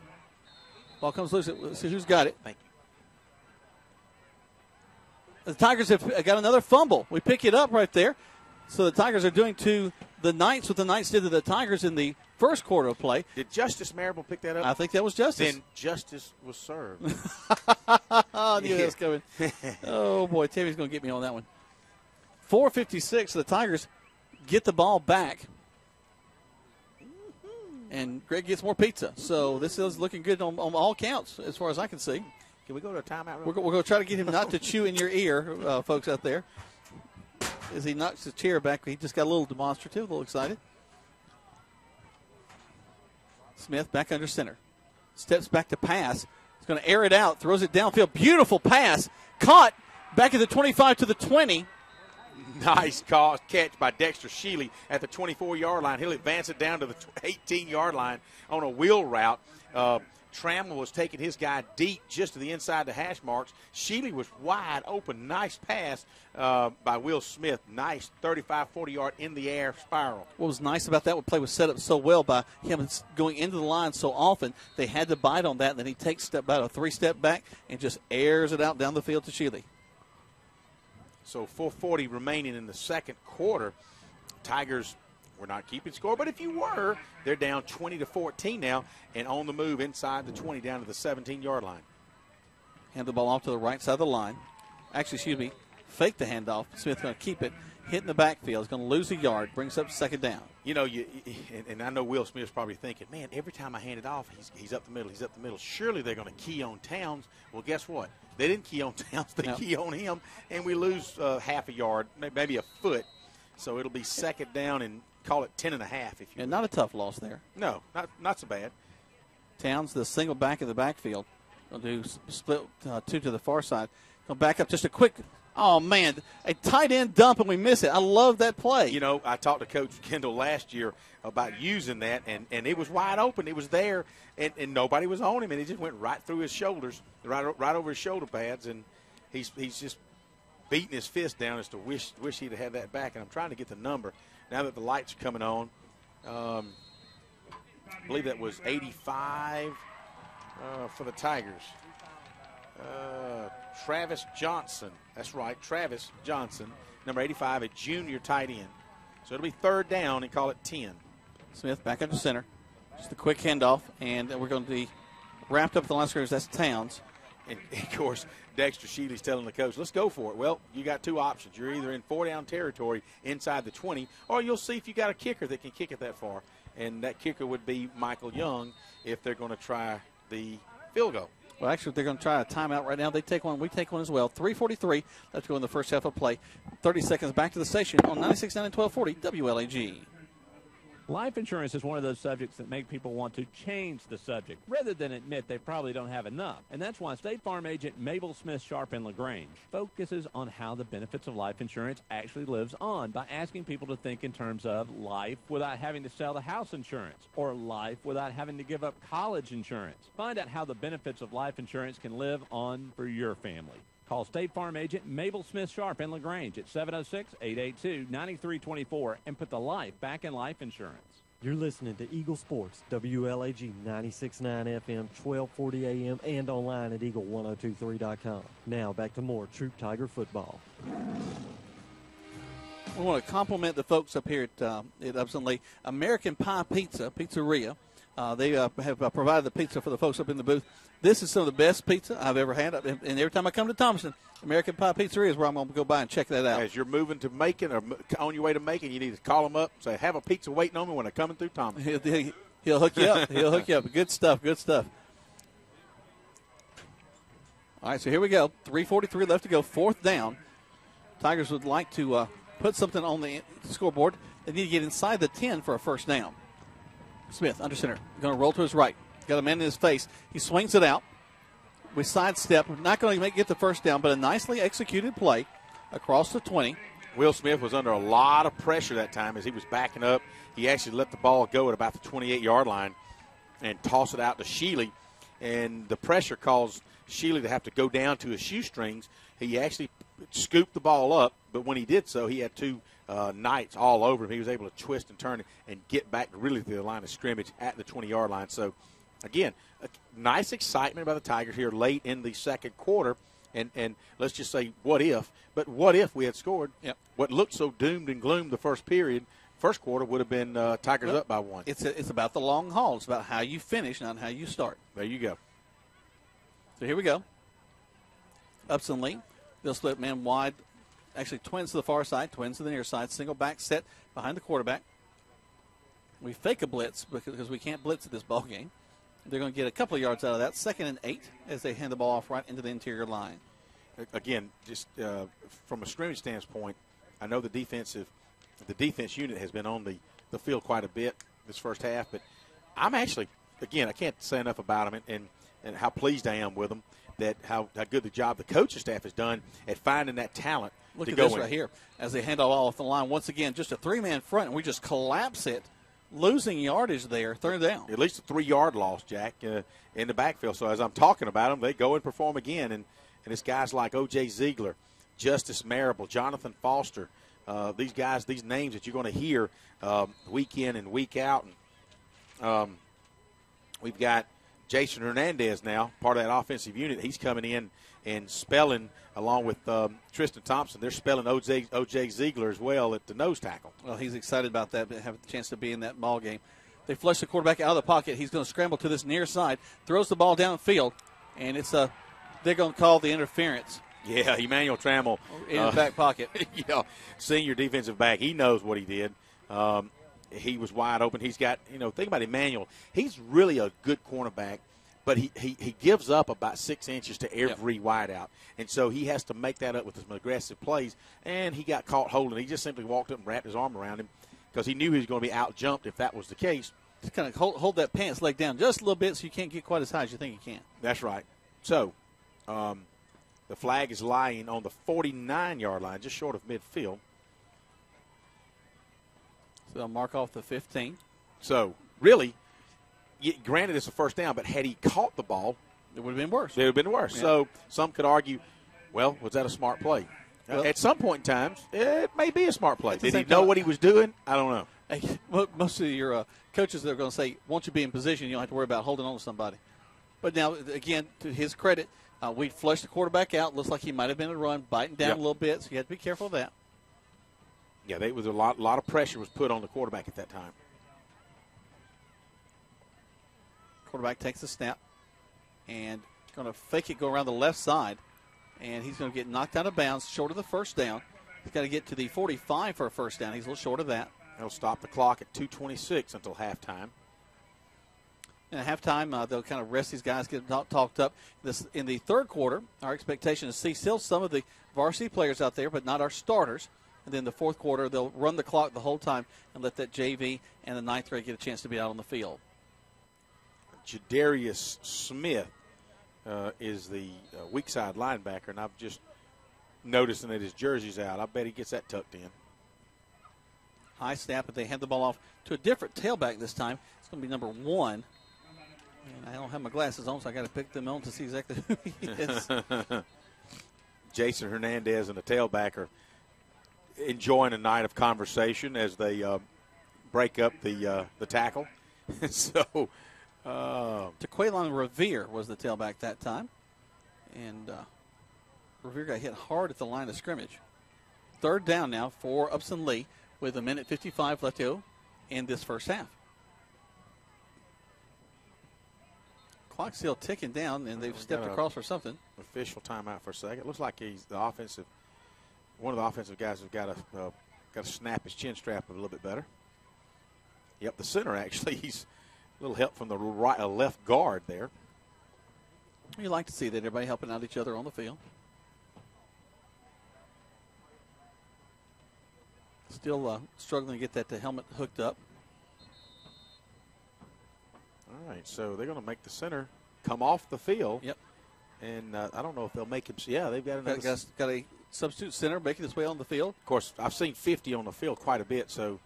S5: Ball comes loose. Let's see who's got it.
S2: Thank you.
S5: The Tigers have got another fumble. We pick it up right there. So the Tigers are doing to the Knights what the Knights did to the Tigers in the first quarter of play.
S2: Did Justice Marable pick that up?
S5: I think that was Justice.
S2: Then justice was served.
S5: I knew that was coming. Oh, boy, Tammy's going to get me on that one. 4:56, so the Tigers get the ball back. And Greg gets more pizza. So this is looking good on all counts as far as I can see.
S2: Can we go to a timeout?
S5: We're going to try to get him not to chew in your ear, folks out there. As he knocks his chair back, he just got a little demonstrative, a little excited. Smith back under center. Steps back to pass. He's going to air it out. Throws it downfield. Beautiful pass. Caught back at the 25 to the 20.
S2: Nice catch by Dexter Sheely at the 24-yard line. He'll advance it down to the 18-yard line on a wheel route. Trammell was taking his guy deep just to the inside the hash marks. Sheely was wide open. Nice pass by Will Smith. Nice 35, 40-yard in the air spiral.
S5: What was nice about that play was set up so well by him going into the line so often. They had to bite on that, and then he takes about a 3-step back and just airs it out down the field to Sheely.
S2: So 4:40 remaining in the second quarter. Tigers were not keeping score, but if you were, they're down 20-14 now and on the move inside the 20 down to the 17-yard line.
S5: Hand the ball off to the right side of the line. Actually, fake the handoff. Smith's going to keep it. Hit in the backfield. He's going to lose a yard. Brings up second down.
S2: You know, and I know Will Smith's probably thinking, man, every time I hand it off, he's up the middle. He's up the middle. Surely they're going to key on Towns. Well, guess what? They didn't key on Towns. They key on him, and we lose half a yard, maybe a foot. So it'll be second down and call it 10.5 if you will.
S5: And not a tough loss there.
S2: No, not so bad.
S5: Towns, the single back in the backfield. Going to do split two to the far side. Going back up just a quick. Oh, man, a tight end dump, and we miss it. I love that play.
S2: You know, I talked to Coach Kendall last year about using that, and it was wide open. It was there, and nobody was on him, and he just went right through his shoulders, right over his shoulder pads, and he's just beating his fist down as to wish he'd have had that back. And I'm trying to get the number now that the lights are coming on. I believe that was 85 for the Tigers. Travis Johnson. That's right, Travis Johnson, number 85, a junior tight end. So it'll be third down and call it 10.
S5: Smith back under center. Just a quick handoff, and we're going to be wrapped up at the line of scrimmage. That's Towns.
S2: And, of course, Dexter Sheely's telling the coach, let's go for it. Well, you got two options. You're either in 4-down territory inside the 20, or you'll see if you got a kicker that can kick it that far. And that kicker would be Michael Young if they're going to try the field goal.
S5: Well, actually, they're going to try a timeout right now. They take one. We take one as well. 3:43 left to go in the first half of play. 30 seconds back to the station on 96.9 and 1240 WLAG.
S9: Life insurance is one of those subjects that make people want to change the subject rather than admit they probably don't have enough. And that's why State Farm agent Mabel Smith Sharp in LaGrange focuses on how the benefits of life insurance actually lives on by asking people to think in terms of life without having to sell the house insurance or life without having to give up college insurance. Find out how the benefits of life insurance can live on for your family. Call State Farm agent Mabel Smith Sharp in LaGrange at 706-882-9324 and put the life back in life insurance.
S3: You're listening to Eagle Sports, WLAG 96.9 FM, 1240 AM, and online at eagle1023.com. Now back to more Troup Tiger football.
S5: We want to compliment the folks up here at Upson-Lee. American Pie Pizzeria. They have provided the pizza for the folks up in the booth. This is some of the best pizza I've ever had. And every time I come to Thomaston, American Pie Pizzeria is where I'm going to go by and check that out.
S2: As you're moving to Macon or on your way to Macon, you need to call them up and say, have a pizza waiting on me when I'm coming through Thomaston.
S5: He'll hook you up. He'll hook you up. Good stuff. Good stuff. All right, so here we go. 3:43 left to go. 4th down. Tigers would like to put something on the scoreboard. They need to get inside the 10 for a first down. Smith, under center. Going to roll to his right. Got a man in his face. He swings it out. We sidestep. Not going to get the first down, but a nicely executed play across the 20.
S2: Will Smith was under a lot of pressure that time as he was backing up. He actually let the ball go at about the 28-yard line and toss it out to Sheely. And the pressure caused Sheely to have to go down to his shoestrings. He actually scooped the ball up, but when he did so, he had two Knights all over him. He was able to twist and turn and get back really to the line of scrimmage at the 20-yard line. So, again, a nice excitement by the Tigers here late in the second quarter. And let's just say, what if? But what if we had scored?
S5: Yep.
S2: What looked so doomed and gloomed the first quarter would have been Tigers up by 1.
S5: It's about the long haul. It's about how you finish, not how you start.
S2: There you go.
S5: So here we go. Upson-Lee. They'll split man wide. Actually, twins to the far side, twins to the near side. Single back set behind the quarterback. We fake a blitz because we can't blitz at this ball game. They're going to get a couple of yards out of that. 2nd and 8 as they hand the ball off right into the interior line.
S2: Again, just from a scrimmage standpoint, I know the defense unit has been on the field quite a bit this first half, but I'm actually, again, I can't say enough about them and how pleased I am with them, that how good the job the coaching staff has done at finding that talent.
S5: Look
S2: to
S5: at
S2: go
S5: this
S2: in.
S5: right here as they hand the ball off the line. Once again, just a 3-man front, and we just collapse it, losing yardage there, 3rd down.
S2: At least a 3-yard loss, Jack, in the backfield. So as I'm talking about them, they go and perform again. And it's guys like O.J. Ziegler, Justice Marable, Jonathan Foster, these guys, these names that you're going to hear week in and week out. And we've got Jason Hernandez now, part of that offensive unit. He's coming in and spelling, along with Tristan Thompson, they're spelling O.J. Ziegler as well at the nose tackle.
S5: Well, he's excited about that, having the chance to be in that ball game. They flush the quarterback out of the pocket. He's going to scramble to this near side, throws the ball downfield, and they're going to call the interference.
S2: Yeah, Emmanuel Trammell.
S5: In the back pocket.
S2: Yeah, senior defensive back. He knows what he did. He was wide open. He's got, think about Emmanuel. He's really a good cornerback, but he gives up about 6 inches to every wideout. And so he has to make that up with some aggressive plays. And he got caught holding. He just simply walked up and wrapped his arm around him because he knew he was going to be out-jumped if that was the case.
S5: Just kind of hold that pants leg down just a little bit so you can't get quite as high as you think you can.
S2: That's right. So the flag is lying on the 49-yard line, just short of midfield.
S5: So they'll mark off the 15.
S2: So, really, granted it's a first down, but had he caught the ball,
S5: it would have been worse.
S2: It would have been worse.
S5: Yeah.
S2: So some could argue, well, was that a smart play?
S5: Well,
S2: at some point in time, it may be a smart play. Did he know what he was doing? I don't know.
S5: Hey, most of your coaches are going to say, once you be in position, you don't have to worry about holding on to somebody. But now, again, to his credit, we flushed the quarterback out. Looks like he might have been a run, biting down a little bit, so you have to be careful of that.
S2: Yeah, there was a lot of pressure was put on the quarterback at that time.
S5: Quarterback takes the snap and going to fake it, go around the left side, and he's going to get knocked out of bounds, short of the first down. He's got to get to the 45 for a first down. He's a little short of that.
S2: He'll stop the clock at 2:26 until halftime.
S5: And at halftime, they'll kind of rest these guys, get talked up. In the third quarter, our expectation is to see still some of the varsity players out there, but not our starters. And then the fourth quarter, they'll run the clock the whole time and let that JV and the ninth grade get a chance to be out on the field.
S2: Jadarius Smith is the weak side linebacker, and I've just noticing that his jersey's out. I bet he gets that tucked in.
S5: High snap, but they hand the ball off to a different tailback this time. It's going to be number 1. And I don't have my glasses on, so I got to pick them on to see exactly who he is.
S2: Jason Hernandez and the tailback are enjoying a night of conversation as they break up the tackle. So,
S5: Tequaylon Revere was the tailback that time, and Revere got hit hard at the line of scrimmage. third down now for Upson-Lee with 1:55 left to go in this first half. Clock's still ticking down, and they've stepped across for something.
S2: Official timeout for a second. Looks like one of the offensive guys has got to snap his chin strap a little bit better. Yep, the center actually. He's a little help from the left guard there.
S5: You like to see that, everybody helping out each other on the field. Still struggling to get that helmet hooked up.
S2: All right, so they're going to make the center come off the field.
S5: Yep.
S2: And I don't know if they'll make him. Yeah, they've got another.
S5: Got a substitute center making his way on the field.
S2: Of course, I've seen 50 on the field quite a bit, so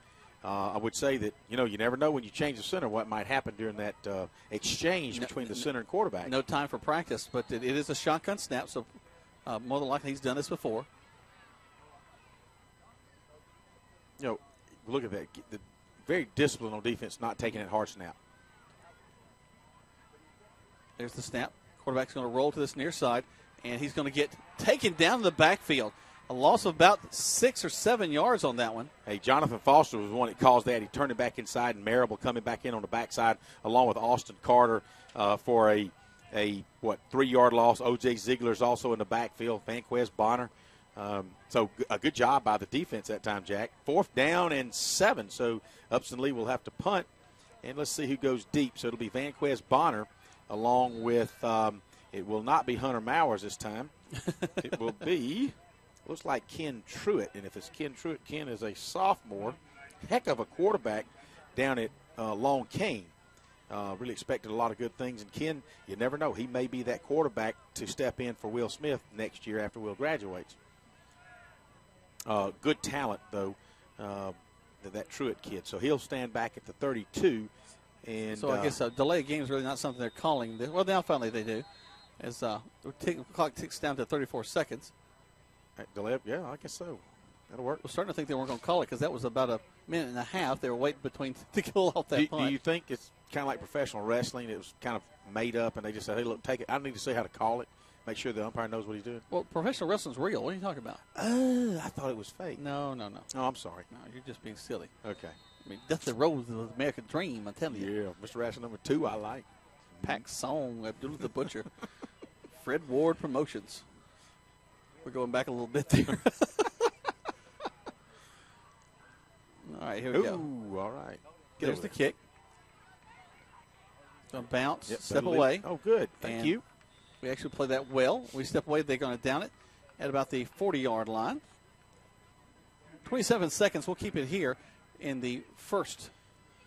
S2: I would say that, you never know when you change the center what might happen during that exchange between the center and quarterback.
S5: No time for practice, but it is a shotgun snap, so more than likely he's done this before.
S2: Look at that. The very disciplined on defense, not taking that hard snap.
S5: There's the snap. Quarterback's going to roll to this near side, and he's going to get taken down to the backfield. A loss of about 6 or 7 yards on that one.
S2: Hey, Jonathan Foster was the one that caused that. He turned it back inside, and Marable coming back in on the backside along with Austin Carter for a 3-yard loss. O.J. Ziegler's also in the backfield. Vanquez Bonner. So a good job by the defense that time, Jack. 4th down and 7. So Upson-Lee will have to punt. And let's see who goes deep. So it'll be Vanquez Bonner along with it will not be Hunter Mowers this time. It will be, looks like Ken Truitt. And if it's Ken Truitt, Ken is a sophomore. Heck of a quarterback down at Long Cane. Really expected a lot of good things. And Ken, you never know. He may be that quarterback to step in for Will Smith next year after Will graduates. Good talent, though, that Truitt kid. So he'll stand back at the 32. And
S5: so I guess a delay game is really not something they're calling. Well, now finally they do. As the clock ticks down to 34 seconds.
S2: Delay, yeah, I guess so. That'll work.
S5: We're starting to think they weren't going to call it because that was about a minute and a half. They were waiting between to go off that punt.
S2: Do you think it's kind of like professional wrestling? It was kind of made up, and they just said, hey, look, take it. I need to see how to call it. Make sure the umpire knows what he's doing.
S5: Well, professional wrestling's real. What are you talking about?
S2: I thought it was fake.
S5: No.
S2: Oh, I'm sorry.
S5: No, you're just being silly.
S2: Okay.
S5: I mean, that's the road to the American dream, I'm telling you.
S2: Yeah, Mr. Wrestling number 2 I like.
S5: Pack Song, Abdullah the Butcher. Fred Ward Promotions. We're going back a little bit there. All right, here we go.
S2: All right.
S5: There's the kick. Going to bounce,
S2: Yep,
S5: step away.
S2: Oh, good. Thank you.
S5: We actually play that well. We step away. They're going to down it at about the 40-yard line. 27 seconds. We'll keep it here in the first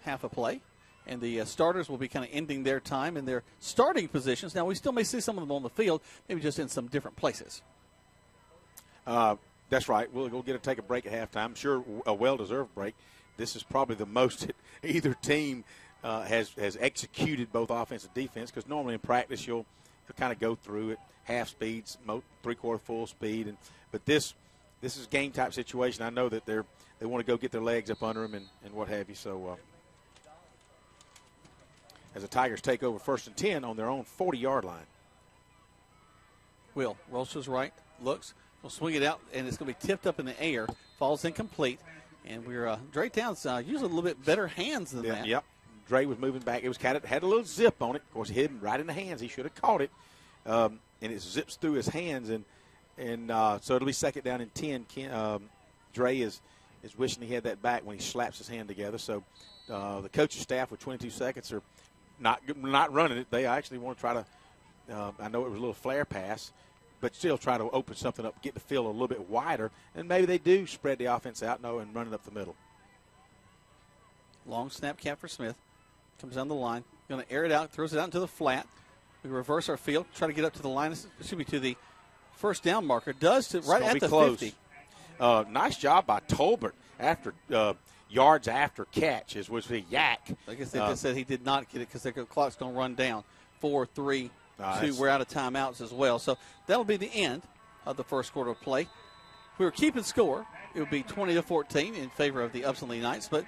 S5: half of play. And the starters will be kind of ending their time in their starting positions. Now, we still may see some of them on the field, maybe just in some different places.
S2: That's right. We'll go take a break at halftime. I'm sure a well-deserved break. This is probably the most that either team has executed both offense and defense, because normally in practice you'll kind of go through it half speeds, three-quarter full speed. But this is game-type situation. I know that they want to go get their legs up under them and what have you. So as the Tigers take over 1st and 10 on their own 40-yard line.
S5: Will rolls to his right, looks. We'll swing it out, and it's going to be tipped up in the air. Falls incomplete. And we're Dre Towns using a little bit better hands than that.
S2: Yep. Dre was moving back. It was had a little zip on it. Of course, he hit him right in the hands. He should have caught it. And it zips through his hands. And so it'll be 2nd down and 10. Dre is wishing he had that back when he slaps his hand together. So the coaching staff with 22 seconds are not running it. They actually want to try to I know it was a little flare pass, but still try to open something up, get the field a little bit wider, and maybe they do spread the offense out and run it up the middle.
S5: Long snap cap for Smith. Comes down the line. Going to air it out, throws it out into the flat. We reverse our field, try to get up to the line, to the first down marker. Right at the
S2: close.
S5: 50.
S2: Nice job by Tolbert after yards after catch, was the yak.
S5: I guess they just said he did not get it because the clock's going to run down. 4, 3, 2. We're out of timeouts as well. So that'll be the end of the first quarter of play. If we were keeping score, it would be 20-14 in favor of the Upson-Lee Knights. But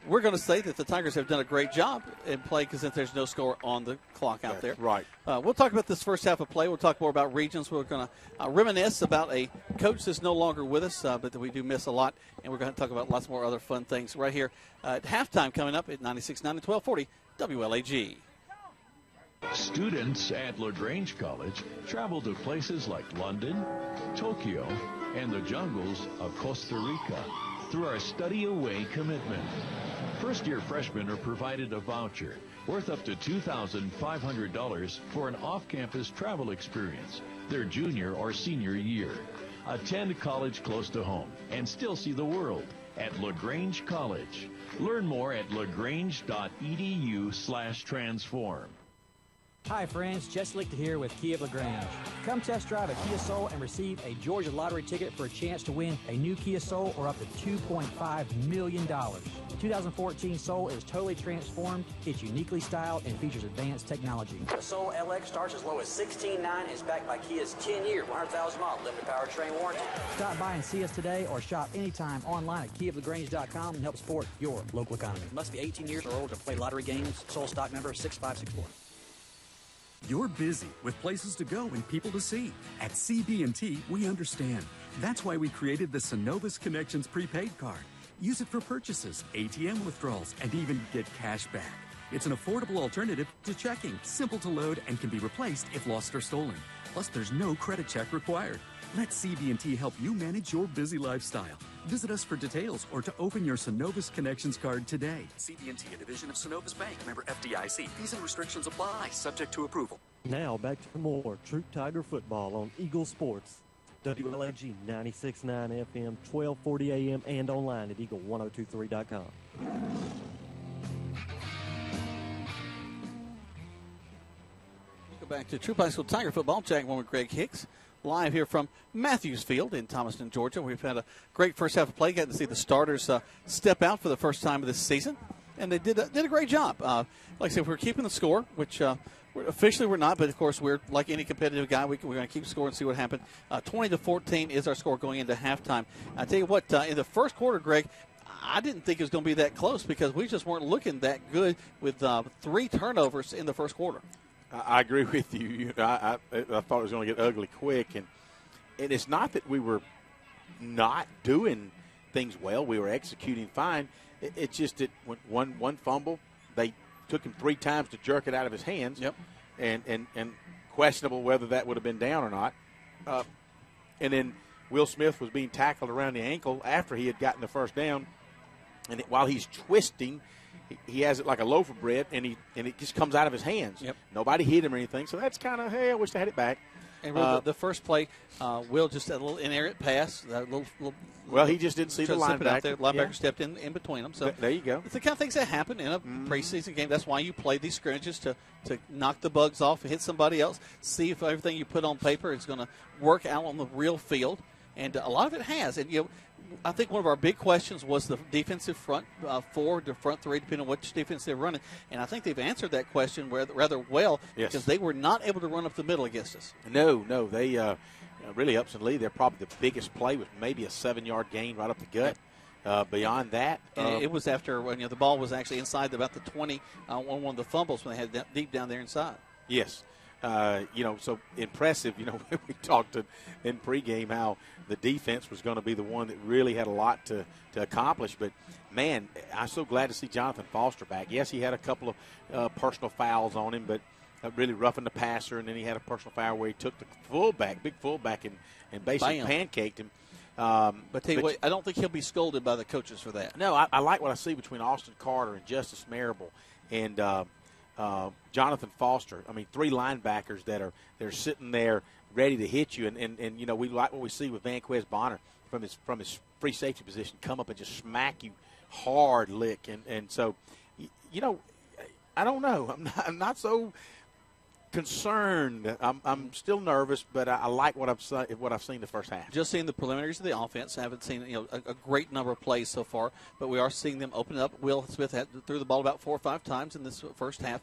S5: we're going to say that the Tigers have done a great job in play because there's no score on the clock out there.
S2: Right.
S5: We'll talk about this first half of play. We'll talk more about regions. We're going to reminisce about a coach that's no longer with us, but that we do miss a lot. And we're going to talk about lots more other fun things right here at halftime coming up at 96.9 and 1240 WLAG.
S6: Students at LaGrange College travel to places like London, Tokyo, and the jungles of Costa Rica through our Study Away commitment. First-year freshmen are provided a voucher worth up to $2,500 for an off-campus travel experience their junior or senior year. Attend college close to home and still see the world at LaGrange College. Learn more at lagrange.edu/transform.
S11: Hi friends, Jesse Lichter here with Kia of LaGrange. Come test drive a Kia Soul and receive a Georgia lottery ticket for a chance to win a new Kia Soul or up to $2.5 million. The 2014 Soul is totally transformed, it's uniquely styled, and features advanced technology. The Soul LX starts as low as $16,900 and is backed by Kia's 10-year, 100,000-mile limited powertrain warranty. Stop by and see us today or shop anytime online at KiaofLaGrange.com and help support your local economy. Must be 18 years or older to play lottery games. Soul stock number 6564.
S8: You're busy with places to go and people to see. At CB&T, we understand. That's why we created the Synovus Connections prepaid card. Use it for purchases, ATM withdrawals, and even get cash back. It's an affordable alternative to checking, simple to load, and can be replaced if lost or stolen. Plus, there's no credit check required. Let CB&T help you manage your busy lifestyle. Visit us for details or to open your Synovus Connections card today.
S18: CB&T, a division of Synovus Bank, member FDIC. Fees and restrictions apply, subject to approval.
S3: Now back to more Troup Tiger football on Eagle Sports. WLAG 96.9 FM, 1240 AM, and online at eagle1023.com.
S5: Go back to Troup High School Tiger football. Jack one with Greg Hicks. Live here from Matthews Field in Thomaston, Georgia. We've had a great first half of play. Got to see the starters step out for the first time of this season, and they did a great job. Like I said, we're keeping the score, which officially we're not, but of course we're like any competitive guy. We're going to keep score and see what happens. 20-14 is our score going into halftime. I tell you what, in the first quarter, Greg, I didn't think it was going to be that close because we just weren't looking that good with 3 turnovers in the first quarter.
S2: I agree with you. I thought it was going to get ugly quick, and it's not that we were not doing things well. We were executing fine. It's just that when one fumble, they took him 3 times to jerk it out of his hands.
S5: Yep.
S2: And questionable whether that would have been down or not. And then Will Smith was being tackled around the ankle after he had gotten the first down, and while he's twisting, he has it like a loaf of bread, and it just comes out of his hands.
S5: Yep.
S2: Nobody hit him or anything, so that's kind of, hey, I wish I had it back.
S5: And really, the first play, Will just had a little inerrant pass.
S2: Well, he just didn't see the linebacker.
S5: The linebacker stepped in between them. So
S2: there you go.
S5: It's the kind of things that happen in a preseason game. That's why you play these scrimmages to knock the bugs off, hit somebody else, see if everything you put on paper is going to work out on the real field. And a lot of it has. And I think one of our big questions was the defensive front 4 to front 3, depending on which defense they're running. And I think they've answered that question rather well because they were not able to run up the middle against us.
S2: No. They really, Upson-Lee, they're probably the biggest play with maybe a 7-yard gain right up the gut. Beyond that,
S5: and it was after the ball was actually inside about the 20 on one of the fumbles when they had it deep down there inside.
S2: Yes. So impressive. We talked in pregame how the defense was going to be the one that really had a lot to accomplish. But, man, I'm so glad to see Jonathan Foster back. Yes, he had a couple of personal fouls on him, but really roughing the passer, and then he had a personal foul where he took the big fullback, and basically pancaked him.
S5: But tell you what, I don't think he'll be scolded by the coaches for that.
S2: No, I like what I see between Austin Carter and Justice Marable and Jonathan Foster. I mean, 3 linebackers they're sitting there ready to hit you, and we like what we see with Vanquez Bonner from his free safety position come up and just smack you hard lick, and so I don't know. I'm not so concerned. I'm still nervous, but I like what I've seen the first half.
S5: Just seeing the preliminaries of the offense. I haven't seen a great number of plays so far, but we are seeing them open it up. Will Smith threw the ball about 4 or 5 times in this first half.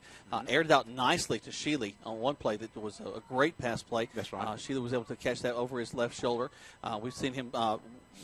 S5: Aired it out nicely to Sheely on one play that was a great pass play.
S2: That's right.
S5: Sheely was able to catch that over his left shoulder. We've seen him.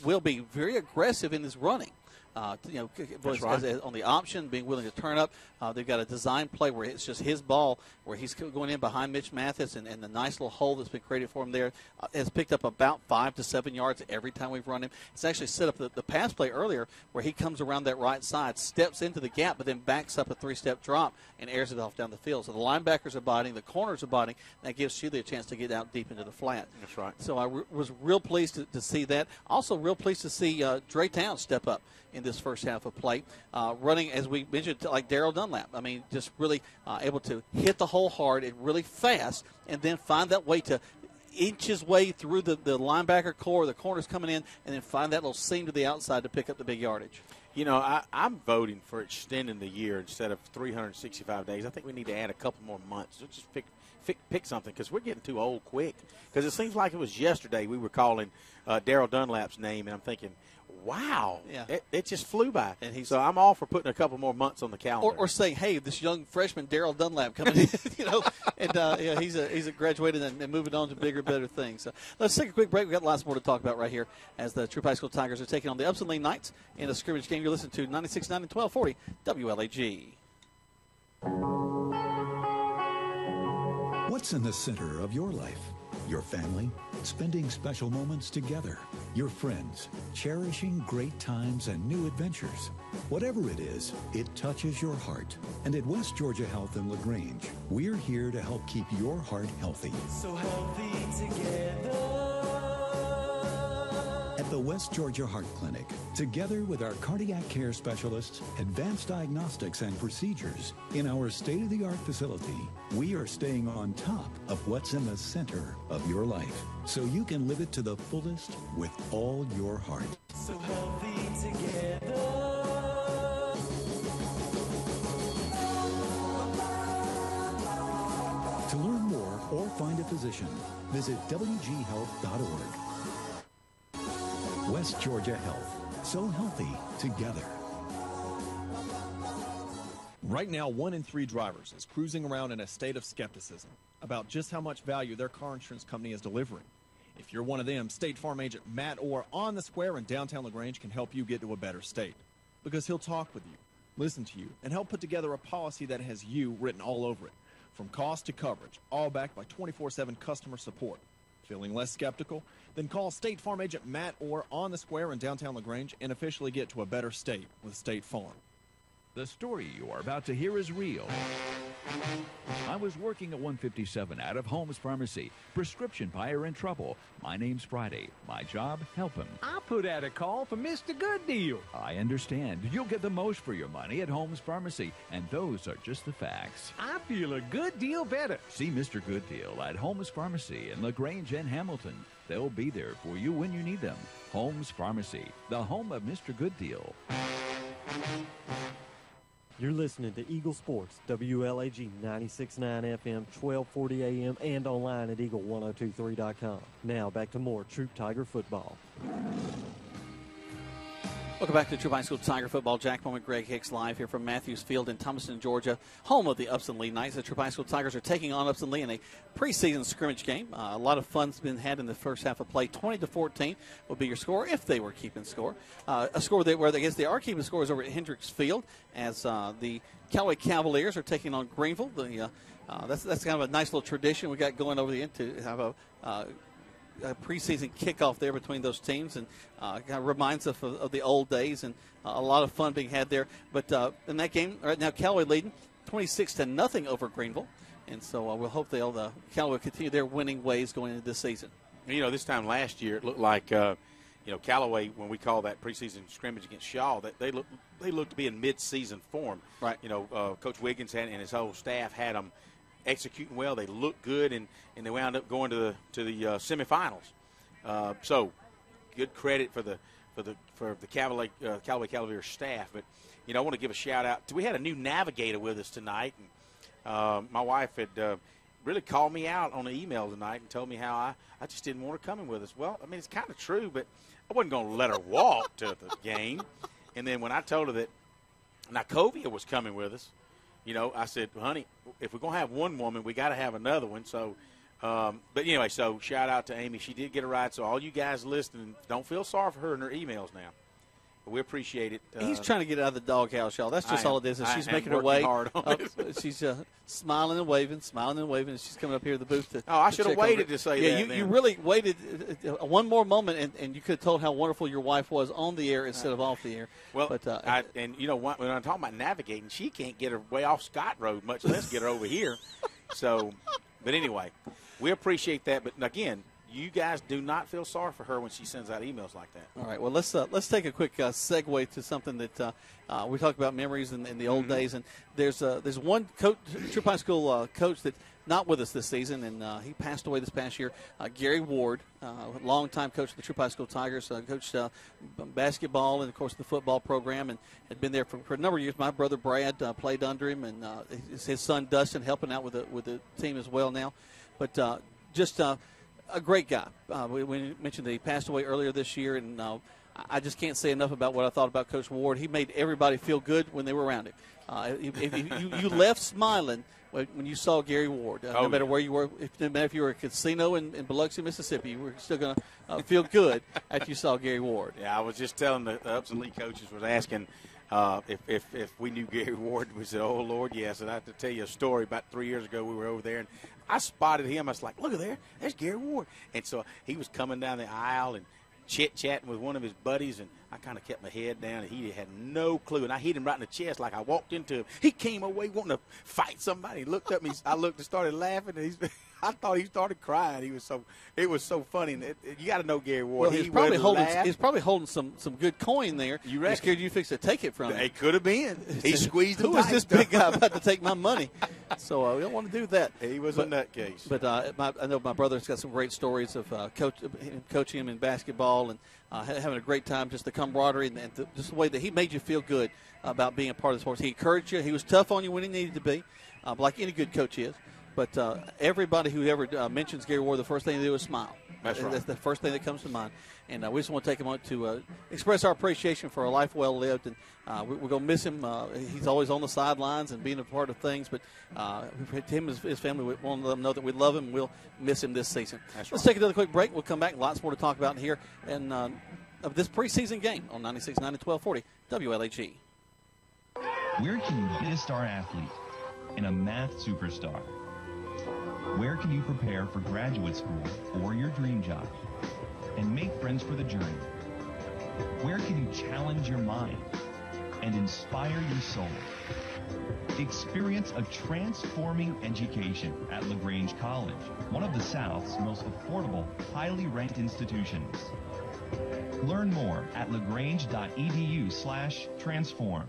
S5: Will be very aggressive in his running. On the option, being willing to turn up. They've got a design play where it's just his ball, where he's going in behind Mitch Mathis, and the nice little hole that's been created for him there has picked up about 5 to 7 yards every time we've run him. It's actually set up the pass play earlier where he comes around that right side, steps into the gap, but then backs up a 3-step drop and airs it off down the field. So the linebackers are biting, the corners are biting. That gives Shealy a chance to get out deep into the flat.
S2: That's right.
S5: So I was real pleased to see that. Also real pleased to see Dre Towns step up in this first half of play, running, as we mentioned, like Darrell Dunlap. I mean, just really able to hit the hole hard and really fast, and then find that way to inch his way through the linebacker core, the corners coming in, and then find that little seam to the outside to pick up the big yardage.
S2: You know, I'm voting for extending the year instead of 365 days. I think we need to add a couple more months. Let's just pick something, because we're getting too old quick. Because it seems like it was yesterday we were calling Darrell Dunlap's name, and I'm thinking, wow, it just flew by. And so I'm all for putting a couple more months on the calendar.
S5: Or saying, hey, this young freshman Darrell Dunlap coming in, and he's a graduated and moving on to bigger, better things. So let's take a quick break. We've got lots more to talk about right here as the Troup High School Tigers are taking on the Upson-Lee Knights in a scrimmage game. You're listening to 96.9 and 1240 WLAG.
S13: What's in the center of your life? Your family, spending special moments together, your friends, cherishing great times and new adventures. Whatever it is, it touches your heart. And at West Georgia Health in LaGrange, we're here to help keep your heart healthy.
S14: So healthy together.
S13: At the West Georgia Heart Clinic, together with our cardiac care specialists, advanced diagnostics and procedures, in our state-of-the-art facility, we are staying on top of what's in the center of your life, so you can live it to the fullest with all your heart.
S14: So healthy together.
S13: To learn more or find a physician, visit wghealth.org. West Georgia Health. So healthy together.
S12: Right now, 1 in 3 drivers is cruising around in a state of skepticism about just how much value their car insurance company is delivering. If you're one of them, State Farm agent Matt Orr on the Square in downtown LaGrange can help you get to a better state, because he'll talk with you, listen to you, and help put together a policy that has you written all over it, from cost to coverage, all backed by 24/7 customer support. Feeling less skeptical? Then call State Farm agent Matt Orr on the Square in downtown LaGrange and officially get to a better state with State Farm.
S6: The story you are about to hear is real. I was working at 157 out of Holmes Pharmacy. Prescription buyer in trouble. My name's Friday. My job, help him.
S7: I put out a call for Mr. Good Deal.
S6: I understand. You'll get the most for your money at Holmes Pharmacy, and those are just the facts.
S7: I feel a good deal better.
S6: See Mr. Good Deal at Holmes Pharmacy in LaGrange and Hamilton. They'll be there for you when you need them. Holmes Pharmacy, the home of Mr. Good Deal.
S3: You're listening to Eagle Sports, WLAG 96.9 FM, 1240 AM, and online at eagle1023.com. Now back to more Troup Tiger football.
S5: Welcome back to Troup High School Tiger Football. Jack Bowman, Greg Hicks live here from Matthews Field in Thomaston, Georgia, home of the Upson-Lee Knights. The Troup High School Tigers are taking on Upson-Lee in a preseason scrimmage game. A lot of fun's been had in the first half of play. 20-14 will be your score if they were keeping score. A score where I guess they are keeping score is over at Hendricks Field as the Callaway Cavaliers are taking on Greenville. That's kind of a nice little tradition we got going over the end to have a preseason kickoff there between those teams, and kind of reminds us of the old days, and a lot of fun being had there. But in that game, right now, Callaway leading 26-0 over Greenville, and so we'll hope Callaway continue their winning ways going into this season.
S2: You know, this time last year it looked like Callaway, when we call that preseason scrimmage against Shaw, that they looked to be in mid-season form.
S5: Right.
S2: Coach Wiggins and his whole staff had them executing well. They looked good, and they wound up going to the semifinals. So, good credit for the Callaway Cavaliers staff. But I want to give a shout out. We had a new navigator with us tonight, and my wife had really called me out on the email tonight and told me how I just didn't want her coming with us. Well, I mean, it's kind of true, but I wasn't going to let her walk to the game. And then when I told her that Nacovia was coming with us, I said, honey, if we're going to have one woman, we got to have another one. So, but anyway, so shout out to Amy. She did get a ride. So all you guys listening, don't feel sorry for her in her emails now. we appreciate it.
S5: He's trying to get out of the doghouse, y'all. That's just all it is. And she's making her way.
S2: Hard on
S5: she's smiling and waving, and she's coming up here to the booth.
S2: I should have waited to say that.
S5: Yeah, you really waited one more moment, and you could have told how wonderful your wife was on the air instead of off the air.
S2: Well,
S5: but
S2: and you know when I'm talking about navigating, she can't get her way off Scott Road, much less get her over here. So, but anyway, we appreciate that. But again, you guys do not feel sorry for her when she sends out emails like that.
S5: All right. Well, let's take a quick segue to something that we talked about memories in the old days, and there's one coach, Troup High School coach that not with us this season, and he passed away this past year. Gary Ward, longtime coach of the Troup High School Tigers, coached basketball and of course the football program, and had been there for a number of years. My brother Brad played under him, and his son Dustin helping out with the team as well now, but just. A great guy. We mentioned that he passed away earlier this year, and I just can't say enough about what I thought about Coach Ward. He made everybody feel good when they were around him. You left smiling when you saw Gary Ward. No matter where you were, no matter if you were at a casino in Biloxi, Mississippi, you were still going to feel good after you saw Gary Ward.
S2: Yeah, I was just telling the Upson-Lee coaches was asking if we knew Gary Ward. We said, oh, Lord, yes. And I have to tell you a story. About 3 years ago, we were over there, and I spotted him. I was like, look at there. There's Gary Ward. And so he was coming down the aisle and chit-chatting with one of his buddies, and I kind of kept my head down, and he had no clue. And I hit him right in the chest like I walked into him. He came away wanting to fight somebody. He looked up at me. I looked and started laughing, and I thought he started crying. It was so funny. You got to know Gary Ward.
S5: Well, he's probably holding some good coin there.
S2: You reckon?
S5: He's scared you fix to take it from him.
S2: It could have been. He squeezed him.
S5: Who is this big guy about to take my money? So we don't want to do that.
S2: He was a nutcase.
S5: But I know my brother's got some great stories of coaching him in basketball and having a great time, just the camaraderie and just the way that he made you feel good about being a part of the sports. He encouraged you. He was tough on you when he needed to be, like any good coach is. But everybody who ever mentions Gary Ward, the first thing they do is smile.
S2: That's right.
S5: That's the first thing that comes to mind. And we just want to take a moment to express our appreciation for a life well lived. And we're going to miss him. He's always on the sidelines and being a part of things. But him and his family, we want to let them know that we love him and we'll miss him this season. Let's take another quick break. We'll come back. Lots more to talk about here and of this preseason game on 96.9 and 1240 WLAG.
S19: Where can you be a star athlete and a math superstar? Where can you prepare for graduate school or your dream job and make friends for the journey? Where can you challenge your mind and inspire your soul? Experience a transforming education at LaGrange College, one of the South's most affordable, highly ranked institutions. Learn more at lagrange.edu/transform.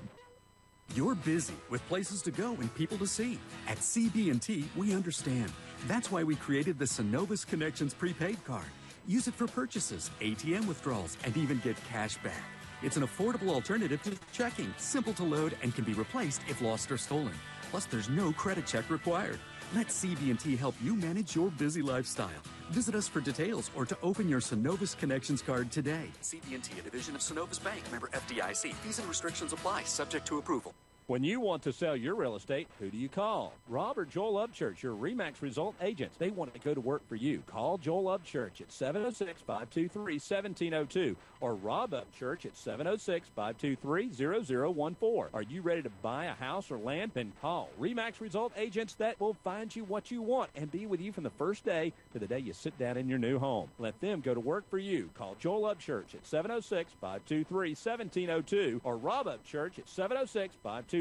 S8: You're busy with places to go and people to see. At CB&T, we understand. That's why we created the Synovus Connections prepaid card. Use it for purchases, ATM withdrawals, and even get cash back. It's an affordable alternative to checking, simple to load, and can be replaced if lost or stolen. Plus, there's no credit check required. Let CB&T help you manage your busy lifestyle. Visit us for details or to open your Synovus Connections card today.
S18: CB&T, a division of Synovus Bank, member FDIC. Fees and restrictions apply, subject to approval.
S9: When you want to sell your real estate, who do you call? Rob or Joel Upchurch, your RE/MAX result agents. They want to go to work for you. Call Joel Upchurch at 706-523-1702 or Rob Upchurch at 706-523-0014. Are you ready to buy a house or land? Then call RE/MAX result agents that will find you what you want and be with you from the first day to the day you sit down in your new home. Let them go to work for you. Call Joel Upchurch at 706-523-1702 or Rob Upchurch at 706-523-0014.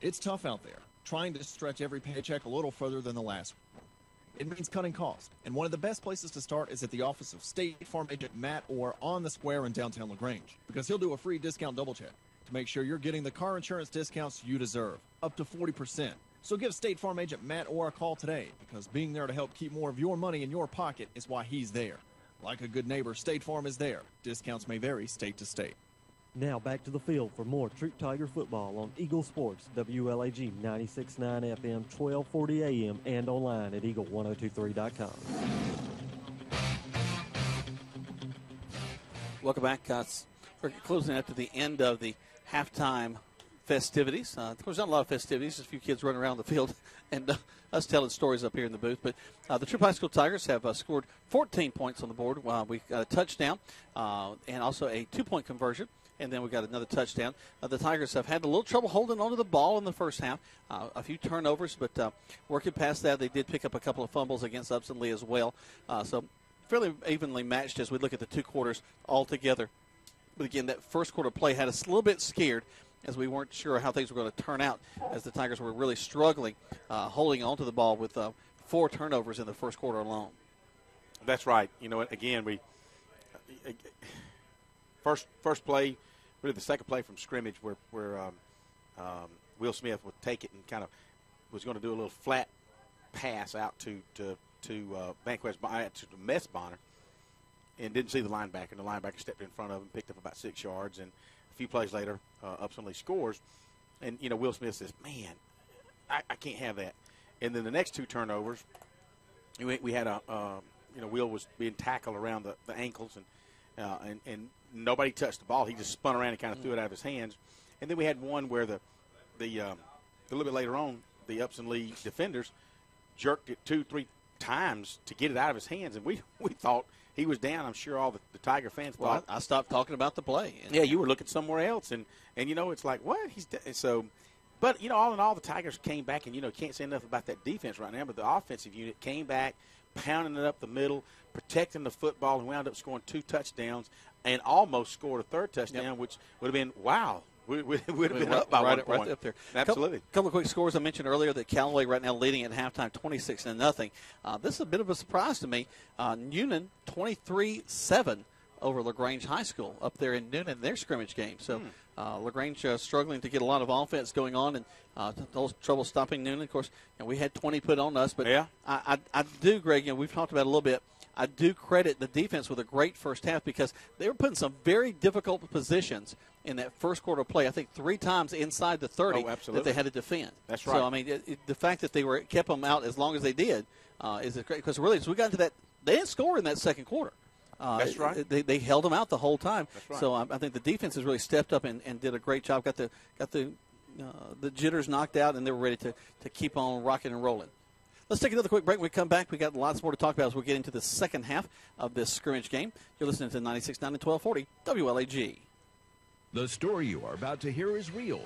S12: It's tough out there, trying to stretch every paycheck a little further than the last one. It means cutting costs, and one of the best places to start is at the office of State Farm agent Matt Orr on the square in downtown LaGrange, because he'll do a free discount double check to make sure you're getting the car insurance discounts you deserve, up to 40%. So give State Farm agent Matt Orr a call today, because being there to help keep more of your money in your pocket is why he's there. Like a good neighbor, State Farm is there. Discounts may vary state to state.
S3: Now back to the field for more Troup Tiger football on Eagle Sports, WLAG 96.9 FM, 1240 AM, and online at eagle1023.com.
S5: Welcome back. We're closing out to the end of the halftime festivities. Of course, not a lot of festivities, just a few kids running around the field and us telling stories up here in the booth. But the Troup High School Tigers have scored 14 points on the board. We got a touchdown and also a 2-point conversion. And then we got another touchdown. The Tigers have had a little trouble holding onto the ball in the first half. A few turnovers, but working past that, they did pick up a couple of fumbles against Upson-Lee as well. So fairly evenly matched as we look at the 2 quarters all together. But again, that first quarter play had us a little bit scared as we weren't sure how things were going to turn out, as the Tigers were really struggling holding onto the ball with 4 turnovers in the first quarter alone.
S2: That's right. You know, again, we first play, really the second play from scrimmage where Will Smith would take it and kind of was going to do a little flat pass out to Banquez, to Mess Bonner, and didn't see the linebacker. And the linebacker stepped in front of him, picked up about 6 yards, and a few plays later, Upson-Lee scores. And, you know, Will Smith says, man, I can't have that. And then the next 2 turnovers, we had Will was being tackled around the ankles, and nobody touched the ball. He just spun around and kind of threw it out of his hands. And then we had one where a little bit later on, the Upson-Lee defenders jerked it 2-3 times to get it out of his hands, and we thought he was down. I'm sure all the Tiger fans thought.
S5: Well, I stopped talking about the play.
S2: Yeah, you were looking somewhere else, and you know, it's like, what? So, but, you know, all in all, the Tigers came back, and, you know, can't say enough about that defense right now, but the offensive unit came back, pounding it up the middle, protecting the football, and wound up scoring 2 touchdowns and almost scored a 3rd touchdown, which would have been, wow. We would have been up by 1 point.
S5: Right up there.
S2: Absolutely.
S5: Couple of quick scores. I mentioned earlier that Callaway right now leading at halftime 26-0. This is a bit of a surprise to me. Newnan 23-7 over LaGrange High School up there in Newnan, their scrimmage game. So LaGrange struggling to get a lot of offense going on, and those trouble stopping Newnan. Of course, you know, we had 20 put on us, but
S2: yeah.
S5: I do, Greg, you know, we've talked about it a little bit. I do credit the defense with a great first half because they were put in some very difficult positions in that first quarter play. I think 3 times inside the 30 that they had to defend.
S2: That's right.
S5: So, I mean, the fact that they kept them out as long as they did is great, because really, as we got into that, they didn't score in that second quarter.
S2: That's right.
S5: They held them out the whole time.
S2: That's right.
S5: So I think the defense has really stepped up and did a great job. Got the jitters knocked out, and they were ready to keep on rocking and rolling. Let's take another quick break. When we come back, we got lots more to talk about as we get into the second half of this scrimmage game. You're listening to 96.9 and 1240 WLAG.
S6: The story you are about to hear is real.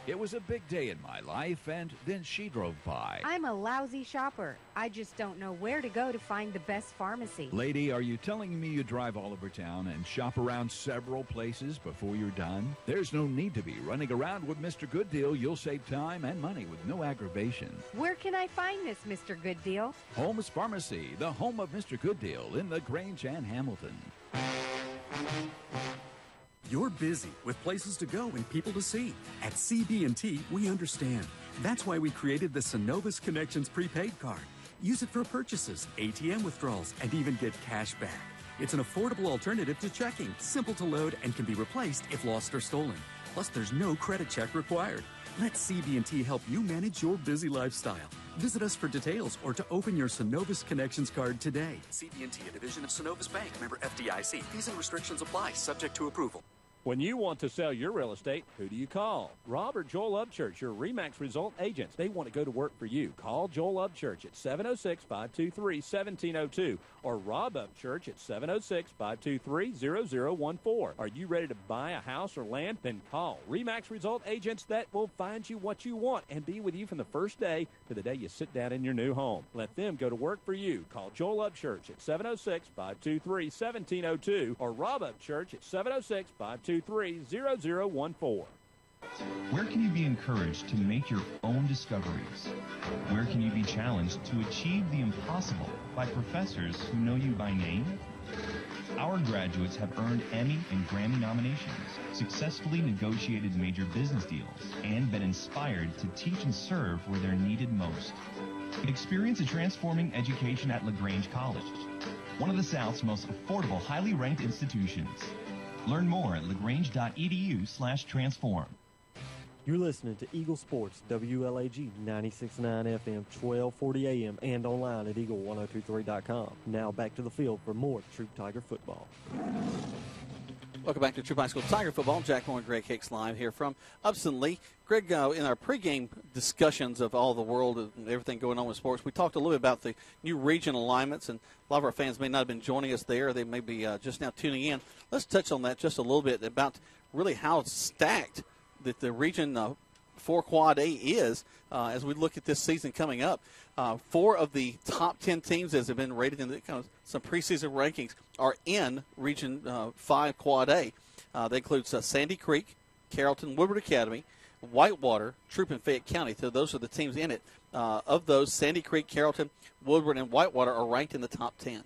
S6: It was a big day in my life, and then she drove by.
S16: I'm a lousy shopper. I just don't know where to go to find the best pharmacy.
S6: Lady, are you telling me you drive all over town and shop around several places before you're done? There's no need to be running around with Mr. Good Deal. You'll save time and money with no aggravation.
S16: Where can I find this Mr. Good Deal?
S6: Holmes Pharmacy, the home of Mr. Good Deal in LaGrange and Hamilton.
S8: You're busy with places to go and people to see. At CB&T, we understand. That's why we created the Synovus Connections prepaid card. Use it for purchases, ATM withdrawals, and even get cash back. It's an affordable alternative to checking, simple to load, and can be replaced if lost or stolen. Plus, there's no credit check required. Let CB&T help you manage your busy lifestyle. Visit us for details or to open your Synovus Connections card today.
S18: CB&T, a division of Synovus Bank, member FDIC. Fees and restrictions apply, subject to approval.
S9: When you want to sell your real estate, who do you call? Rob or Joel Upchurch, your RE/MAX result agents. They want to go to work for you. Call Joel Upchurch at 706-523-1702 or Rob Upchurch at 706-523-0014. Are you ready to buy a house or land? Then call RE/MAX result agents that will find you what you want and be with you from the first day to the day you sit down in your new home. Let them go to work for you. Call Joel Upchurch at 706-523-1702 or Rob Upchurch at 706-523-0014.
S19: Where can you be encouraged to make your own discoveries? Where can you be challenged to achieve the impossible by professors who know you by name? Our graduates have earned Emmy and Grammy nominations, successfully negotiated major business deals, and been inspired to teach and serve where they're needed most. Experience a transforming education at LaGrange College, one of the South's most affordable, highly ranked institutions. Learn more at lagrange.edu/transform.
S10: You're listening to Eagle Sports, WLAG 96.9 FM, 1240 AM, and online at eagle1023.com. Now back to the field for more Troup Tiger football.
S5: Welcome back to Troup High School Tiger Football. Jack Moore and Greg Hicks live here from Upson-Lee. Greg, in our pregame discussions of all the world and everything going on with sports, we talked a little bit about the new region alignments, and a lot of our fans may not have been joining us there. They may be just now tuning in. Let's touch on that just a little bit about really how stacked that the Region 4 Quad A is as we look at this season coming up. 4 of the top 10 teams, as have been rated in the, some preseason rankings, are in Region 5 Quad A. That includes Sandy Creek, Carrollton, Woodward Academy, Whitewater, Troup, and Fayette County. So those are the teams in it. Of those, Sandy Creek, Carrollton, Woodward, and Whitewater are ranked in the top 10.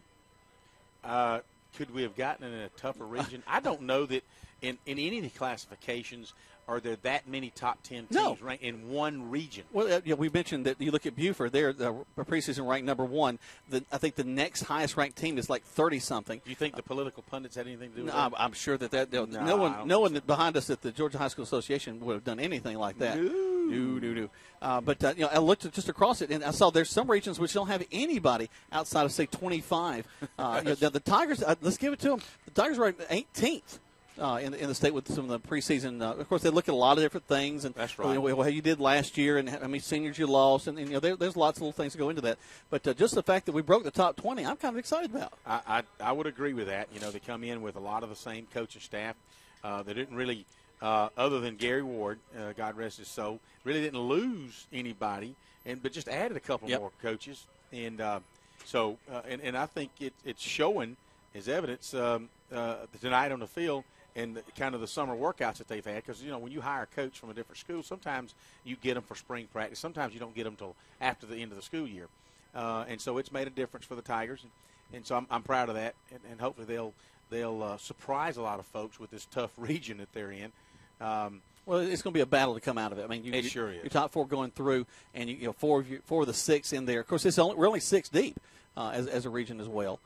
S2: Could we have gotten in a tougher region? I don't know that in any of the classifications are there that many top 10 teams ranked in one region.
S5: Well, we mentioned that you look at Buford, they're preseason ranked number 1. I think the next highest ranked team is like 30-something.
S2: Do you think the political pundits had anything to do with that?
S5: I'm sure that no one behind us at the Georgia High School Association would have done anything like that. No. But I looked just across it, and I saw there's some regions which don't have anybody outside of, say, 25. The Tigers, let's give it to them. The Tigers are ranked 18th. In the state with some of the preseason. Of course, they look at a lot of different things. And
S2: that's right.
S5: How you did last year and how many seniors you lost. And there's lots of little things that go into that. But just the fact that we broke the top 20, I'm kind of excited about.
S2: I would agree with that. They come in with a lot of the same coaching staff. They didn't really, other than Gary Ward, God rest his soul, really didn't lose anybody, but just added a couple more coaches. And so I think it's showing as evidence tonight on the field. And kind of the summer workouts that they've had, because, when you hire a coach from a different school, sometimes you get them for spring practice. Sometimes you don't get them until after the end of the school year. And so it's made a difference for the Tigers. And so I'm proud of that. And hopefully they'll surprise a lot of folks with this tough region that they're in.
S5: Well, it's going to be a battle to come out of it. I mean,
S2: it sure is.
S5: Your top 4 going through, and four of the 6 in there. Of course, we're only 6 deep as a region as well.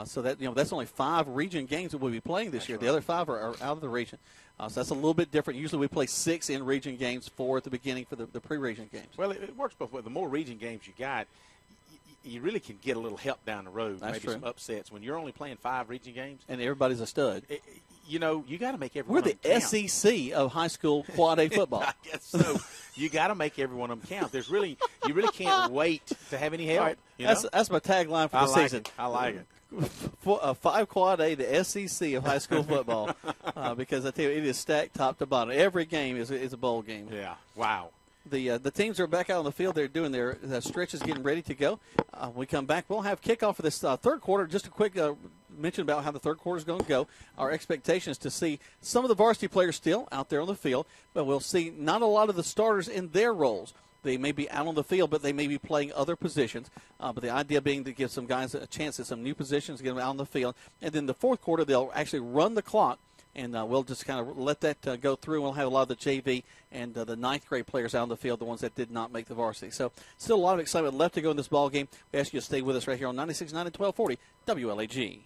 S5: So that that's only 5 region games that we'll be playing this year. Right. The other 5 are out of the region. So that's a little bit different. Usually we play 6 in region games, 4 at the beginning for the pre-region games.
S2: Well, it works both ways. The more region games you got, you really can get a little help down the road.
S5: That's
S2: maybe
S5: true.
S2: Some upsets. When you're only playing 5 region games.
S5: And everybody's a stud.
S2: You got to make everyone
S5: count. We're the SEC of high school quad A football.
S2: I guess so. You got to make every one of them count. You really can't wait to have any help.
S5: Right. That's my tagline for the season.
S2: I like it.
S5: 5 quad A, the SEC of high school football, because I tell you, it is stacked top to bottom. Every game is a bowl game.
S2: Yeah. Wow.
S5: The teams are back out on the field. They're doing their stretches, getting ready to go. When we come back, we'll have kickoff for this third quarter. Just a quick mention about how the third quarter is going to go. Our expectation is to see some of the varsity players still out there on the field, but we'll see not a lot of the starters in their roles. They may be out on the field, but they may be playing other positions. But the idea being to give some guys a chance at some new positions, get them out on the field. And then the fourth quarter, they'll actually run the clock, and we'll just kind of let that go through. We'll have a lot of the JV and the ninth grade players out on the field, the ones that did not make the varsity. So still a lot of excitement left to go in this ball game. We ask you to stay with us right here on 96.9 and 1240 WLAG.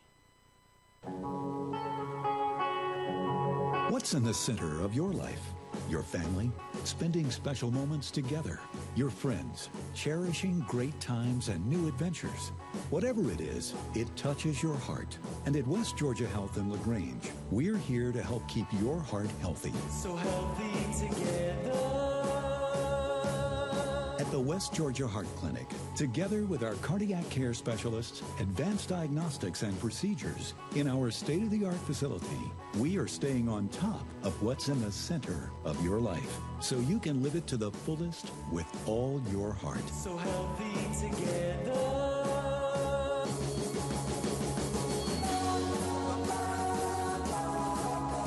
S13: What's in the center of your life? Your family, spending special moments together, your friends, cherishing great times and new adventures. Whatever it is, it touches your heart. And at West Georgia Health in LaGrange, we're here to help keep your heart healthy.
S14: So healthy together.
S13: At the West Georgia Heart Clinic, together with our cardiac care specialists, advanced diagnostics and procedures, in our state-of-the-art facility, we are staying on top of what's in the center of your life, so you can live it to the fullest with all your heart.
S14: So healthy together.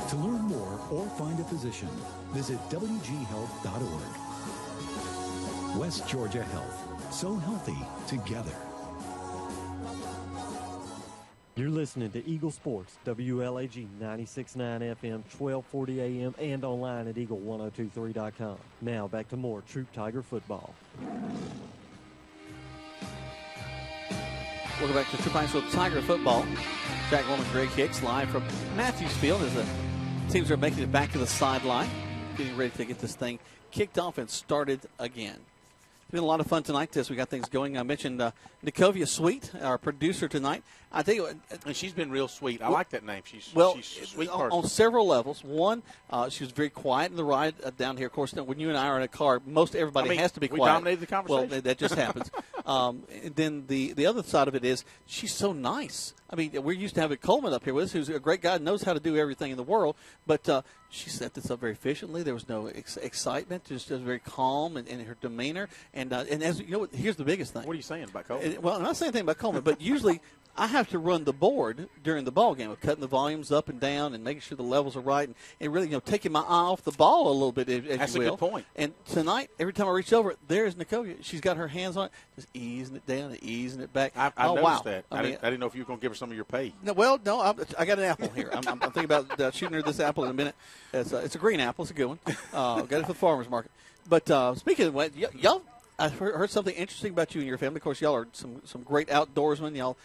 S13: To learn more or find a physician, visit wghealth.org. West Georgia Health. So healthy together.
S3: You're listening to Eagle Sports, WLAG 96.9 FM, 1240 AM, and online at eagle1023.com. Now back to more Troup Tiger football.
S5: Welcome back to Troup High School Tiger football. Jack Moore and Greg Hicks live from Matthews Field as the teams are making it back to the sideline, getting ready to get this thing kicked off and started again. been a lot of fun tonight as we got things going. I mentioned Nikovia Sweet, our producer tonight. I tell you what,
S2: and she's been real sweet. I like that name. She's a sweet person.
S5: On several levels. One, she was very quiet in the ride down here. Of course, when you and I are in a car, most everybody has to be quiet.
S2: We dominated the conversation.
S5: Well, that just happens. Then the other side of it is she's so nice. I mean, we're used to having Coleman up here with us, who's a great guy, knows how to do everything in the world, but she set this up very efficiently. There was no excitement, just very calm in her demeanor. And as you know, here's the biggest thing.
S2: What are you saying about Coleman?
S5: Well, I'm not saying anything about Coleman, but usually I have to run the board during the ball game of cutting the volumes up and down and making sure the levels are right and really, taking my eye off the ball a little bit, as
S2: That's
S5: you will.
S2: a good point.
S5: And tonight, every time I reach over, there's Nikovia. She's got her hands on it, just easing it down and easing it back.
S2: I noticed
S5: wow.
S2: that. I didn't know if you were going to give her some of your pay.
S5: No, I got an apple here. I'm thinking about shooting her this apple in a minute. It's a green apple. It's a good one. Got it for the farmer's market. But speaking of what, y'all, I heard something interesting about you and your family. Of course, y'all are some great outdoorsmen. Y'all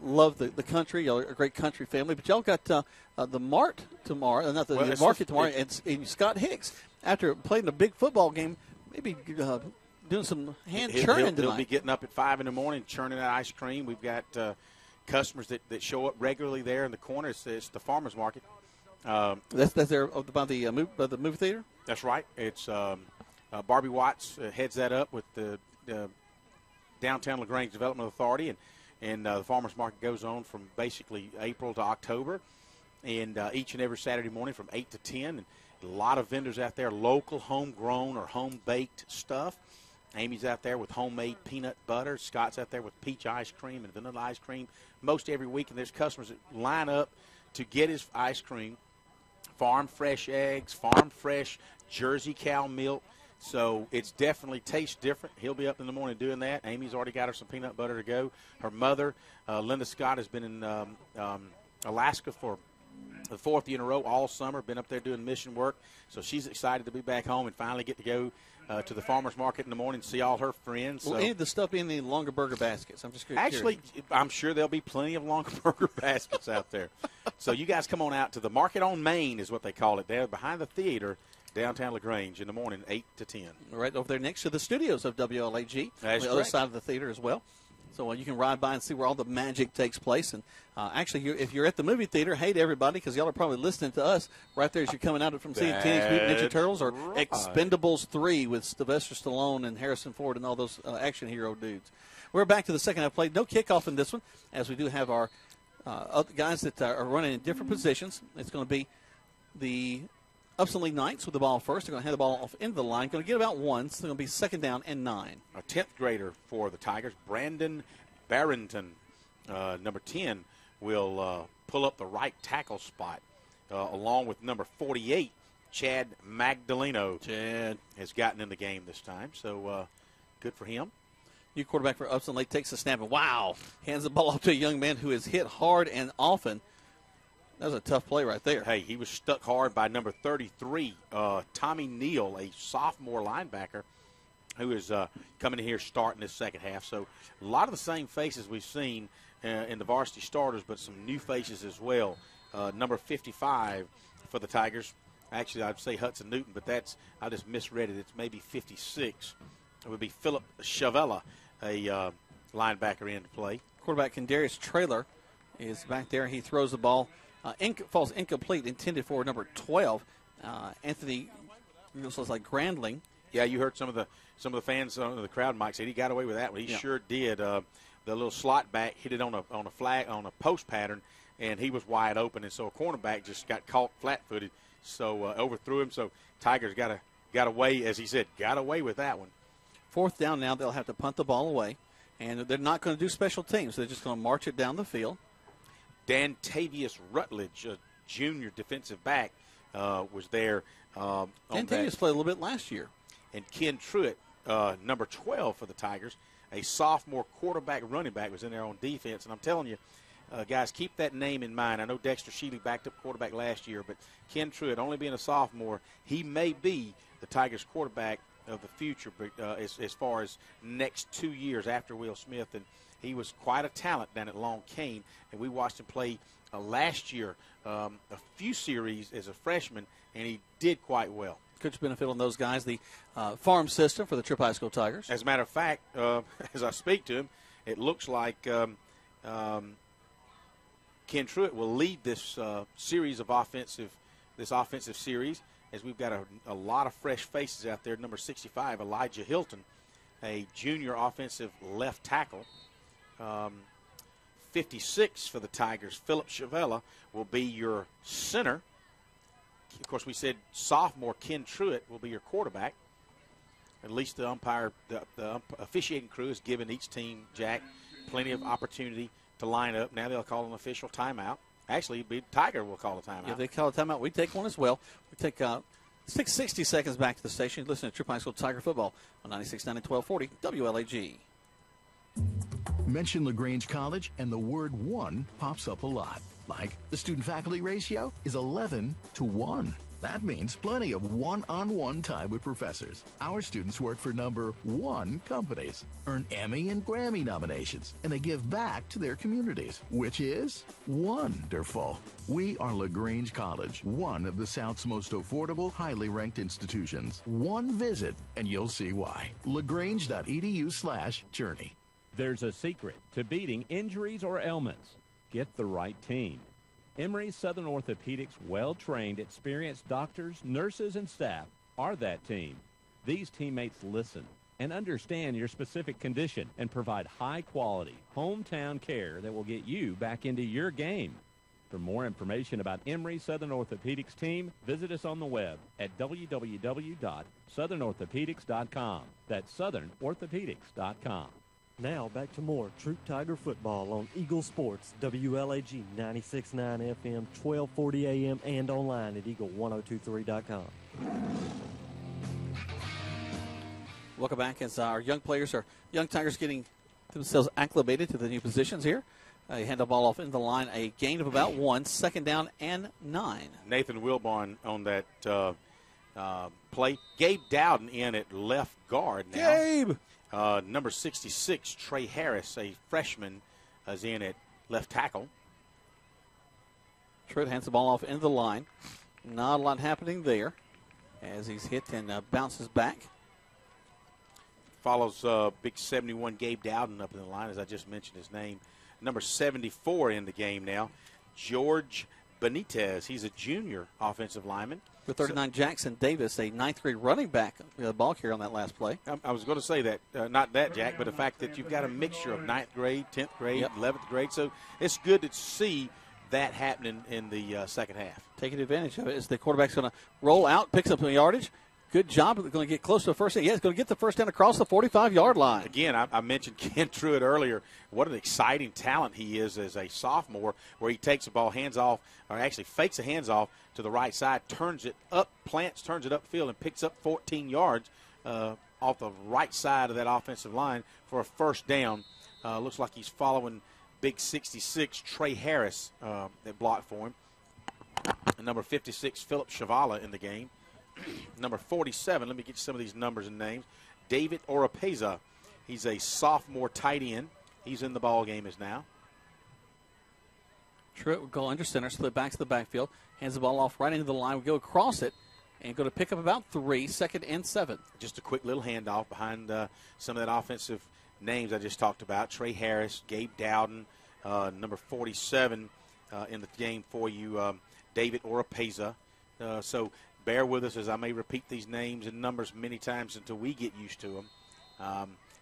S5: love the country. Y'all are a great country family. But y'all got the Mart tomorrow, not the market tomorrow, and Scott Hicks, after playing a big football game, maybe doing some hand churning tonight.
S2: He'll be getting up at 5 in the morning, churning that ice cream. We've got customers that show up regularly there in the corner. It's the farmer's market.
S5: That's there by the movie theater?
S2: That's right. It's Barbie Watts heads that up with the Downtown LaGrange Development Authority, and the farmers market goes on from basically April to October, and each and every Saturday morning from 8 to 10. And a lot of vendors out there, local, homegrown or home-baked stuff. Amy's out there with homemade peanut butter. Scott's out there with peach ice cream and vanilla ice cream most every week, and there's customers that line up to get his ice cream, farm fresh eggs, farm fresh Jersey cow milk. So it's definitely tastes different. He'll be up in the morning doing that. Amy's already got her some peanut butter to go. Her mother, Linda Scott, has been in Alaska for the 4th year in a row all summer, been up there doing mission work. So she's excited to be back home and finally get to go to the farmer's market in the morning and see all her friends.
S5: Will any of the stuff be in the longer burger baskets? I'm just curious.
S2: Actually, I'm sure there'll be plenty of longer burger baskets out there. So you guys come on out to the Market on Main is what they call it there, behind the theater, downtown LaGrange in the morning, 8 to 10.
S5: Right over there next to the studios of WLAG.
S2: That's
S5: on the other side of the theater as well. So you can ride by and see where all the magic takes place. And actually, if you're at the movie theater, hey to everybody, because y'all are probably listening to us right there as you're coming out from seeing Teenage Mutant Ninja Turtles or
S2: right.
S5: Expendables 3 with Sylvester Stallone and Harrison Ford and all those action hero dudes. We're back to the second half play. No kickoff in this one, as we do have our other guys that are running in different positions. It's going to be the Upson-Lee Knights with the ball first. They're going to hand the ball off into the line. Going to get about one, so they're going to be 2nd down and 9.
S2: A 10th grader for the Tigers, Brandon Barrington, number 10, will pull up the right tackle spot along with number 48, Chad Magdaleno.
S5: Chad
S2: has gotten in the game this time, so good for him.
S5: New quarterback for Upson-Lee takes the snap and, wow, hands the ball off to a young man who is hit hard and often. That was a tough play right there.
S2: Hey, he was stuck hard by number 33, Tommy Neal, a sophomore linebacker who is coming in here starting this second half. So a lot of the same faces we've seen in the varsity starters, but some new faces as well. Number 55 for the Tigers. Actually, I'd say Hudson Newton, but I just misread it. It's maybe 56. It would be Philip Chavella, a linebacker in to play.
S5: Quarterback Kendarius Traylor is back there. He throws the ball. Falls incomplete, intended for number 12, Anthony. Looks like Grandling.
S2: Yeah, you heard some of the fans on the crowd. Mike said he got away with that one. He sure did. The little slot back hit it on a post pattern, and he was wide open, and so a cornerback just got caught flat-footed, so overthrew him. So Tigers got away, as he said, got away with that one.
S5: 4th down now. They'll have to punt the ball away, and they're not going to do special teams. They're just going to march it down the field.
S2: Dantavius Rutledge, a junior defensive back, was there.
S5: Dantavius played a little bit last year.
S2: And Ken Truitt, number 12 for the Tigers, a sophomore quarterback running back, was in there on defense. And I'm telling you, guys, keep that name in mind. I know Dexter Shealy backed up quarterback last year, but Ken Truitt, only being a sophomore, he may be the Tigers quarterback of the future as far as next 2 years after Will Smith. And he was quite a talent down at Long Cane, and we watched him play last year a few series as a freshman, and he did quite well.
S5: Coach benefit on those guys. The farm system for the Troup High School Tigers.
S2: As a matter of fact, as I speak to him, it looks like Ken Truitt will lead this series of offensive series, as we've got a lot of fresh faces out there. Number 65, Elijah Hilton, a junior offensive left tackle. 56 for the Tigers, Philip Chavella, will be your center. Of course, we said sophomore Ken Truitt will be your quarterback. At least the officiating crew has given each team, Jack, plenty of opportunity to line up. Now they'll call an official timeout. Actually, Tiger will call a timeout.
S5: Yeah, they call a timeout. We take one as well. Let's take 60 seconds back to the station. Listen to Troup High School Tiger football on 96.9 and 1240 WLAG.
S15: Mention LaGrange College and the word one pops up a lot. Like the student-faculty ratio is 11 to 1. That means plenty of one-on-one time with professors. Our students work for number one companies, earn Emmy and Grammy nominations, and they give back to their communities, which is wonderful. We are LaGrange College, one of the South's most affordable, highly ranked institutions. One visit, and you'll see why. LaGrange.edu/journey.
S9: There's a secret to beating injuries or ailments. Get the right team. Emory Southern Orthopedics' well-trained, experienced doctors, nurses, and staff are that team. These teammates listen and understand your specific condition and provide high-quality, hometown care that will get you back into your game. For more information about Emory Southern Orthopedics team, visit us on the web at www.southernorthopedics.com. That's southernorthopedics.com.
S3: Now back to more Troup Tiger football on Eagle Sports, WLAG 96.9 FM, 1240 AM, and online at eagle1023.com.
S5: Welcome back as our young Tigers getting themselves acclimated to the new positions here. You hand the ball off in the line, a gain of about 1, second down and 9.
S2: Nathan Wilborn on that play. Gabe Dowden in at left guard now.
S5: Gabe!
S2: Number 66, Trey Harris, a freshman, is in at left tackle.
S5: Truitt hands the ball off into the line. Not a lot happening there as he's hit and bounces back.
S2: Follows big 71 Gabe Dowden up in the line, as I just mentioned his name. Number 74 in the game now, George Benitez. He's a junior offensive lineman.
S5: With 39, Jackson Davis, a ninth-grade running back, ball carrier on that last play.
S2: I was going to say that, not that, Jack, but the fact that you've got a mixture of 9th grade, 10th grade, 11th grade. So it's good to see that happening in the second half.
S5: Taking advantage of it as the quarterback's going to roll out, picks up some yardage. Good job. They're going to get close to the first down. Yeah, it's going to get the first down across the 45-yard line.
S2: Again, I mentioned Ken Truitt earlier. What an exciting talent he is as a sophomore, where he takes the ball hands off, or actually fakes the hands off to the right side, turns it up field, and picks up 14 yards off the right side of that offensive line for a first down. Looks like he's following big 66 Trey Harris that blocked for him. And number 56, Philip Chavala in the game. Number 47, let me get you some of these numbers and names. David Oropeza. He's a sophomore tight end. He's in the ball game as now.
S5: Truitt will go under center, split back to the backfield, hands the ball off right into the line. We go across it and go to pick up about 3, second and 7.
S2: Just a quick little handoff behind some of that offensive names I just talked about. Trey Harris, Gabe Dowden, number 47 in the game for you, David Oropeza. So bear with us as I may repeat these names and numbers many times until we get used to them.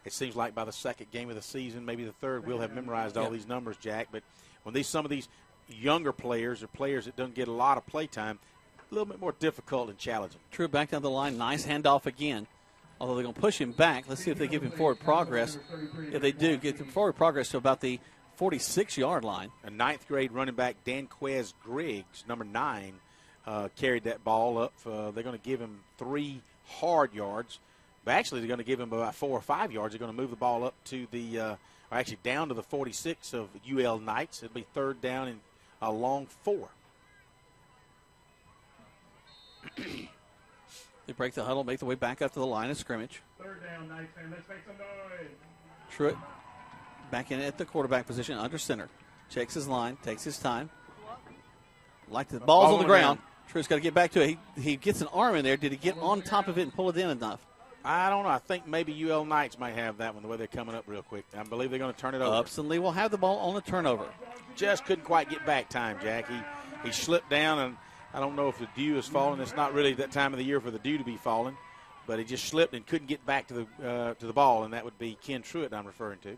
S2: It seems like by the second game of the season, maybe the third, we'll have memorized all these numbers, Jack. But when some of these younger players or players that don't get a lot of play time, a little bit more difficult and challenging.
S5: Truitt back down the line. Nice handoff again. Although they're going to push him back. Let's see if they give him forward progress. If they do, get him forward progress to about the 46-yard line.
S2: A 9th grade running back, Danquez Griggs, number 9, carried that ball up. They're going to give him 3 hard yards. But actually, they're going to give him about 4 or 5 yards. They're going to move the ball up to or actually down to the 46 of UL Knights. It'll be third down and a long 4.
S5: They break the huddle, make the way back up to the line of scrimmage.
S20: Third down, Knights, and let's make some noise.
S5: Truitt back in at the quarterback position under center. Checks his line, takes his time. Like the ball's on the ground. Troup's got to get back to it. He gets an arm in there. Did he get on top of it and pull it in enough?
S2: I don't know. I think maybe UL Knights might have that one, the way they're coming up real quick. I believe they're going to turn it over.
S5: Upson-Lee will have the ball on the turnover.
S2: Just couldn't quite get back time, Jack. He slipped down, and I don't know if the dew is falling. It's not really that time of the year for the dew to be falling, but he just slipped and couldn't get back to the ball, and that would be Ken Truitt I'm referring to.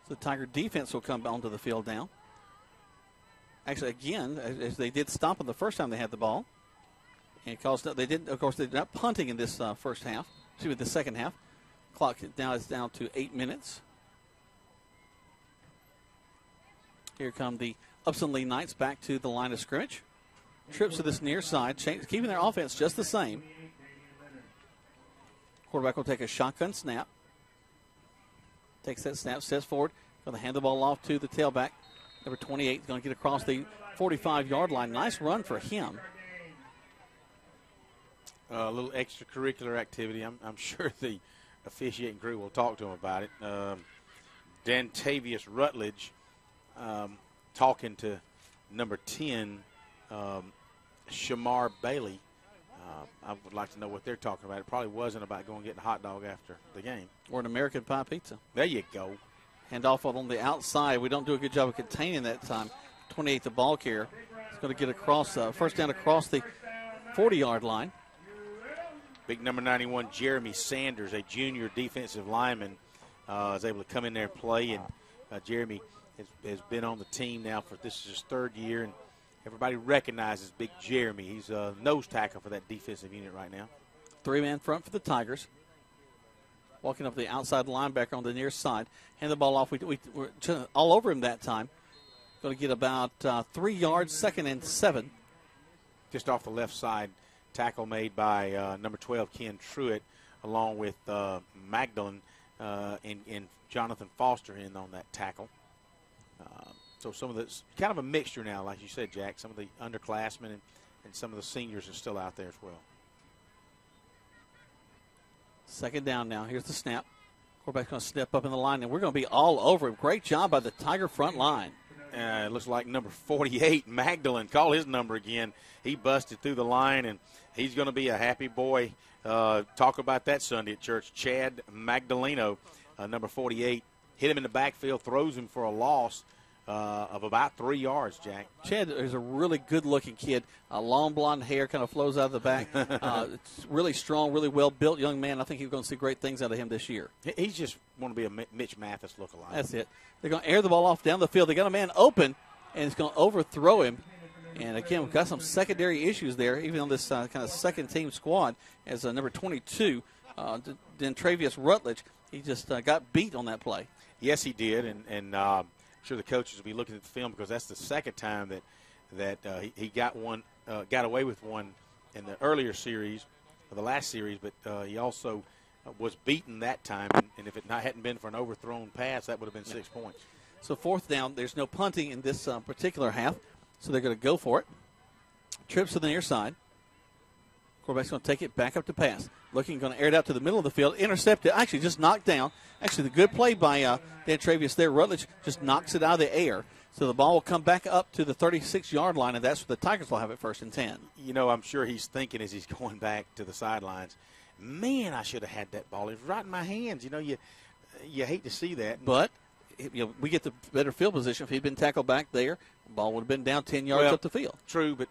S5: So the Tiger defense will come onto the field now. Actually, again, as they did stop them the first time they had the ball. And they didn't, of course, they're not punting in this first half. Excuse me, the second half. Clock now is down to 8 minutes. Here come the Upson-Lee Knights back to the line of scrimmage. Trips to this near side, keeping their offense just the same. Quarterback will take a shotgun snap. Takes that snap, steps forward, going to hand the ball off to the tailback. Number 28 is going to get across the 45-yard line. Nice run for him.
S2: A little extracurricular activity. I'm sure the officiating crew will talk to him about it. Dantavius Rutledge talking to number 10, Shamar Bailey. I would like to know what they're talking about. It probably wasn't about going and getting a hot dog after the game.
S5: Or an American Pie Pizza.
S2: There you go.
S5: Hand off on the outside. We don't do a good job of containing that time. 28, the ball carrier. It's going to get across, first down across the 40-yard line.
S2: Big number 91, Jeremy Sanders, a junior defensive lineman, is able to come in there and play. And Jeremy has been on the team now for this is his third year, and everybody recognizes Big Jeremy. He's a nose tackle for that defensive unit right now.
S5: Three-man front for the Tigers. Walking up the outside linebacker on the near side. Hand the ball off. We're all over him that time. Going to get about 3 yards, 2nd and 7.
S2: Just off the left side. Tackle made by number 12, Ken Truitt, along with Magdalene and Jonathan Foster in on that tackle. So some of the kind of a mixture now, like you said, Jack. Some of the underclassmen and some of the seniors are still out there as well.
S5: Second down now. Here's the snap. Quarterback's going to step up in the line, and we're going to be all over him. Great job by the Tiger front line.
S2: It looks like number 48, Magdalene. Call his number again. He busted through the line, and he's going to be a happy boy. Talk about that Sunday at church. Chad Magdaleno, number 48, hit him in the backfield, throws him for a loss of about 3 yards, Jack.
S5: Chad is a really good-looking kid. Long blonde hair kind of flows out of the back. It's really strong, really well-built young man. I think you're going to see great things out of him this year.
S2: He's just going to be a Mitch Mathis lookalike.
S5: That's it. They're going to air the ball off down the field. They got a man open, and it's going to overthrow him. And, again, we've got some secondary issues there, even on this kind of second-team squad, as number 22, Dantavius Rutledge. He just got beat on that play.
S2: Yes, he did, and I'm sure the coaches will be looking at the film because that's the second time that he got away with one in the earlier series, or the last series, but he also was beaten that time, and if it hadn't been for an overthrown pass, that would have been 6 points.
S5: So fourth down, there's no punting in this particular half, so they're going to go for it. Trips to the near side. Quarterback's going to take it back up to pass. Going to air it out to the middle of the field. Intercepted, actually just knocked down. Actually, the good play by Dantavius there. Rutledge just knocks it out of the air. So the ball will come back up to the 36-yard line, and that's where the Tigers will have it 1st and 10.
S2: You know, I'm sure he's thinking as he's going back to the sidelines, man, I should have had that ball. It was right in my hands. You know, you hate to see that.
S5: But we get the better field position. If he'd been tackled back there, the ball would have been down 10 yards up the field.
S2: True, but,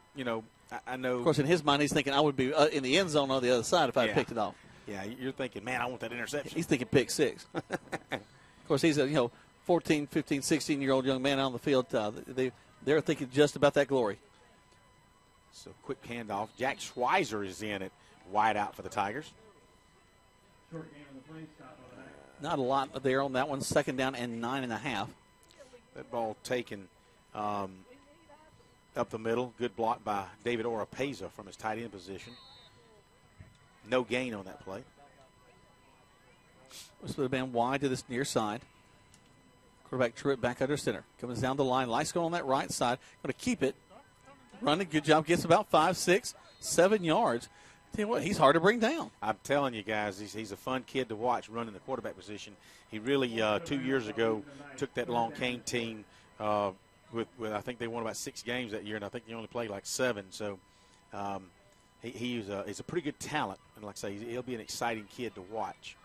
S2: I know.
S5: Of course, in his mind, he's thinking I would be in the end zone on the other side if I had picked it off.
S2: Yeah, you're thinking, man, I want that interception.
S5: He's thinking pick six. Of course, he's a 14, 15, 16-year-old young man out on the field. They're thinking just about that glory.
S2: So quick handoff. Jack Schweizer is in at wide out for the Tigers.
S5: Not a lot there on that one. 2nd down and 9.5.
S2: That ball taken up the middle. Good block by David Oropeza from his tight end position. No gain on that play.
S5: This would have been wide to this near side. Quarterback Truitt back under center. Comes down the line. Lights going on that right side. Going to keep it. Running. Good job. Gets about 5, 6, 7 yards. Tell you what, he's hard to bring down.
S2: I'm telling you guys, he's a fun kid to watch running the quarterback position. He really, 2 years ago, took that long cane team with I think they won about 6 games that year, and I think they only played like 7. So he's a pretty good talent, and like I say, he'll be an exciting kid to watch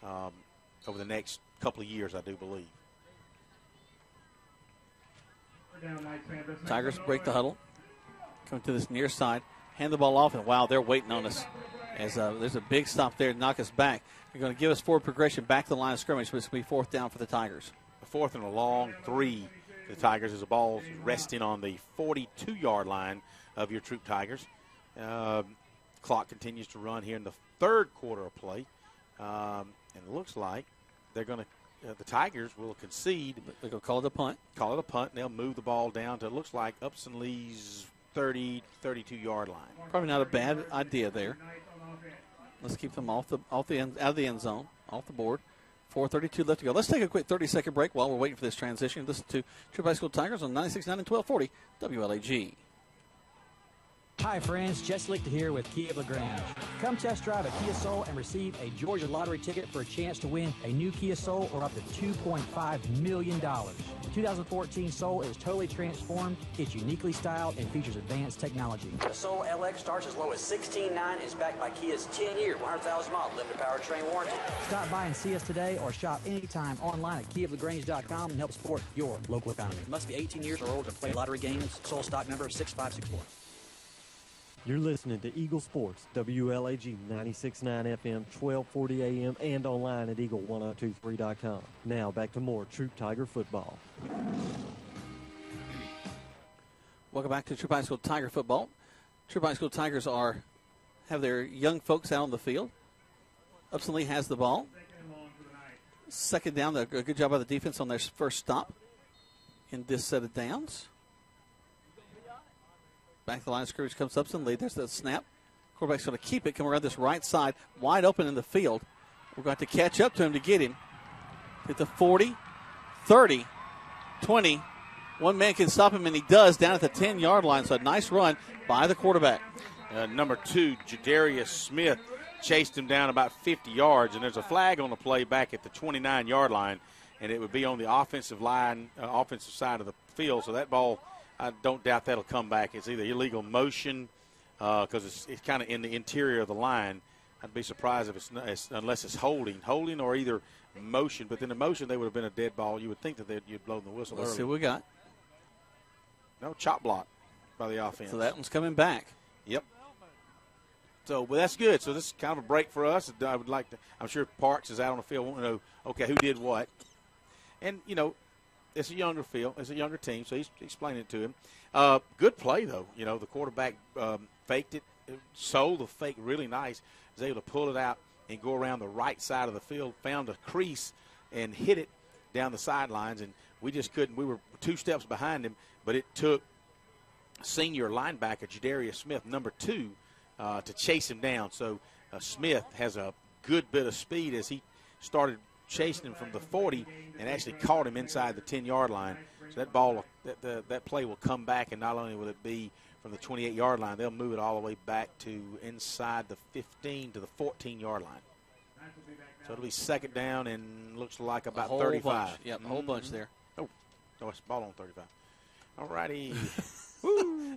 S2: over the next couple of years, I do believe.
S5: Tigers break the huddle, come to this near side, hand the ball off, and wow, they're waiting on us. As there's a big stop there to knock us back. They're going to give us forward progression back to the line of scrimmage, but it's going to be 4th down for the Tigers.
S2: A 4th and a long 3 for the Tigers as the ball's resting on the 42-yard line of your Troup Tigers. Clock continues to run here in the 3rd quarter of play. And it looks like they're going to the Tigers will concede.
S5: They're going to call it a punt.
S2: Call it a punt, and they'll move the ball down to, it looks like, Upson-Lee's 30, 32-yard line.
S5: Probably not a bad idea there. Let's keep them out of the end zone, off the board. 4:32 left to go. Let's take a quick 30-second break while we're waiting for this transition. Listen to Troup High School Tigers on 96.9 and 1240 WLAG.
S11: Hi friends, Jesse Lichter here with Kia of LaGrange. Come test drive a Kia Soul and receive a Georgia lottery ticket for a chance to win a new Kia Soul or up to $2.5 million. The 2014 Soul is totally transformed, it's uniquely styled, and features advanced technology. The Soul LX starts as low as $16,900 and is backed by Kia's 10-year, 100,000-mile limited powertrain warranty. Stop by and see us today or shop anytime online at KiaofLaGrange.com and help support your local economy. Must be 18 years or older to play lottery games. Soul stock number 6564.
S3: You're listening to Eagle Sports, WLAG 96.9 FM, 1240 AM, and online at eagle1023.com. Now back to more Troup Tiger football.
S5: Welcome back to Troup High School Tiger football. Troup High School Tigers have their young folks out on the field. Upson-Lee has the ball. 2nd down, a good job by the defense on their first stop in this set of downs. Back to the line of scrimmage comes Upson-Lee. There's the snap. Quarterback's going to keep it, come around this right side, wide open in the field. We're going to catch up to him to get him. Hit the 40, 30, 20. One man can stop him, and he does, down at the 10-yard line. So a nice run by the quarterback.
S2: Number 2, Jadarius Smith, chased him down about 50 yards, and there's a flag on the play back at the 29-yard line, and it would be on the offensive side of the field. So that ball, I don't doubt that'll come back. It's either illegal motion because it's kind of in the interior of the line. I'd be surprised if unless it's holding or either motion. But then the motion, they would have been a dead ball. You would think that you'd blow the whistle
S5: Let's
S2: early.
S5: see what we got.
S2: No, chop block by the offense.
S5: So that one's coming back.
S2: Yep. So, well, that's good. So this is kind of a break for us. I would like to. I'm sure Parks is out on the field wanting to know, okay, who did what, and it's a younger field. It's a younger team, so he's explaining it to him. Good play, though. The quarterback faked it, sold the fake really nice. Was able to pull it out and go around the right side of the field, found a crease, and hit it down the sidelines. And we just couldn't. We were 2 steps behind him, but it took senior linebacker Jadarius Smith, number 2, to chase him down. So Smith has a good bit of speed as he started chasing him from the 40 and actually caught him inside the 10-yard line. So that ball, that play will come back, and not only will it be from the 28-yard line, they'll move it all the way back to inside the 15 to the 14-yard line. So it'll be 2nd down and looks like about 35.
S5: Bunch. Yep, a whole bunch there.
S2: Oh, it's ball on 35. All righty. Woo!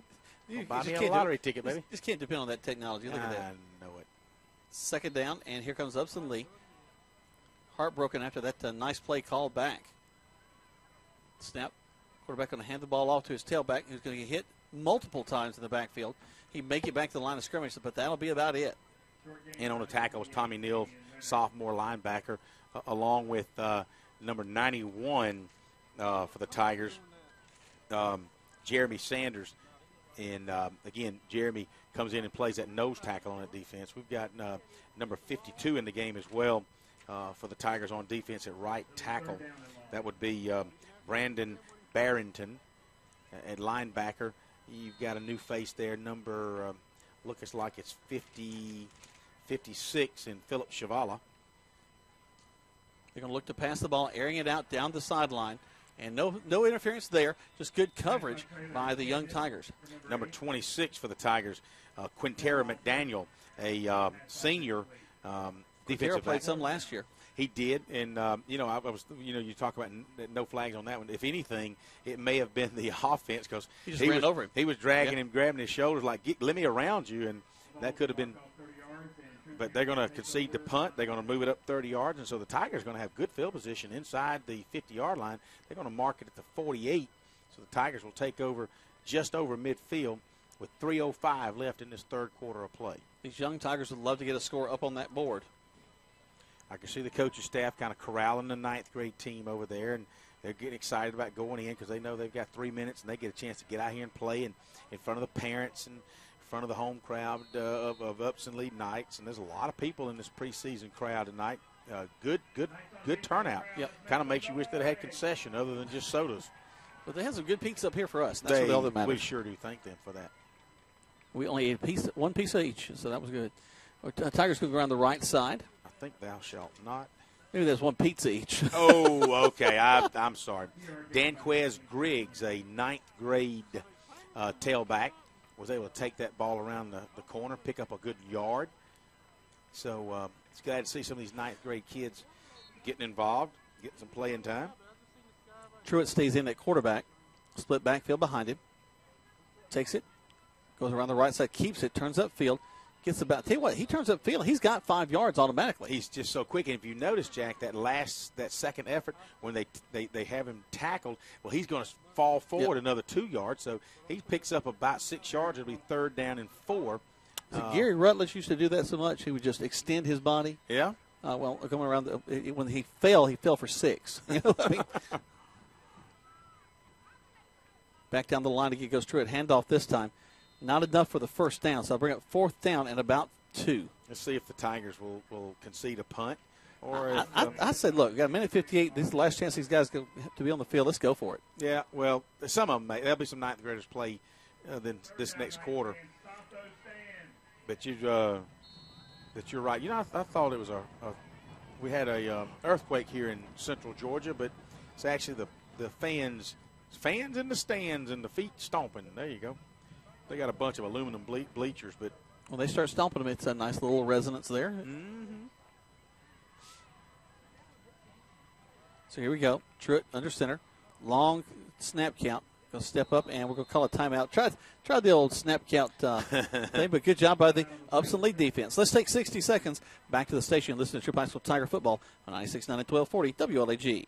S2: Buy me a lottery ticket, baby.
S5: Just can't depend on that technology. Look at that.
S2: I know it.
S5: 2nd down, and here comes Upson-Lee. Heartbroken after that nice play called back. Snap. Quarterback going to hand the ball off to his tailback, who's going to get hit multiple times in the backfield. He make it back to the line of scrimmage, but that'll be about it.
S2: And on the tackle was Tommy Neal, sophomore linebacker, along with number 91 for the Tigers, Jeremy Sanders. And, again, Jeremy comes in and plays that nose tackle on that defense. We've got number 52 in the game as well for the Tigers on defense at right tackle. That would be Brandon Barrington at linebacker. You've got a new face there, number, looks like it's 56 in Philip Chavala.
S5: They're going to look to pass the ball, airing it out down the sideline. And no interference there, just good coverage by the young Tigers.
S2: Number 26 for the Tigers, Quintera McDaniel, a senior defensive back.
S5: Played some last year.
S2: He did, and I was, you talk about no flags on that one. If anything, it may have been the offense because
S5: he just ran over him.
S2: He was dragging him, grabbing his shoulders, like, let me around you, and that could have been. But they're going to concede the punt. They're going to move it up 30 yards, and so the Tigers are going to have good field position inside the 50-yard line. They're going to mark it at the 48, so the Tigers will take over just over midfield with 3:05 left in this third quarter of play.
S5: These young Tigers would love to get a score up on that board.
S2: I can see the coaching staff kind of corralling the ninth grade team over there, and they're getting excited about going in because they know they've got 3 minutes and they get a chance to get out here and play in front of the parents and in front of the home crowd of Upson-Lee Knights. And there's a lot of people in this preseason crowd tonight. Good turnout.
S5: Yep.
S2: Kind of makes you wish they had concession other than just sodas.
S5: But they have some good pizza up here for us. That's all that matters.
S2: We sure do thank them for that.
S5: We only ate one piece each, so that was good. Tigers going to go around the right side.
S2: I think thou shalt not.
S5: Maybe there's one pizza each.
S2: Oh, okay. I'm sorry. Danquez Griggs, a ninth grade tailback, was able to take that ball around the corner, pick up a good yard. So it's glad to see some of these ninth grade kids getting involved, getting some playing time.
S5: Truitt stays in at quarterback, split backfield behind him, takes it, goes around the right side, keeps it, turns upfield, gets about. Tell you what, he turns upfield, he's got 5 yards automatically.
S2: He's just so quick. And if you notice, Jack, that second effort when they have him tackled, well, he's going to fall forward another 2 yards. So he picks up about 6 yards. It'll be 3rd down and 4.
S5: Gary Rutledge used to do that so much. He would just extend his body.
S2: Yeah.
S5: Coming around when he fell for 6. You know what I mean? Back down the line again goes Truitt. Handoff this time. Not enough for the first down, so I'll bring up 4th down and about 2.
S2: Let's see if the Tigers will concede a punt. Or
S5: I said, look, we got a minute 58. This is the last chance these guys to be on the field. Let's go for it.
S2: Yeah, well, some of them may. There'll be some ninth graders play this next quarter. But you're right. You know, I thought it was we had a earthquake here in central Georgia, but it's actually the fans in the stands and the feet stomping. There you go. They got a bunch of aluminum bleachers, but
S5: when they start stomping them, it's a nice little resonance there.
S2: Mm-hmm.
S5: So here we go. Truitt under center. Long snap count. Going to step up, and we're going to call a timeout. Try the old snap count thing, but good job by the Upson-Lee defense. Let's take 60 seconds back to the station and listen to Troup High School Tiger football on 96.9 and 1240 WLAG.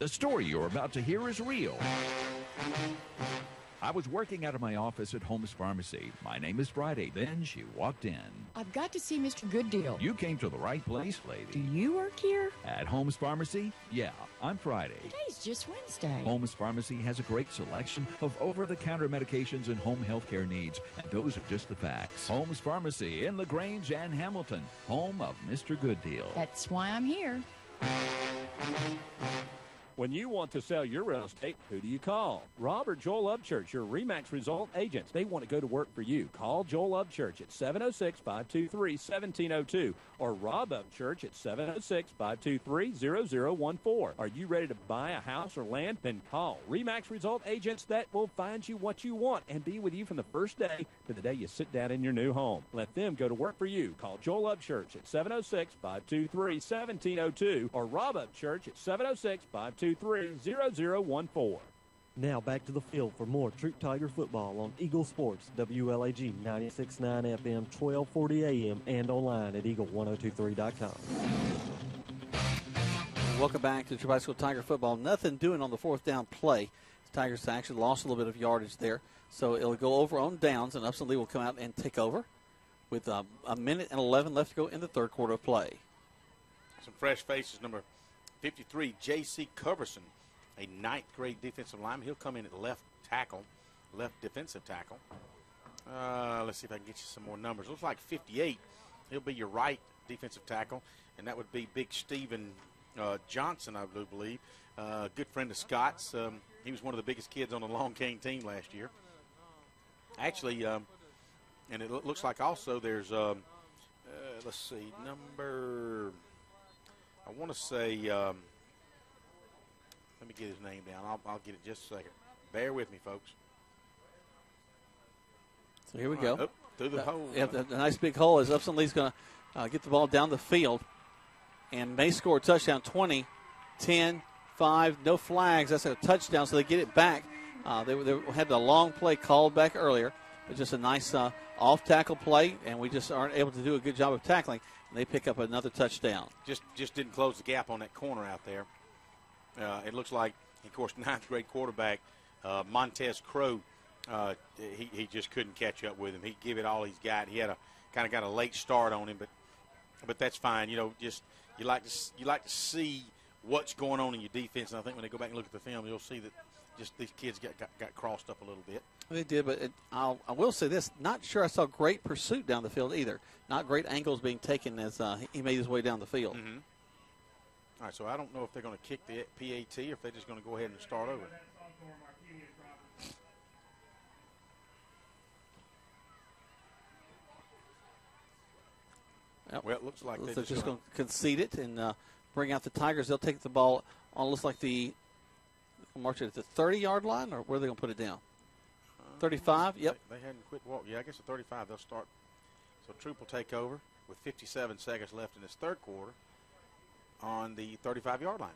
S6: The story you're about to hear is real. I was working out of my office at Holmes Pharmacy. My name is Friday. Then she walked in.
S17: I've got to see Mr. Gooddeal.
S6: You came to the right place, lady.
S17: Do you work here?
S6: At Holmes Pharmacy? Yeah, I'm Friday.
S17: Today's just Wednesday.
S6: Holmes Pharmacy has a great selection of over-the-counter medications and home health care needs, and those are just the facts. Holmes Pharmacy in LaGrange and Hamilton, home of Mr. Gooddeal.
S17: That's why I'm here.
S9: When you want to sell your real estate, who do you call? Rob or Joel Upchurch, your RE/MAX result agents. They want to go to work for you. Call Joel Upchurch at 706-523-1702 or Rob Upchurch at 706-523-0014. Are you ready to buy a house or land? Then call RE/MAX result agents that will find you what you want and be with you from the first day to the day you sit down in your new home. Let them go to work for you. Call Joel Upchurch at 706-523-1702 or Rob Upchurch at 706-523-0014.
S3: Now back to the field for more Troup Tiger football on Eagle Sports, WLAG 96.9 FM, 1240 AM, and online at eagle1023.com.
S5: Welcome back to Troup High School Tiger football. Nothing doing on the 4th down play. The Tigers actually lost a little bit of yardage there, so it'll go over on downs, and Upson-Lee will come out and take over with a minute and 11 left to go in the third quarter of play.
S2: Some fresh faces. Number 53, J.C. Coverson, a ninth grade defensive lineman. He'll come in at left defensive tackle. Let's see if I can get you some more numbers. Looks like 58. He'll be your right defensive tackle, and that would be Big Steven Johnson, I do believe. Good friend of Scott's. He was one of the biggest kids on the Long Cane team last year. Actually, and it looks like also there's, let's see, number... I want to say, let me get his name down. I'll get it just a second. Bear with me, folks.
S5: So here we go.
S2: Up through the hole.
S5: Yeah, a nice big hole as Upson-Lee's going to get the ball down the field. and may score a touchdown. 20, 10, 5, no flags. That's a touchdown, so they get it back. They had a long play called back earlier. But just a nice off-tackle play, and we just aren't able to do a good job of tackling. And they pick up another touchdown.
S2: Just didn't close the gap on that corner out there. It looks like, of course, ninth-grade quarterback Montez Crow, he just couldn't catch up with him. He gave it all he's got. He had kind of got a late start on him, but that's fine. You know, just you like to see what's going on in your defense, and I think when they go back and look at the film, you'll see that just these kids got crossed up a little bit.
S5: They did, but I will say this. Not sure I saw great pursuit down the field either. Not great angles being taken as he made his way down the field.
S2: Mm-hmm. All right, so I don't know if they're going to kick the PAT or if they're just going to go ahead and start over.
S5: Yep.
S2: Well, it looks like
S5: they're just going to concede it and bring out the Tigers. They'll take the ball on, looks like march it at the 30-yard line, or where are they going to put it down? 35, yep.
S2: They hadn't quit walking. Yeah, I guess at 35 they'll start. So Troup will take over with 57 seconds left in this third quarter on the 35-yard line.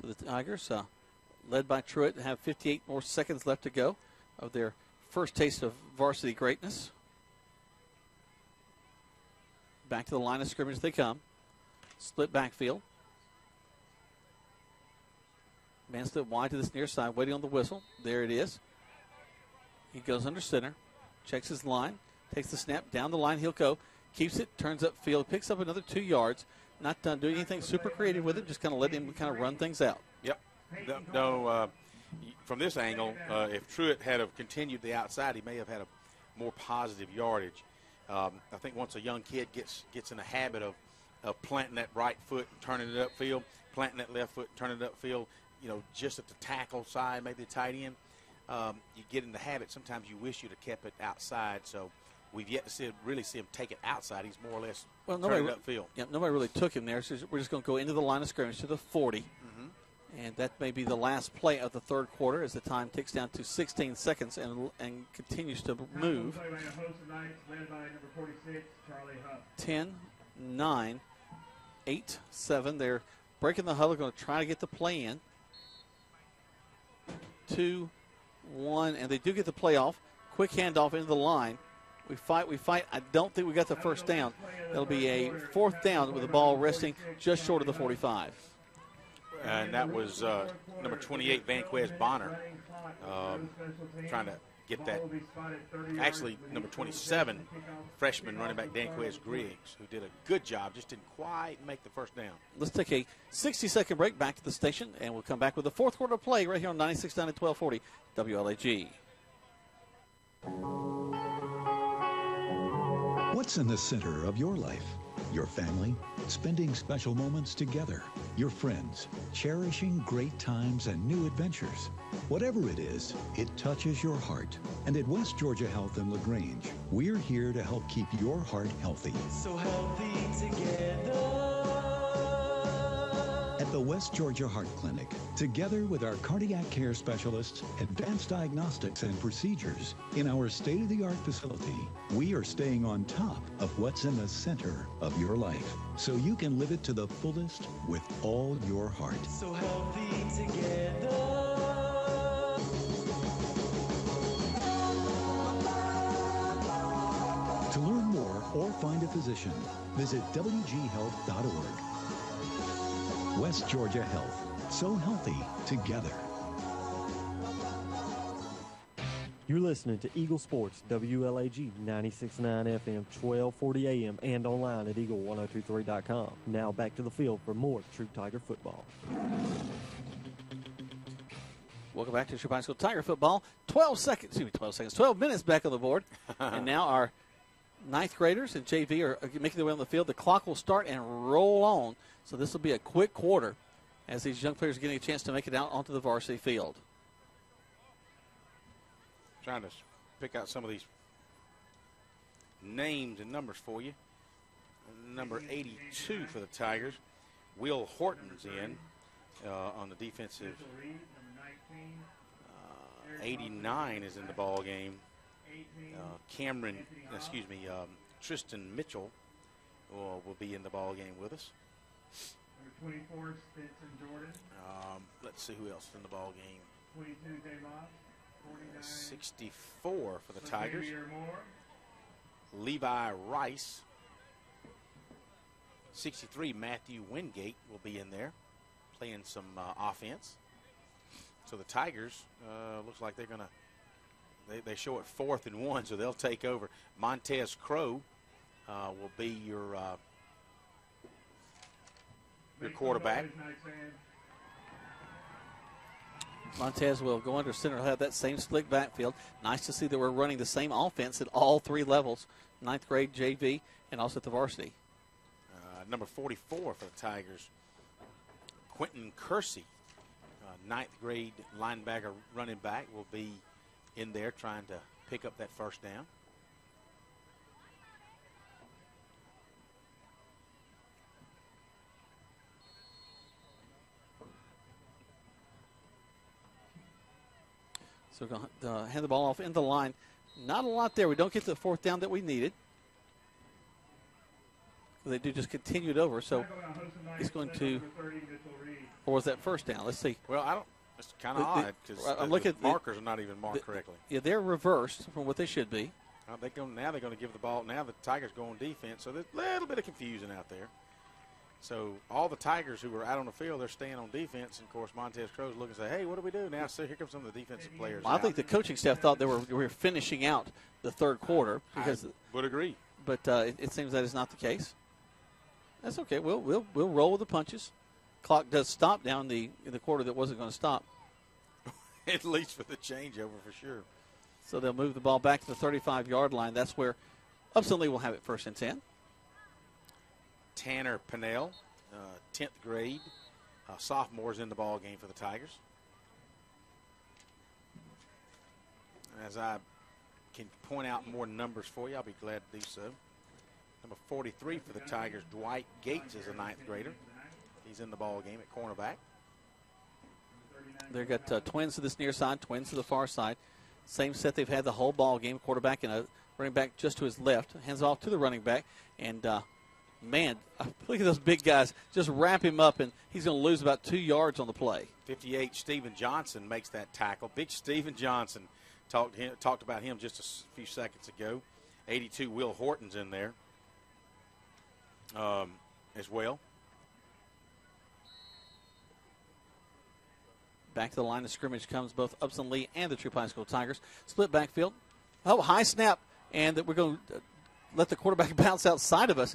S5: So the Tigers, led by Truitt, have 58 more seconds left to go of their first taste of varsity greatness. Back to the line of scrimmage they come. Split backfield. Man stood wide to this near side, waiting on the whistle. There it is. He goes under center, checks his line, takes the snap, down the line he'll go, keeps it, turns up field, picks up another 2 yards. Not doing anything super creative with it, just kind of letting him kind of run things out.
S2: Yep. No, from this angle, if Truitt had have continued the outside, he may have had a more positive yardage. I think once a young kid gets in the habit of planting that right foot and turning it upfield, planting that left foot and turning it upfield, you know, just at the tackle side, maybe the tight end, you get in the habit. Sometimes you wish you'd have kept it outside. So we've yet to really see him take it outside. He's more or less turning it upfield.
S5: Yeah, nobody really took him there. So we're just going to go into the line of scrimmage to the 40.
S2: Mm-hmm.
S5: And that may be the last play of the third quarter as the time ticks down to 16 seconds and continues to move. 10, 9, 8, 7. They're breaking the huddle, going to try to get the play in. 2, 1, and they do get the play off. Quick handoff into the line. We fight. I don't think we got the first down. It'll be a fourth down with the ball resting just short of the 45.
S2: And that was number 28, Vanquez Bonner, trying to get that. Actually, number 27, freshman running back Danquez Griggs, who did a good job, just didn't quite make the first down.
S5: Let's take a 60-second break back to the station, and we'll come back with the fourth quarter play right here on 96.9 at 1240 WLAG.
S13: What's in the center of your life? Your family, spending special moments together, your friends, cherishing great times and new adventures. Whatever it is, it touches your heart. And at West Georgia Health in LaGrange, we're here to help keep your heart healthy.
S14: So healthy together.
S13: At the West Georgia Heart Clinic, together with our cardiac care specialists, advanced diagnostics and procedures, in our state-of-the-art facility, we are staying on top of what's in the center of your life, so you can live it to the fullest with all your heart.
S14: So healthy together.
S13: To learn more or find a physician, visit wghealth.org. West Georgia Health. So healthy together.
S3: You're listening to Eagle Sports, WLAG 96.9 FM, 1240 AM, and online at eagle1023.com. Now back to the field for more Troup Tiger football.
S5: Welcome back to Troup High School Tiger football. 12 minutes back on the board. And now our ninth graders and JV are making their way on the field. The clock will start and roll on. So this will be a quick quarter as these young players are getting a chance to make it out onto the varsity field.
S2: Trying to pick out some of these names and numbers for you. Number 82 for the Tigers. Will Horton's in on the defensive. 89 is in the ball game. Tristan Mitchell will be in the ball game with us.
S20: Number 24, Spencer Jordan.
S2: Let's see who else is in the ball game.
S20: 22, Davos. 49.
S2: 64 for the Tigers.
S20: Moore.
S2: Levi Rice. 63, Matthew Wingate will be in there playing some offense. So the Tigers, looks like they're going to, they show it 4th and 1, so they'll take over. Montez Crow will be your quarterback.
S5: Montez will go under center. He'll have that same slick backfield. Nice to see that we're running the same offense at all 3 levels, 9th grade, JV, and also at the varsity.
S2: Number 44 for the Tigers, Quentin Kersey, 9th grade linebacker running back, will be in there trying to pick up that first down.
S5: So we're going to hand the ball off in the line. Not a lot there. We don't get the 4th down that we needed. They do just continue it over, so he's going to, or was that first down? Let's see.
S2: Well, it's kind of odd because the markers are not even marked correctly.
S5: Yeah, they're reversed from what they should be.
S2: Now they're going to give the ball. Now the Tigers go on defense, so there's a little bit of confusion out there. So all the Tigers who were out on the field, they're staying on defense. And, of course, Montez Crow's looking and say, hey, what do we do now? So here comes some of the defensive players.
S5: Well, I think the coaching staff thought they were finishing out the 3rd quarter. Because
S2: I would agree.
S5: But it seems that is not the case. That's okay. We'll roll with the punches. Clock does stop down in the quarter that wasn't going to stop.
S2: At least for the changeover, for sure.
S5: So they'll move the ball back to the 35-yard line. That's where Upson-Lee will have it 1st and 10.
S2: Tanner Pinnell, 10th grade, sophomores in the ball game for the Tigers. As I can point out more numbers for you, I'll be glad to do so. Number 43 for the Tigers, Dwight Gates, is a 9th grader. He's in the ball game at cornerback.
S5: They've got twins to this near side, twins to the far side. Same set they've had the whole ball game. Quarterback and a running back just to his left. Hands off to the running back. And, man, look at those big guys. Just wrap him up, and he's going to lose about 2 yards on the play.
S2: 58, Stephen Johnson makes that tackle. Big Stephen Johnson. Talked about him just a few seconds ago. 82, Will Horton's in there as well.
S5: Back to the line of scrimmage comes both Upson-Lee and the Troup High School Tigers. Split backfield. Oh, high snap, and we're going to let the quarterback bounce outside of us.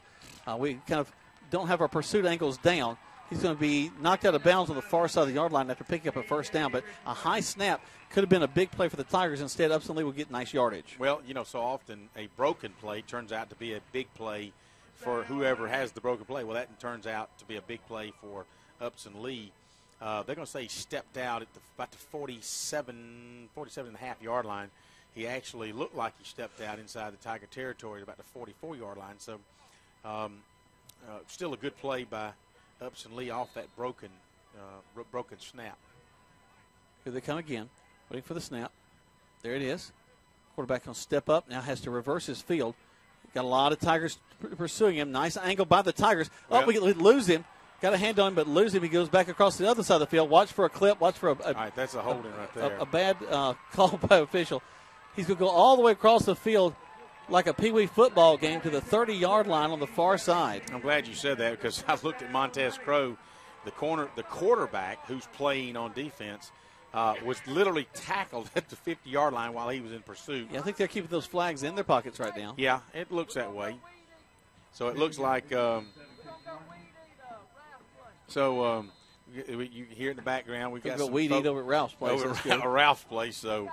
S5: We kind of don't have our pursuit angles down. He's going to be knocked out of bounds on the far side of the yard line after picking up a 1st down. But a high snap could have been a big play for the Tigers. Instead, Upson-Lee will get nice yardage.
S2: Well, so often a broken play turns out to be a big play for whoever has the broken play. Well, that turns out to be a big play for Upson-Lee. They're going to say he stepped out at about the 47 and a half yard line. He actually looked like he stepped out inside the Tiger territory at about the 44-yard line. So still a good play by Upson-Lee off that broken snap.
S5: Here they come again, waiting for the snap. There it is. Quarterback going to step up, now has to reverse his field. Got a lot of Tigers pursuing him. Nice angle by the Tigers.
S2: Well,
S5: we lose him. Got a hand on him, but lose him. He goes back across the other side of the field. Watch for a clip. Watch for
S2: all right, that's a holding right there.
S5: A bad call by official. He's going to go all the way across the field like a peewee football game to the 30-yard line on the far side.
S2: I'm glad you said that because I looked at Montez Crow, the quarterback who's playing on defense, was literally tackled at the 50-yard line while he was in pursuit.
S5: Yeah, I think they're keeping those flags in their pockets right now.
S2: Yeah, it looks that way. So it looks like you hear in the background, we've got some
S5: weed eat over at Ralph's place.
S2: Over at Ralph's place, so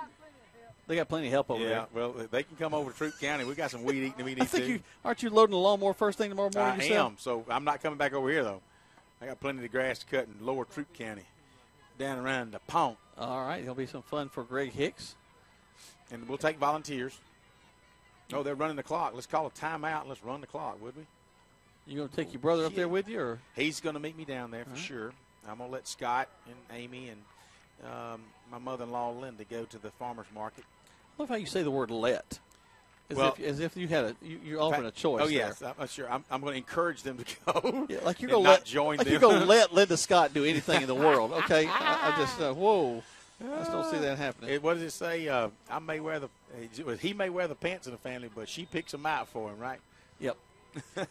S5: they got plenty of help over there.
S2: Yeah, well, they can come over to Troup County. We got some weed eating we need to.
S5: Aren't you loading the lawnmower first thing tomorrow morning yourself?
S2: I am, so I'm not coming back over here, though. I got plenty of grass to cut in lower Troup County, down around the pond.
S5: All right, it'll be some fun for Greg Hicks.
S2: And we'll take volunteers. Oh, they're running the clock. Let's call a timeout and let's run the clock, would we?
S5: You going to take your brother up there with you? Or?
S2: He's going to meet me down there for sure. I'm going to let Scott and Amy and my mother-in-law, Linda, go to the farmer's market.
S5: I love how you say the word let. As if you had you're offering a choice.
S2: Oh yes, I'm sure. I'm going to encourage them to go.
S5: Yeah, like you're
S2: going
S5: to
S2: join
S5: like
S2: them.
S5: You're going to let Linda Scott do anything in the world. Okay, I just whoa. I just don't see that happening.
S2: What does it say? I may wear he may wear the pants in the family, but she picks them out for him, right?
S5: Yep.
S2: All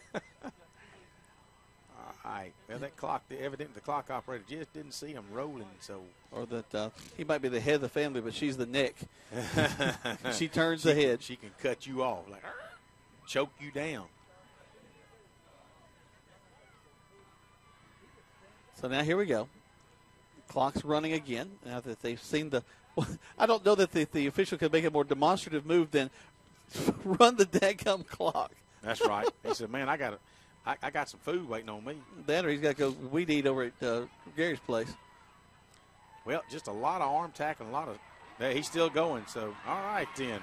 S2: right. Well, that clock, evidently the clock operator just didn't see him rolling, so.
S5: Or that he might be the head of the family, but she's the neck. She turns the head.
S2: She can cut you off, like choke you down.
S5: So now here we go. Clock's running again. Now that they've seen I don't know that the official could make a more demonstrative move than run the dadgum clock.
S2: That's right. He said, "Man, I got some food waiting on me."
S5: Then he's got to go weed eat over at Gary's place.
S2: Well, just a lot of arm tackling, he's still going. So, all right then,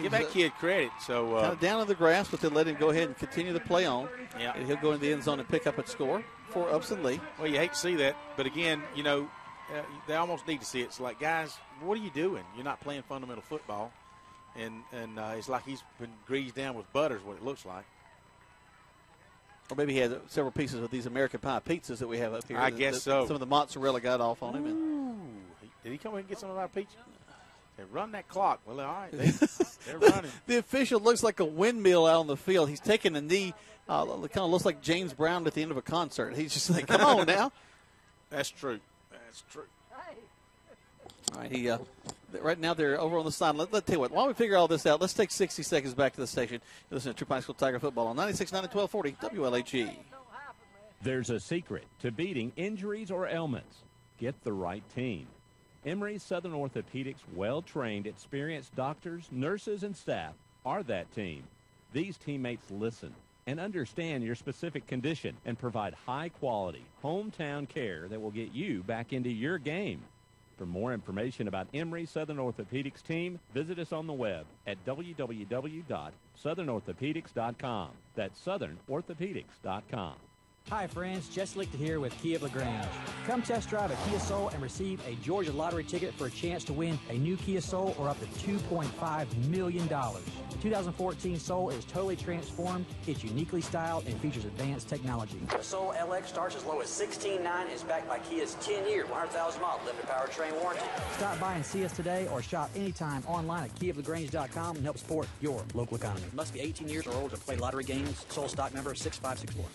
S2: give that kid credit. So
S5: kind of down on the grass, but they'll let him go ahead and continue the play on.
S2: Yeah,
S5: and he'll go in the end zone and pick up a score for Upson-Lee.
S2: Well, you hate to see that, but again, they almost need to see it. It's like, guys, what are you doing? You're not playing fundamental football, and it's like he's been greased down with butter is what it looks like.
S5: Or maybe he had several pieces of these American Pie pizzas that we have up here.
S2: I guess so.
S5: Some of the mozzarella got off on him.
S2: Ooh. Did he come in and get some of our pizza? They run that clock. Well, all right. They're running.
S5: The official looks like a windmill out on the field. He's taking a knee. Kind of looks like James Brown at the end of a concert. He's just like, come on now.
S2: That's true. That's true.
S5: All right, right now they're over on the side. Let's tell you what. While we figure all this out, let's take 60 seconds back to the station. You listen to Troup High School Tiger Football on 96.9 and 1240 WLAG.
S9: There's a secret to beating injuries or ailments. Get the right team. Emory Southern Orthopedics' well-trained, experienced doctors, nurses, and staff are that team. These teammates listen and understand your specific condition and provide high-quality, hometown care that will get you back into your game. For more information about Emory Southern Orthopedics team, visit us on the web at www.southernorthopedics.com. That's southernorthopedics.com.
S11: Hi friends, Jesse Lichter here with Kia of LaGrange. Come test drive a Kia Soul and receive a Georgia lottery ticket for a chance to win a new Kia Soul or up to $2.5 million. The 2014 Soul is totally transformed, it's uniquely styled, and features advanced technology. The Soul LX starts as low as $16,900 and is backed by Kia's 10-year, 100,000-mile limited powertrain warranty. Stop by and see us today or shop anytime online at KiaofLaGrange.com and help support your local economy. Must be 18 years or older to play lottery games. Soul stock number 6564.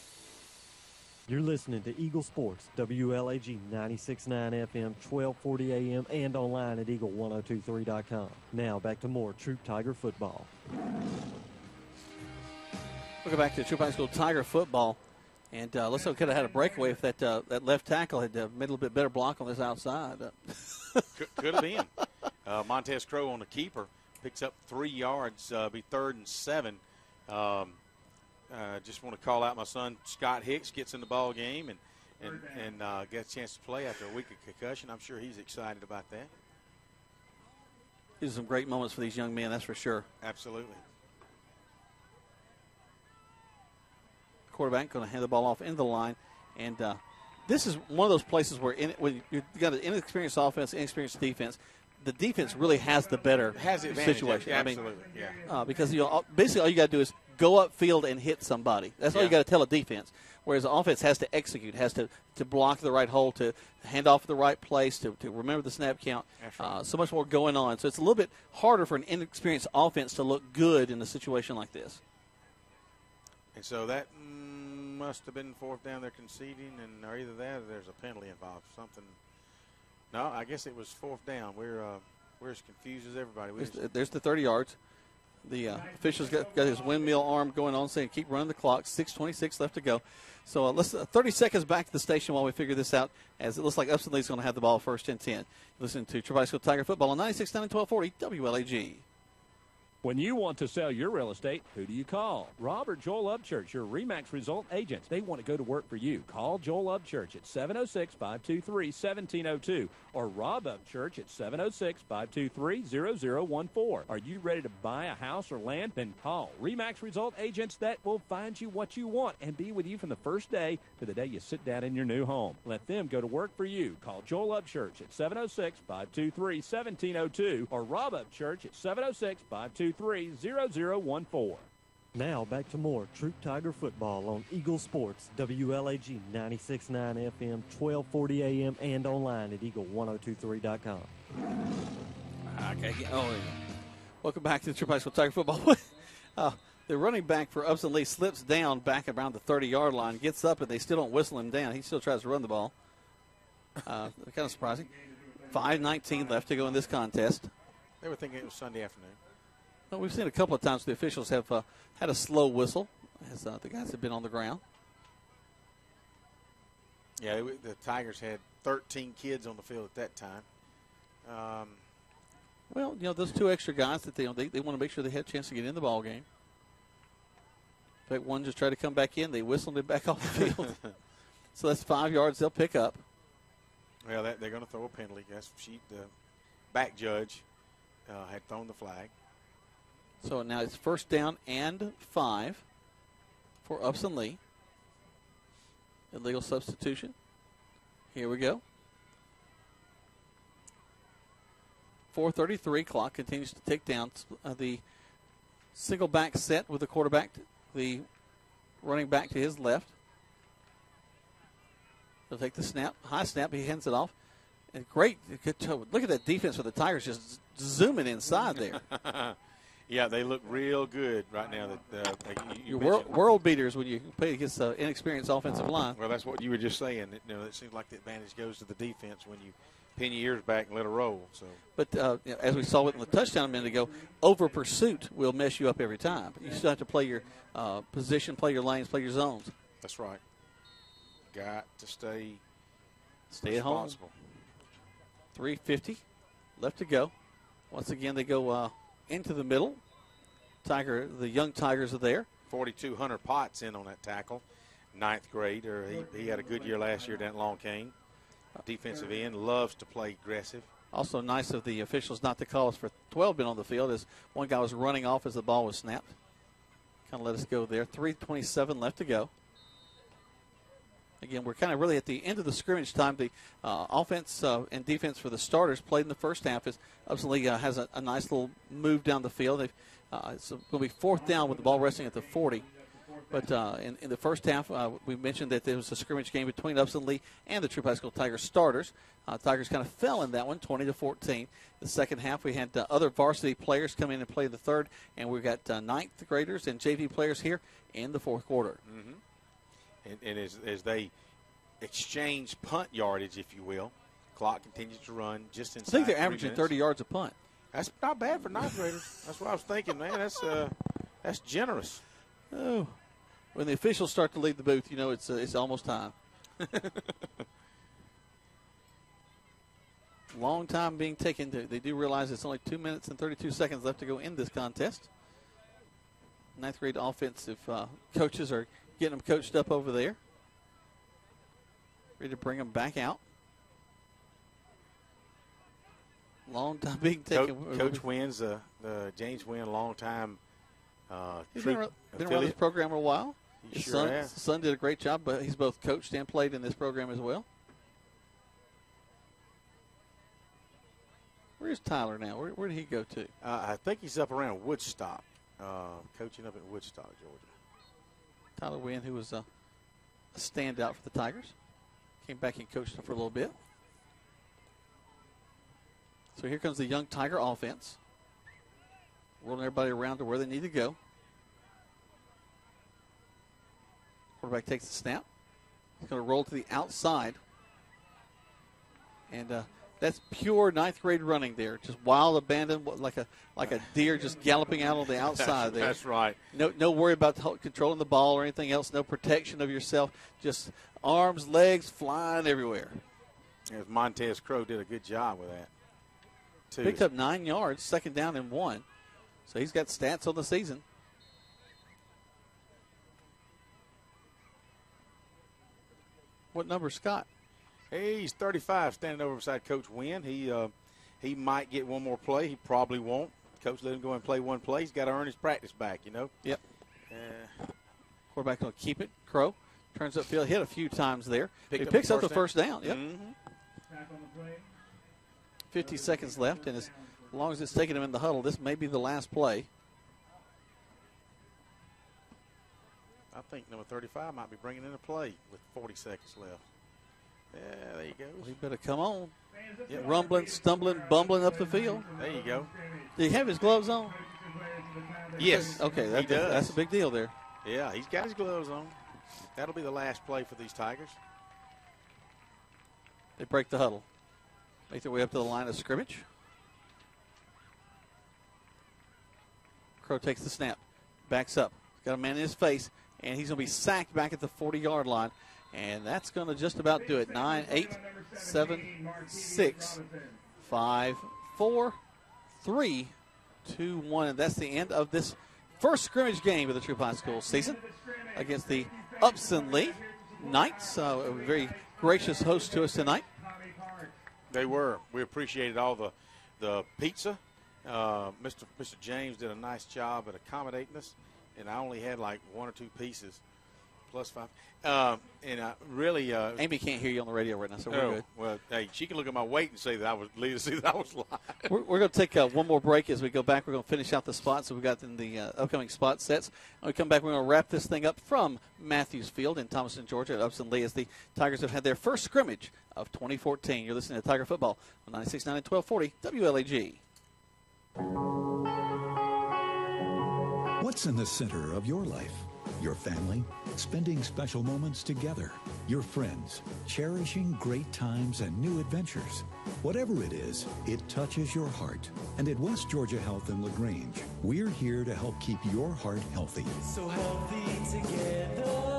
S3: You're listening to Eagle Sports, WLAG 96.9 FM, 1240 AM, and online at eagle1023.com. Now back to more Troup Tiger football.
S5: We'll go back to Troup High School Tiger football. And let's say we could have had a breakaway if that left tackle had made a little bit better block on this outside.
S2: Could have been. Montez Crow on the keeper picks up 3 yards, be 3rd and 7. Just want to call out my son Scott Hicks gets in the ball game and gets a chance to play after a week of concussion. I'm sure he's excited about that.
S5: These are some great moments for these young men, that's for sure.
S2: Absolutely.
S5: Quarterback going to hand the ball off into the line, and this is one of those places where when you've got an inexperienced offense, inexperienced defense, the defense really has the better situation.
S2: Absolutely, yeah.
S5: Because basically all you got to do is go upfield and hit somebody. That's all you got to tell a defense. Whereas the offense has to execute, has to block the right hole, to hand off the right place, to remember the snap count.
S2: Right.
S5: So much more going on. So it's a little bit harder for an inexperienced offense to look good in a situation like this.
S2: And so that must have been 4th down they're conceding, and or either that or there's a penalty involved. Something. No, I guess it was 4th down. We're as confused as everybody.
S5: There's the 30 yards. The official's got his windmill arm going on, saying keep running the clock. 6:26 left to go. So let's 30 seconds back to the station while we figure this out, as it looks like Upson-Lee's going to have the ball 1st and 10. Listen to Troup High School Tiger Football on 96.9 and 1240 WLAG.
S9: When you want to sell your real estate, who do you call? Rob or Joel Upchurch, your RE/MAX result agents. They want to go to work for you. Call Joel Upchurch at 706-523-1702 or Rob Upchurch at 706-523-0014. Are you ready to buy a house or land? Then call RE/MAX result agents that will find you what you want and be with you from the first day to the day you sit down in your new home. Let them go to work for you. Call Joel Upchurch at 706-523-1702 or Rob Upchurch at 706-523-0014. 423-0014.
S3: Now back to more Troup Tiger football on Eagle Sports, WLAG 96.9 FM, 1240 AM, and online at eagle1023.com.
S5: Okay. Welcome back to the Troup High School Tiger football. The running back for Upson-Lee slips down back around the 30-yard line, gets up, and they still don't whistle him down. He still tries to run the ball. Kind of surprising. 5:19 left to go in this contest.
S2: They were thinking it was Sunday afternoon.
S5: Well, we've seen a couple of times the officials have had a slow whistle as the guys have been on the ground.
S2: Yeah, the Tigers had 13 kids on the field at that time.
S5: Well, those two extra guys that they want to make sure they have a chance to get in the ball game. In fact, one just tried to come back in. They whistled it back off the field. So that's 5 yards they'll pick up.
S2: Well, they're going to throw a penalty. The back judge had thrown the flag.
S5: So now it's 1st down and 5 for Upson-Lee. Illegal substitution. Here we go. 4:33. Clock continues to tick down. The single back set with the quarterback, the running back to his left. He'll take the snap. High snap. He hands it off. And great. Look at that defense for the Tigers just zooming inside there.
S2: Yeah, they look real good right now.
S5: Your world beaters when you play against an inexperienced offensive line.
S2: Well, that's what you were just saying. It seems like the advantage goes to the defense when you pin your ears back and let it roll. So,
S5: but as we saw with the touchdown a minute ago, over pursuit will mess you up every time. You still have to play your position, play your lanes, play your zones.
S2: That's right. Got to stay
S5: at home. 3:50 left to go. Once again, they go into the middle. The young Tigers are there.
S2: 4,200 Potts in on that tackle. 9th grader. He had a good year last year down at Long Cane. Defensive end, loves to play aggressive.
S5: Also nice of the officials not to call us for 12 men on the field, as one guy was running off as the ball was snapped. Kind of let us go there. 3:27 left to go. Again, we're kind of really at the end of the scrimmage time. The offense and defense for the starters played in the first half as Upson-Lee has a nice little move down the field. It's going to be 4th down with the ball resting at the 40. But in the first half, we mentioned that there was a scrimmage game between Upson-Lee and the Troup High School Tigers starters. Tigers kind of fell in that one, 20-14. The second half, we had other varsity players come in and play the third, and we've got 9th graders and JV players here in the fourth quarter.
S2: Mm-hmm. And as they exchange punt yardage, if you will, clock continues to run just inside.
S5: I think they're averaging 30 yards a punt.
S2: That's not bad for 9th graders. That's what I was thinking, man. That's generous.
S5: Oh, when the officials start to leave the booth, it's almost time. Long time being taken. They do realize it's only 2 minutes and 32 seconds left to go in this contest. 9th grade offensive coaches are getting them coached up over there. Ready to bring them back out. Long time being taken.
S2: Coach Wynn's James Wynn, long time.
S5: He's been around this program a while. His son did a great job, but he's both coached and played in this program as well. Where's Tyler now? Where did he go to?
S2: I think he's up around Woodstock, coaching up at Woodstock, Georgia.
S5: Tyler Wynn, who was a standout for the Tigers, came back and coached them for a little bit. So here comes the young Tiger offense. Rolling everybody around to where they need to go. Quarterback takes the snap. He's going to roll to the outside. And that's pure 9th grade running there. Just wild abandon, like a deer just galloping out on the outside there.
S2: That's right.
S5: No worry about controlling the ball or anything else. No protection of yourself. Just arms, legs flying everywhere.
S2: Yes, Montez Crow did a good job with that.
S5: Picked up 9 yards, 2nd down and 1. So he's got stats on the season. What number, Scott?
S2: Hey, he's 35, standing over beside Coach Wynn. He might get one more play. He probably won't. Coach let him go and play one play. He's got to earn his practice back,
S5: Yep. Quarterback will keep it. Crow turns upfield, hit a few times there. He picks up the first down. Yep.
S2: Mm-hmm.
S5: 50 seconds left, and as long as it's taking him in the huddle, this may be the last play.
S2: I think number 35 might be bringing in a play with 40 seconds left. Yeah, there you go.
S5: He better come on. Yeah, rumbling, stumbling, bumbling up the field.
S2: There you go.
S5: Did he have his gloves on?
S2: Yes.
S5: Okay,
S2: he does.
S5: That's a big deal there.
S2: Yeah, he's got his gloves on. That'll be the last play for these Tigers.
S5: They break the huddle. Make their way up to the line of scrimmage. Crow takes the snap. Backs up. Got a man in his face, and he's going to be sacked back at the 40-yard line. And that's going to just about do it. 9, 8, 7, 6, 5, 4, 3, 2, 1. And that's the end of this first scrimmage game of the Troup High School season against the Upson-Lee Knights. A very gracious host to us tonight.
S2: They were. We appreciated all the pizza. Mr. James did a nice job at accommodating us, and I only had like 1 or 2 pieces, plus 5. And I really.
S5: Amy can't hear you on the radio right now, so we're good.
S2: Well, hey, she can look at my weight and say that I was live.
S5: We're going to take one more break. As we go back, we're going to finish out the spots that we've got in the upcoming spot sets. When we come back, we're going to wrap this thing up from Matthews Field in Thomaston, Georgia, at Upson-Lee, as the Tigers have had their first scrimmage of 2014. You're listening to Tiger Football on 96.9 and 1240 WLAG.
S13: What's in the center of your life? Your family, spending special moments together, your friends, cherishing great times and new adventures. Whatever it is, it touches your heart. And at West Georgia Health in LaGrange, we're here to help keep your heart healthy.
S14: So healthy together.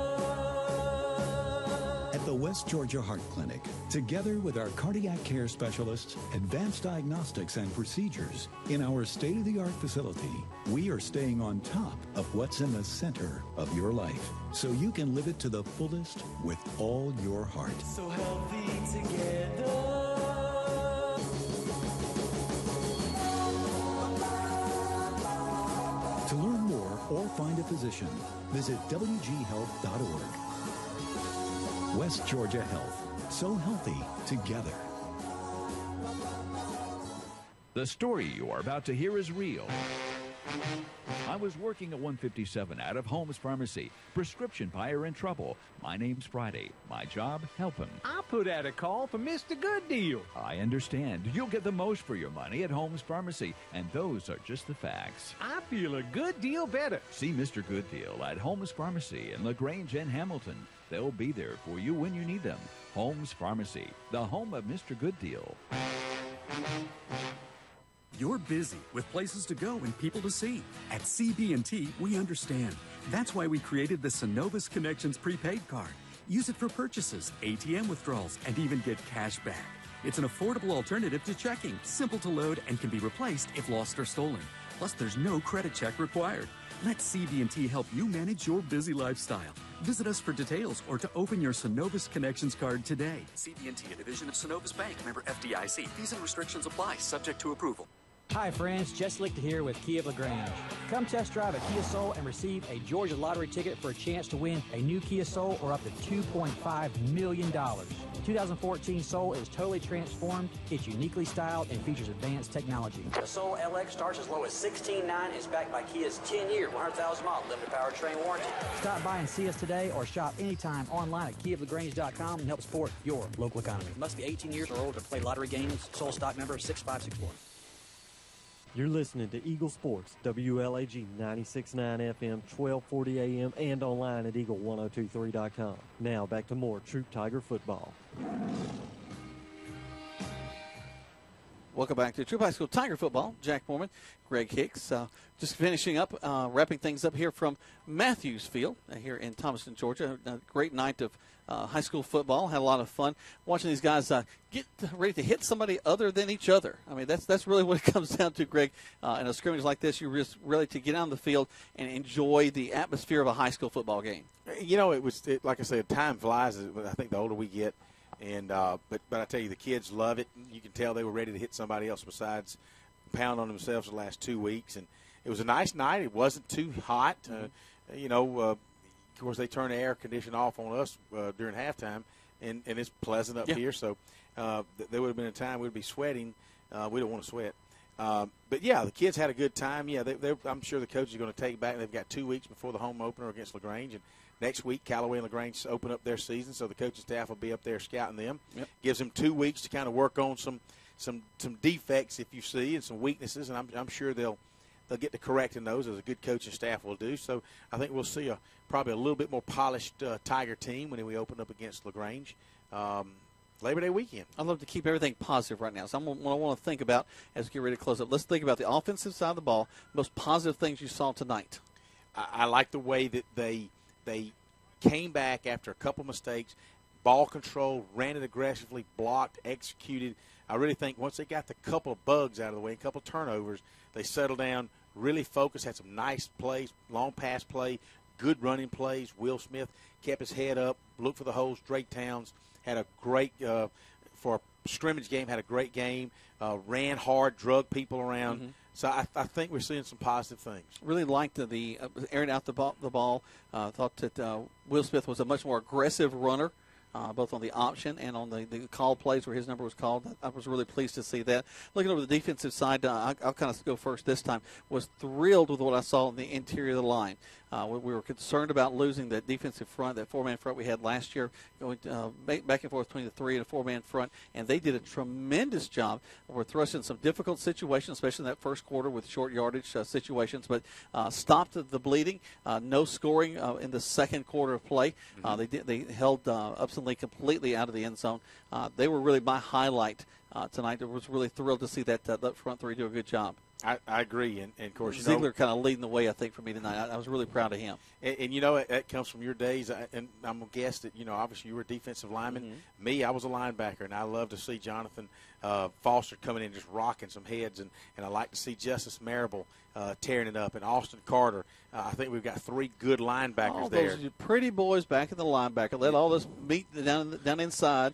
S13: At the West Georgia Heart Clinic, together with our cardiac care specialists, advanced diagnostics and procedures, in our state-of-the-art facility, we are staying on top of what's in the center of your life, so you can live it to the fullest with all your heart.
S14: So healthy together.
S13: To learn more or find a physician, visit wghealth.org. West Georgia Health. So healthy together.
S6: The story you are about to hear is real. I was working at 157 out of Holmes Pharmacy. Prescription buyer in trouble. My name's Friday. My job, help him.
S7: I put out a call for Mr. Good Deal.
S6: I understand. You'll get the most for your money at Holmes Pharmacy, and those are just the facts.
S7: I feel a good deal better.
S6: See Mr. Good Deal at Holmes Pharmacy in LaGrange and Hamilton. They'll be there for you when you need them. Holmes Pharmacy, the home of Mr. Good Deal.
S8: You're busy with places to go and people to see. At CB&T, we understand. That's why we created the Synovus Connections prepaid card. Use it for purchases, ATM withdrawals, and even get cash back. It's an affordable alternative to checking, simple to load, and can be replaced if lost or stolen. Plus, there's no credit check required. Let CB&T help you manage your busy lifestyle. Visit us for details or to open your Synovus Connections card today.
S18: CB&T, a division of Synovus Bank, member FDIC. Fees and restrictions apply, subject to approval.
S11: Hi friends, Jess Lichter here with Kia of LaGrange. Come test drive a Kia Soul and receive a Georgia lottery ticket for a chance to win a new Kia Soul or up to $2.5 million. The 2014 Soul is totally transformed, it's uniquely styled, and features advanced technology. The Soul LX starts as low as $16,900 and is backed by Kia's 10-year, 100,000-mile limited powertrain warranty. Stop by and see us today or shop anytime online at kiaoflagrange.com and help support your local economy. Must be 18 years or older to play lottery games. Soul stock number 6564.
S3: You're listening to Eagle Sports, WLAG 96.9 FM, 1240 AM, and online at eagle1023.com. Now back to more Troup Tiger football.
S5: Welcome back to Troup High School Tiger football. Jack Foreman, Greg Hicks. Just finishing up, wrapping things up here from Matthews Field here in Thomaston, Georgia. A great night of high school football. Had a lot of fun watching these guys get ready to hit somebody other than each other. I mean, that's really what it comes down to, Greg. In a scrimmage like this, you're just really to get on the field and enjoy the atmosphere of a high school football game.
S2: You know, like I said, time flies. I think the older we get. And but I tell you, the kids love it. You can tell they were ready to hit somebody else besides pound on themselves the last 2 weeks. And it was a nice night. It wasn't too hot. Of course, they turn the air condition off on us during halftime, and it's pleasant up here. So there would have been a time we'd be sweating. We don't want to sweat. But, yeah, the kids had a good time. Yeah, I'm sure the coach is going to take back. They've got 2 weeks before the home opener against LaGrange, and Next week, Callaway and LaGrange open up their season, so the coaching staff will be up there scouting them.
S5: Yep.
S2: Gives them 2 weeks to kind of work on some defects, if you see, and some weaknesses, and I'm sure they'll get to correcting those, as a good coaching staff will do. So I think we'll see probably a little bit more polished Tiger team when we open up against LaGrange Labor Day weekend.
S5: I'd love to keep everything positive right now. So what I want to think about as we get ready to close up, let's think about the offensive side of the ball, most positive things you saw tonight.
S2: I like the way that they came back after a couple mistakes, ball control, ran it aggressively, blocked, executed. I really think once they got the couple of bugs out of the way, a couple of turnovers, they settled down, really focused, had some nice plays, long pass play, good running plays. Will Smith kept his head up, looked for the holes. Drake Towns had a great, for a scrimmage game, had a great game, ran hard, drug people around.
S5: Mm-hmm.
S2: So I think we're seeing some positive things.
S5: Really liked the airing out the ball. Thought that Will Smith was a much more aggressive runner, both on the option and on the call plays where his number was called. I was really pleased to see that. Looking over the defensive side, I'll kind of go first this time. Was thrilled with what I saw in the interior of the line. We were concerned about losing that defensive front, that four-man front we had last year, going back and forth between the three and a four-man front, and they did a tremendous job. We're thrust in some difficult situations, especially in that first quarter with short yardage situations, but stopped the bleeding. No scoring in the second quarter of play.
S2: Mm-hmm.
S5: They held Upson-Lee completely out of the end zone. They were really my highlight tonight. I was really thrilled to see that front three do a good job.
S2: I agree, and of course,
S5: Ziegler kind of leading the way, I think, for me tonight. I was really proud of him.
S2: And you know, that comes from your days, and I'm going to guess that, obviously you were a defensive lineman.
S5: Mm-hmm.
S2: Me, I was a linebacker, and I love to see Jonathan Foster coming in and just rocking some heads, and I like to see Justice Marable tearing it up, and Austin Carter. I think we've got three good linebackers
S5: all
S2: there.
S5: Those pretty boys back in the linebacker. Let all this meat down inside.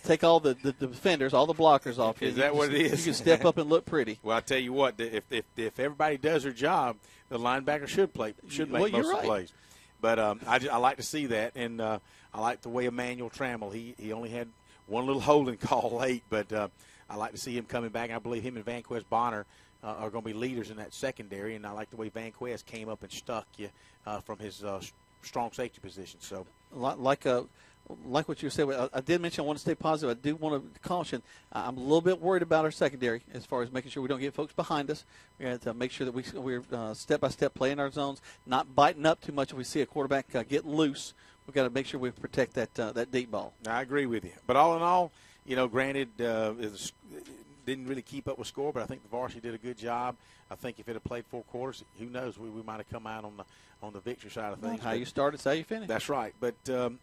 S5: Take all the defenders, all the blockers off.
S2: Is that what it is?
S5: You can step up and look pretty.
S2: Well, I tell you what, if everybody does their job, the linebacker should make most of the plays. But I like to see that, and I like the way Emmanuel Trammell. He only had one little holding call late, but I like to see him coming back. I believe him and Vanquez Bonner are going to be leaders in that secondary, and I like the way Vanquez came up and stuck you from his strong safety position. So,
S5: like what you said, I did mention I want to stay positive. I do want to caution. I'm a little bit worried about our secondary as far as making sure we don't get folks behind us. We have to make sure that we're step-by-step playing our zones, not biting up too much if we see a quarterback get loose. We've got to make sure we protect that deep ball.
S2: I agree with you. But all in all, granted, didn't really keep up with score, but I think the varsity did a good job. I think if it had played 4 quarters, who knows, we might have come out on the victory side of things.
S5: How you started, it's how you finish.
S2: That's right. But, I'm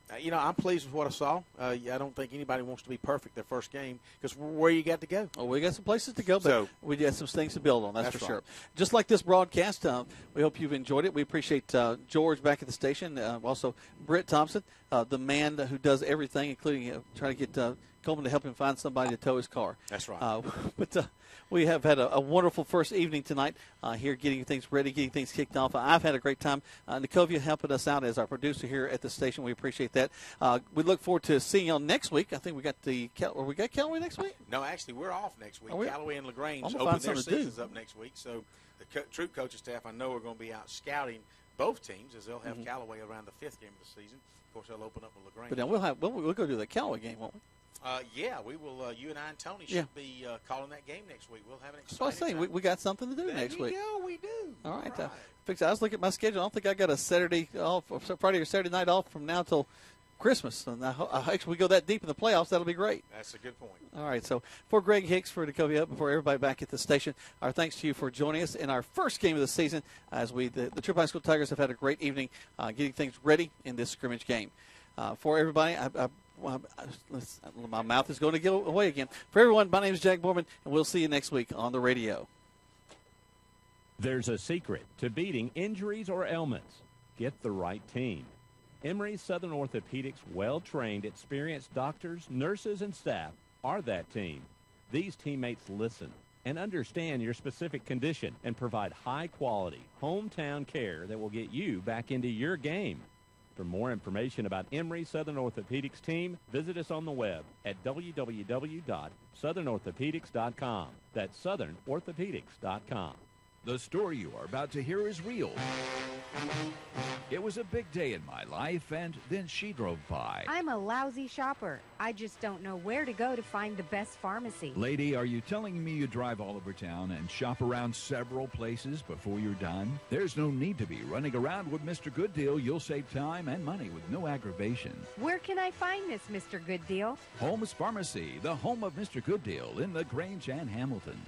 S2: pleased with what I saw. I don't think anybody wants to be perfect their first game because where you got to go.
S5: Well, we got some places to go, but we got some things to build on, that's for sure. Just like this broadcast, we hope you've enjoyed it. We appreciate George back at the station, also Britt Thompson, the man who does everything, including trying to get Coleman to help him find somebody to tow his car.
S2: That's right.
S5: But we have had a wonderful first evening tonight here, getting things ready, getting things kicked off. I've had a great time. Nikovia helping us out as our producer here at the station. We appreciate that. We look forward to seeing you next week. I think we got we got Callaway next week?
S2: No, actually, we're off next week. Callaway and LaGrange
S5: open
S2: their seasons up next week. So the Troup coaching staff, I know, are going to be out scouting both teams as they'll have Callaway around the 5th game of the season. Of course, they'll open up with LaGrange.
S5: But then we'll go to the Callaway game, won't we?
S2: Yeah, we will. You and I and Tony should be calling that game next week. We'll have an exciting
S5: I was saying, we got something to do next week.
S2: There you go, we do.
S5: All right. I was looking at my schedule. I don't think I got a Saturday off, or Friday or Saturday night off from now till Christmas. And actually, we go that deep in the playoffs, that'll be great.
S2: That's a good point.
S5: All right. So for Greg Hicks, for Nikovia Up, before everybody back at the station, our thanks to you for joining us in our first game of the season as the Troup High School Tigers have had a great evening getting things ready in this scrimmage game. For everybody, my mouth is going to get away again. For everyone, my name is Jack Borman, and we'll see you next week on the radio.
S9: There's a secret to beating injuries or ailments. Get the right team. Emory Southern Orthopedics' well-trained, experienced doctors, nurses, and staff are that team. These teammates listen and understand your specific condition and provide high-quality, hometown care that will get you back into your game. For more information about Emory Southern Orthopedics team, visit us on the web at www.southernorthopedics.com. That's southernorthopedics.com.
S6: The story you are about to hear is real. It was a big day in my life, and then she drove by.
S16: I'm a lousy shopper. I just don't know where to go to find the best pharmacy.
S6: Lady, are you telling me you drive all over town and shop around several places before you're done? There's no need to be running around with Mr. Good Deal. You'll save time and money with no aggravation.
S16: Where can I find this Mr. Good Deal?
S6: Holmes Pharmacy, the home of Mr. Good Deal in LaGrange and Hamilton.